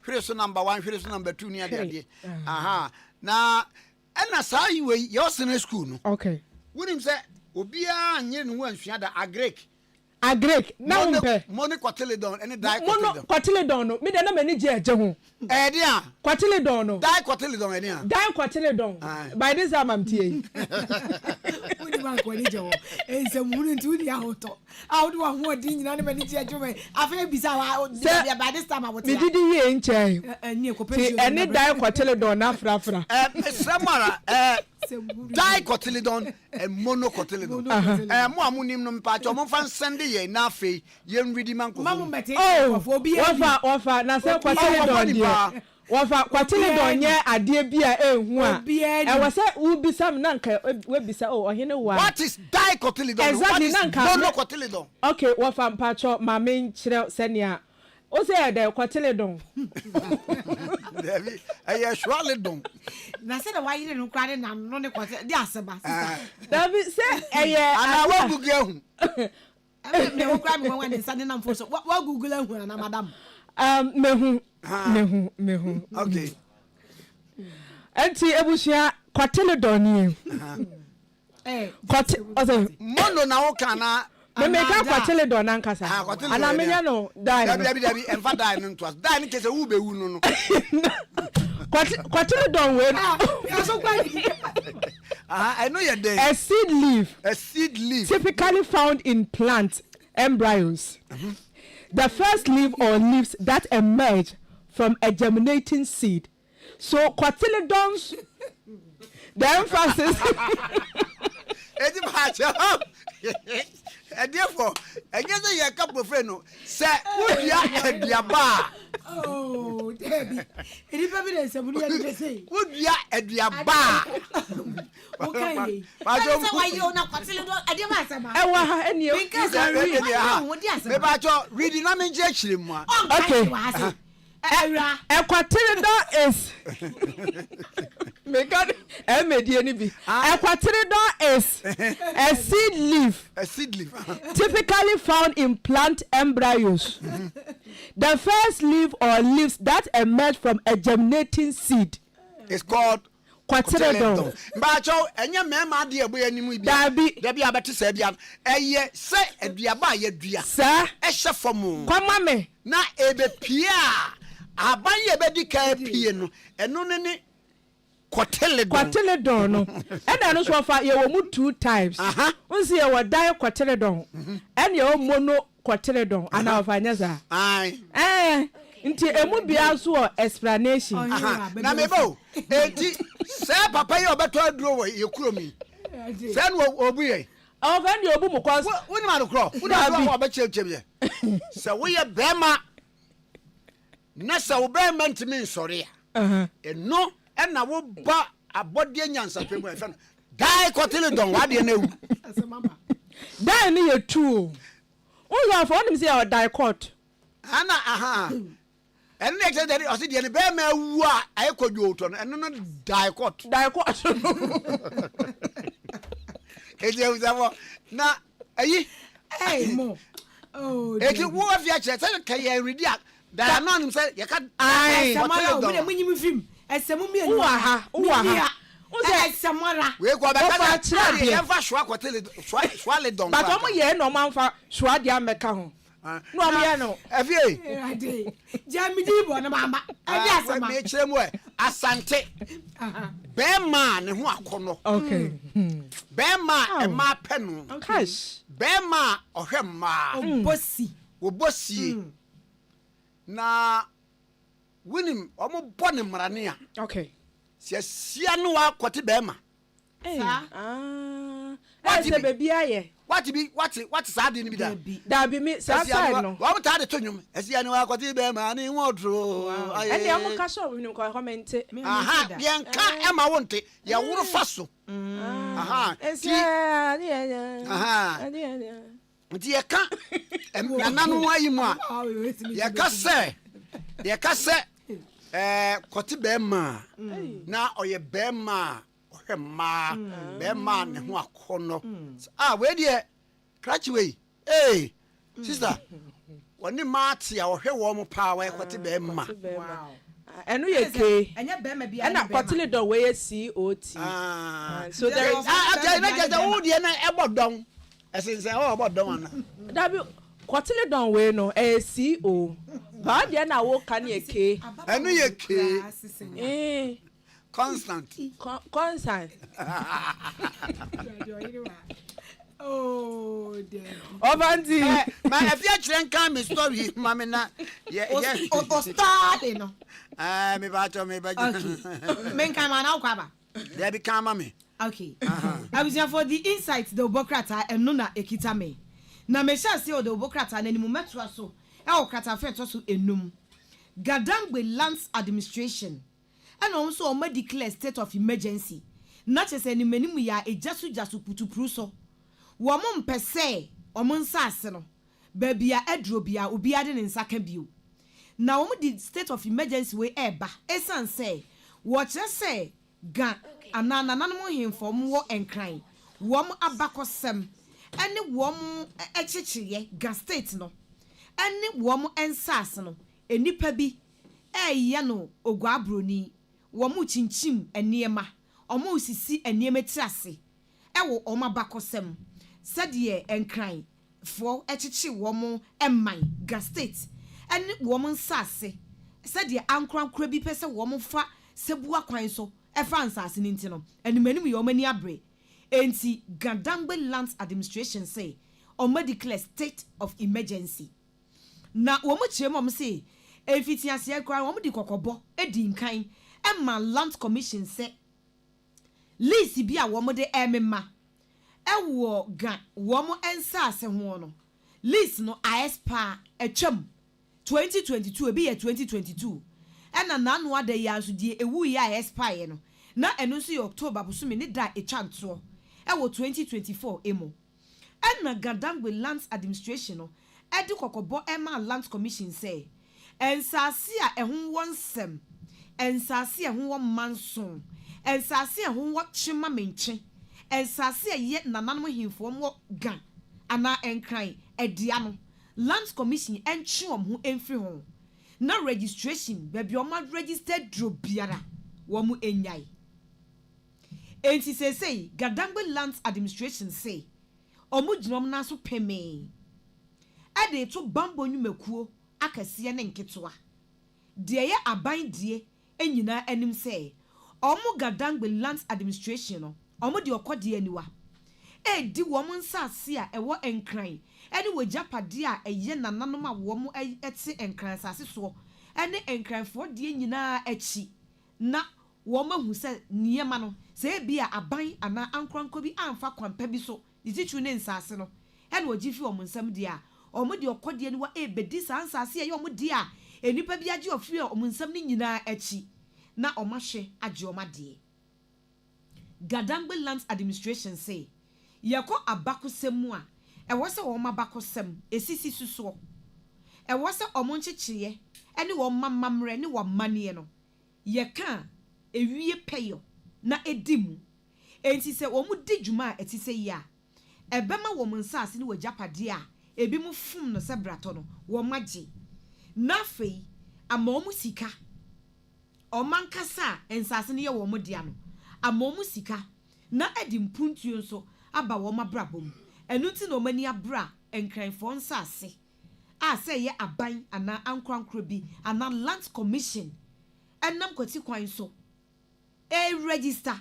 hwereso number 1 hwereso number 2 ni ade aha na ena sa yiwe ye osene school no okay wonim se obia anye no ansua da agrek na umpe money quatiledon any die quatiledon no me de na mani je eje ho de a quatiledon no die quatiledon any a die quatiledon by this time am tie uni man ko ni je wo ense munu ntu ni ahoto awdu wa ho di nyina na mani je eje me afa bisa wa by this time abotia me didi ye nche ni ko pension any die quatiledon na frafra samara die quatiledon and mono quatiledon mo amunim no mpacho mo fan send ye na fe ye nridi manko mamu mete obi ofa na se quatiledon dia wofa quatiledon nye ade bia ehu a e wo se u bisam na nka we bisa ohene wa what is die quatiledon exactly what is mono quatiledon okay wofa mpacho ma men kire senia o se de quatiledon David aye shwaledon na se de wa yire no kware na no ne kwate di aseba David se eye ana wa gugu ehu me wo kwa me wan de sane na mfo so wa google ehu na madam mehu okay enti ebusia quatiledon ni mono na wo kana me ka quatiledon na nkasa ana menya no dabi enfa dai no ntwas dai ni kese wu be wu no quatiledon we I know you're there. A seed leaf typically found in plant embryos. The first leaf or leaves that emerge from a germinating seed. So quatiledons, the emphasis and therefore, I guess you couple of friends say, would you bar? Oh, Debbie, it is evidence of what you say. Would you at your bar? Okay, that's why you not consider I didn't because I reading I'm injection. Okay, a quatiledon is Meka emedie ni bi. Equateridon is a seed leaf. A seed leaf. Typically found in plant embryos. The first leaf or leaves that emerge from a germinating seed is called Quateridon. Mbacho enye mema de ebo animu bi. Dabi abete se bia. Eye se aduaba ye dua. Sir, ehye fomu. Kwama me. Na ebe pia. Aban ye be di ka pie no. Eno ne Quateridon no. And I know so far ye wo mu 2 types. Unsi ye wo die Quateridon. And ye wo mono Quateridon ana ofanya za. Ai. Nti emu bia so explanation. Na mebo. Enti se papa ye obeto aduro wo ye kuromi. Se no obu ye. O fa ndi obu mu kwas. Woni ma no kro. Woni aduro wo be chebye. Se wo ye bema. Na se wo bema ntimi nsore a. Eno na wo ba abode nyansa pemu efe no. Dai Quateridon wa de na ewu. Dai ni ye tu. Uzo for nim say o dai court. Ana and next day I see the bear me wu a ayekodwo to no eno no die court. Eje uzavo na ayi mo eje wo afia che say ka ye ready da na nim say ye ka samara wo de munyim film esemu mi enu ha samara we ko ba ka na ye fa shwa Quateridon but omo ye no man fa shwa dia meka ho no am ye no afie jamidi bo na mama ade asama me chiremu asante bema ne ho akono okay bema e ma pe no cash bema ohwe ma obosi na winim omo bone mrane a okay sia no wa kwate bema what the baby aye what sad ni bi da bi me sa side no wa mta de tonyum sia no wa kwate bema ni wodro and dey am ka show winim ko comment yen ka e ma wonte ya woro faso nti ye ka nanu ayi mu a ye ka se kwate bema na oye bema ohwema bema ne ho akono we die cratch we sister woni mate a ohwe wo mo pa we kwate bema enu ye ke enya bema bia na Quateridon we COT so there is wo die na ebodon esense obodon ana dabi Quateridon we no CO ba dia na wo ka na ke enu ye ke constant oh damn Obanti ma afia chire kan me story mama na o start no me ba men kan ma na kwa ba there be kan me okay I was here for the insights the obokrata eno na ekita me na me sha se o the obokrata na nimu metro so e o krata fe to so enum Gadangbe Lands Administration and also o declare state of emergency not just any menimu ya ejasu putupru so wo mo mpese o mo nsase no ba bia edro bia obi ade ne nsaka bio na wo di state of emergency we eba esan say wo kire say ga anana nanamo hemfom wo enkran wo mo abakosem ene wo mo echichiye ga state no ene wo mo ensase no enipa bi ye no ogwa broni wo mu chinchim eniema omo sisi eniema tiase ewo oma bakosem sade enkran fo echichi wo mo emman ga state ene wo mo nsase sade ankrankra bi pese wo mo fa sebua kwan so efa nsase ni ntino enimani yo mani abre enti Gadangbe Lands Administration say omo declare state of emergency na wo mo chire mo say efiti ase kwa wo mo di kokobo edi nkan emma land commission say list bi a wo mo de emma ewo ga wo mo ensa ase ho no list no aspa etwam 2022 ebi ye 2022 ena nanu ade ya so die ewu ya aspa ye no na eno so ye October busumi ne da etwanto ewo 2024 emo ena Gadangbe Lands Administration no edi kokobo emma land commission say ensase a ehun wonsem ensase ehun won manson ensase a ho chima menche ensase a ye nananom himfo mo gan ana enkran edia no Lands Commission entry ho emfiri ho na registration baby oma registered dro biara wo mu enyai enti say Gadangbe Lands Administration say omu ginom na so peme ade to bambo nwumakuo akase ne nketoa de ye aban die enyina anim say omu Gadangbe Lands Administration no omu de okode aniwa di wo mu nsase a ewo enkran ene wo japade a eye nananom a wo mu ete enkran sase so ene enkranfo de nyina achi na wo mahu se niema no se bia aban ana ankranko bi amfa kwampa bi so ditichu ne nsase no ene wo gifi wo mu nsam de a omu de okode aniwa ebedi sansase ye omu de a enipa bi age ofiri omu nsam ni nyina achi na omahwe age omade Gadangbe Lands Administration say yako abakosem a ewo se wo mabakosem esisi suso ewo se omonchechiye ene wo mamamre ne wo mane no yeka ewie peyo na edimu enti se wo mu di dwuma a eti se ya ebema wo nsase ne wo japade a ebi mu fum no se brato no wo magye na fei ama wo mu sika o mankasa ensase ne ye wo mu dia no ama wo mu sika na edi mpuntuo nso aba wo mabrabom enu ti no mani abra enkranfo nsase a se ye aban ana ankrankro bi ana Lands Commission enam kwati kwan so register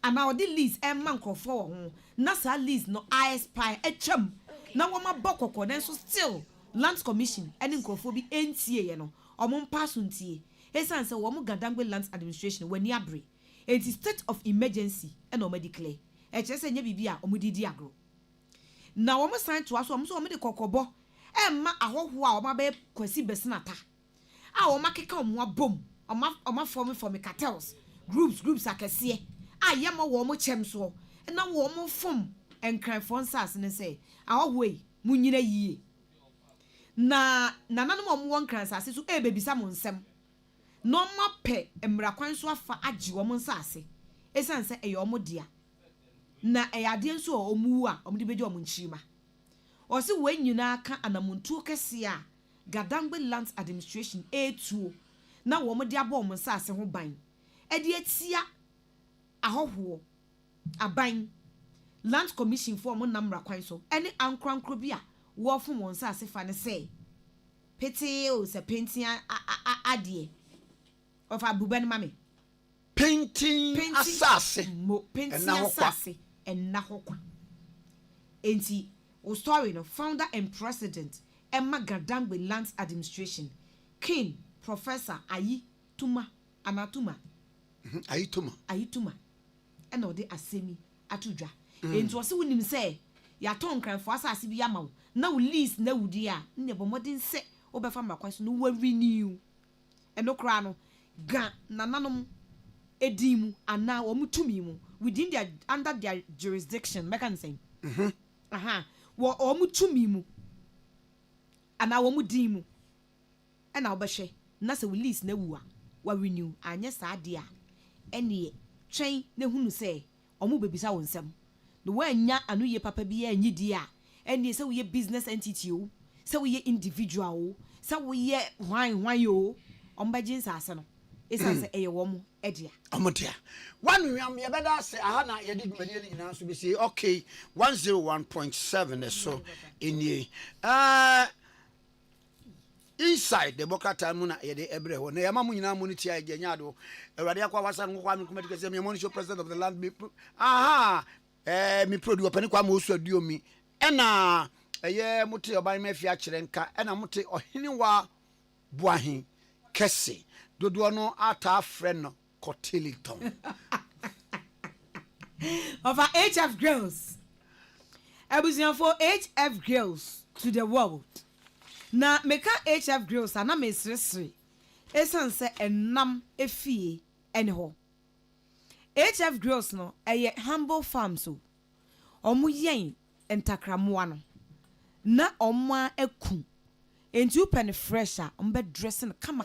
ana odi list man krofo wo ho na sa list no expire etwam na wo mabokoko na so still Lands Commission eni krofo bi entie ye no omo mpaso ntie esan se wo mo Gadangbe Lands Administration wani abre it is state of emergency and o declare echese nya bibia omudidi agro na wo mo san to aso mo de kokobo emma ahoho a wo ma be kwasi besenata a wo makeka omo abom oma form cartels groups akese a ye mo wo mo chem so na wo mo fom enkranfo nsase ne say ahoho yi munyina yie na nananom mo won kransase so bebisa mo nsem no ma pe emrakwan so afa agi wo mo nsase esanse eyo dia na eyade nso omu a omde beji omu nchima osi we nyina aka anamuntu kese a Gadangbe Lands Administration etuo na wo mo de aba omu nsase ho ban ede atia ahoho aban Land Commission for mo namrakwan so ene ankrankro bi a wo fom won nsase fa ne say pete o se pentia ade of abuban mame painting assassin mo painting assassin and nahokwa enti o story no founder and president Emma Gadangbe Lands Administration King Professor Ayi Tuma and o de asemi atudwa enti o se wonim se ya ton kranfo asase bi yama na wo list na wudi a ne bo modern se obefa makwan so no wa renew eno kra no ga nananom edimu ana wo mutumi mu within their under their jurisdiction mechanism wo o mutumi mu ana wo mudimu ena obehwe na se release na wu a wa renew anye saade a ene twen na hunu se o mu bebisa wo nsem no wa anya anu ye papa bi ya anyidi a ene se wo ye business entity o se wo ye individual o se wo ye hwan o ombaje nsase no esanse eye wo mu edia amodia one wiam ye beda se aha na ye did mani ni na so be say okay 101.7 so enie inside the bokata mu na ye de ebre ho na ye ma mu nyina mu ni tia agenya do awade akwa wasa nko Kwame Nkrumah Tikese me money president of the land me mi produce pani kwa ma osu aduo mi ena eye muti oban ma fia kire nka ena muti ohiniwa buahin kese dodo no ata friend no Cotilington of our HF girls abusian for HF girls to the world na meka HF girls ana mesresre esanse enam efie ene ho HF girls no eye humble farm so omu yen entakramoa no na omma eku enti upen fresher ombe dressing kama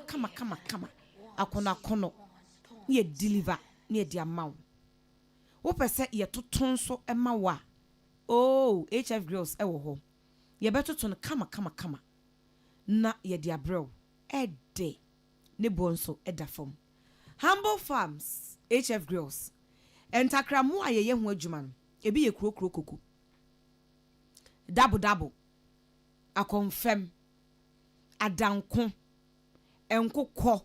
akona kono ye deliver ne dia mawo pese ye toton so ema wa oh HF girls ewo ho ye betoto no kama na ye de abrew ede ne bonso eda fam Humble Farms HF girls entakramu ayeye ho adwuma no ebi ye krokro koko double akonfem adanko enkokọ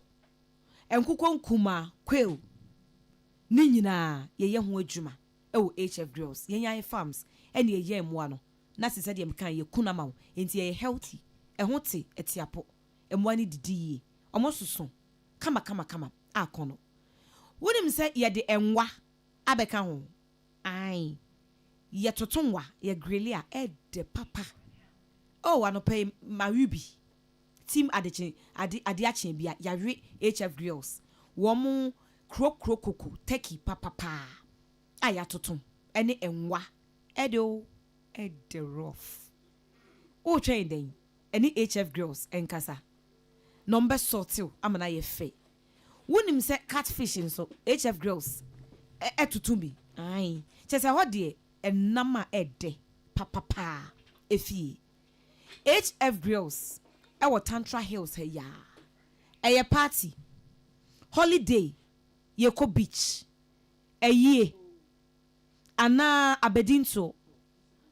nkuma kwel ni nyina ye ho adwuma ewo HF girls ye farms ene ye moa no na sese de mkan ye kuna ma wo enti ye healthy ehote etiapo emoa ni didi omososo kama akono wonim se ye de enwa abeka ho ai ye totonwa ye grele a ede papa oh anope marubi team Ade Akye Abia yare HF girls womu krokoko teki papa aya toton ene enwa ede rough o train den ene HF girls enkasa number sortil amana ye fe wonim se catfishing so HF girls etutumbi ai chese ho de enama ede papa efi HF girls ewo Tantra Hills he ya eye party holiday yeko beach eye ana abedinto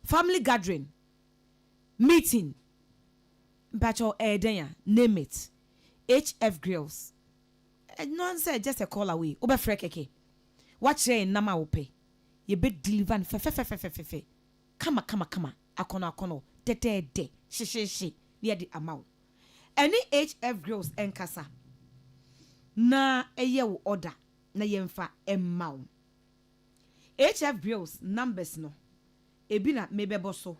family gathering meeting bacho edenya name it HF girls no say just a call away obe frekeke watch here nama ope ye be deliver fe kama akono tete she near the amount any HF girls enkasa na eye wo order na yemfa emma HF girls numbers no ebi na mebebo so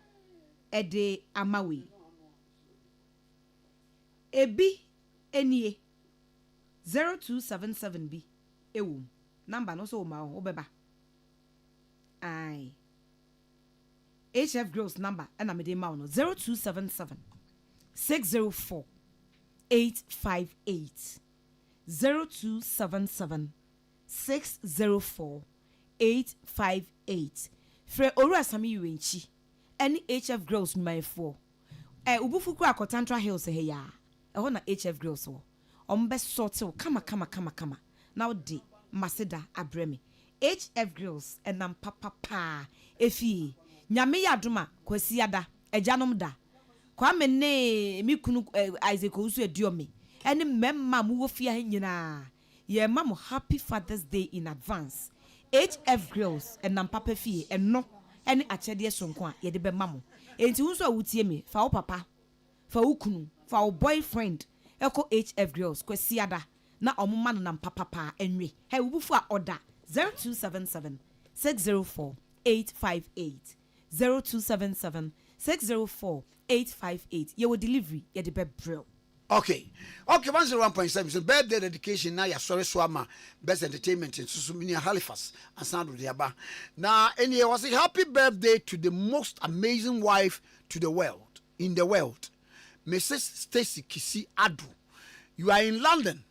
ede amawe ebi enie 0277 bi ewo number no so ma obeba ai HF girls number and amede ma no 0277 604 858 0277 604 858 Fre oru asami yuenchi any HF girls my4 ubufu kura ko Tantra Hills he ya ho na HF girls wo ombe sortil kama now de maseda abreme HF girls enam papa efi nyame yadoma kwasi ada ejanom da Kwame ne mi kunu Isaac Osu ediome ene memma mu wo fia nyina ye mam happy Father's Day in advance HF girls enam papa fie eno ene achede sonko a ye de be mamo enti unso awutie me fa wo papa fa wo kunu fa wo boyfriend eko HF girls kwasi ada na omuma no nam papa enwe he wubufu a order 0277 604 858 0277 604 858 ye will delivery ye de bebrel. Okay 101.7 so birthday dedication na ya sorry swama best entertainment in Susumini Halifax and sound the aba now and he was a happy birthday to the most amazing wife in the world Mrs. Stacy Kisi Adu. You are in London.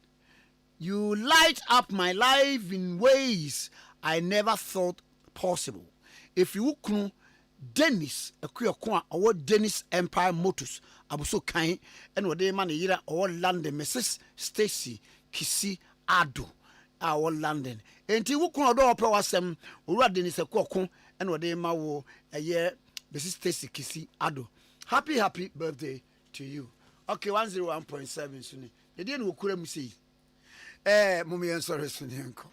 You light up my life in ways I never thought possible. If you kunu Dennis Akuyokwa or Dennis Empire Motors abuso kan and what they man yira or London Mrs. Stacy Kisi Adu our London enti wukun odo opra wasem owura Dennis Akuyokwa and what they ma wo year Mrs. Stacy Kisi Adu. Happy birthday to you. Okay 101.7 suni the dey no kura mu sei mummy en sorry suni enko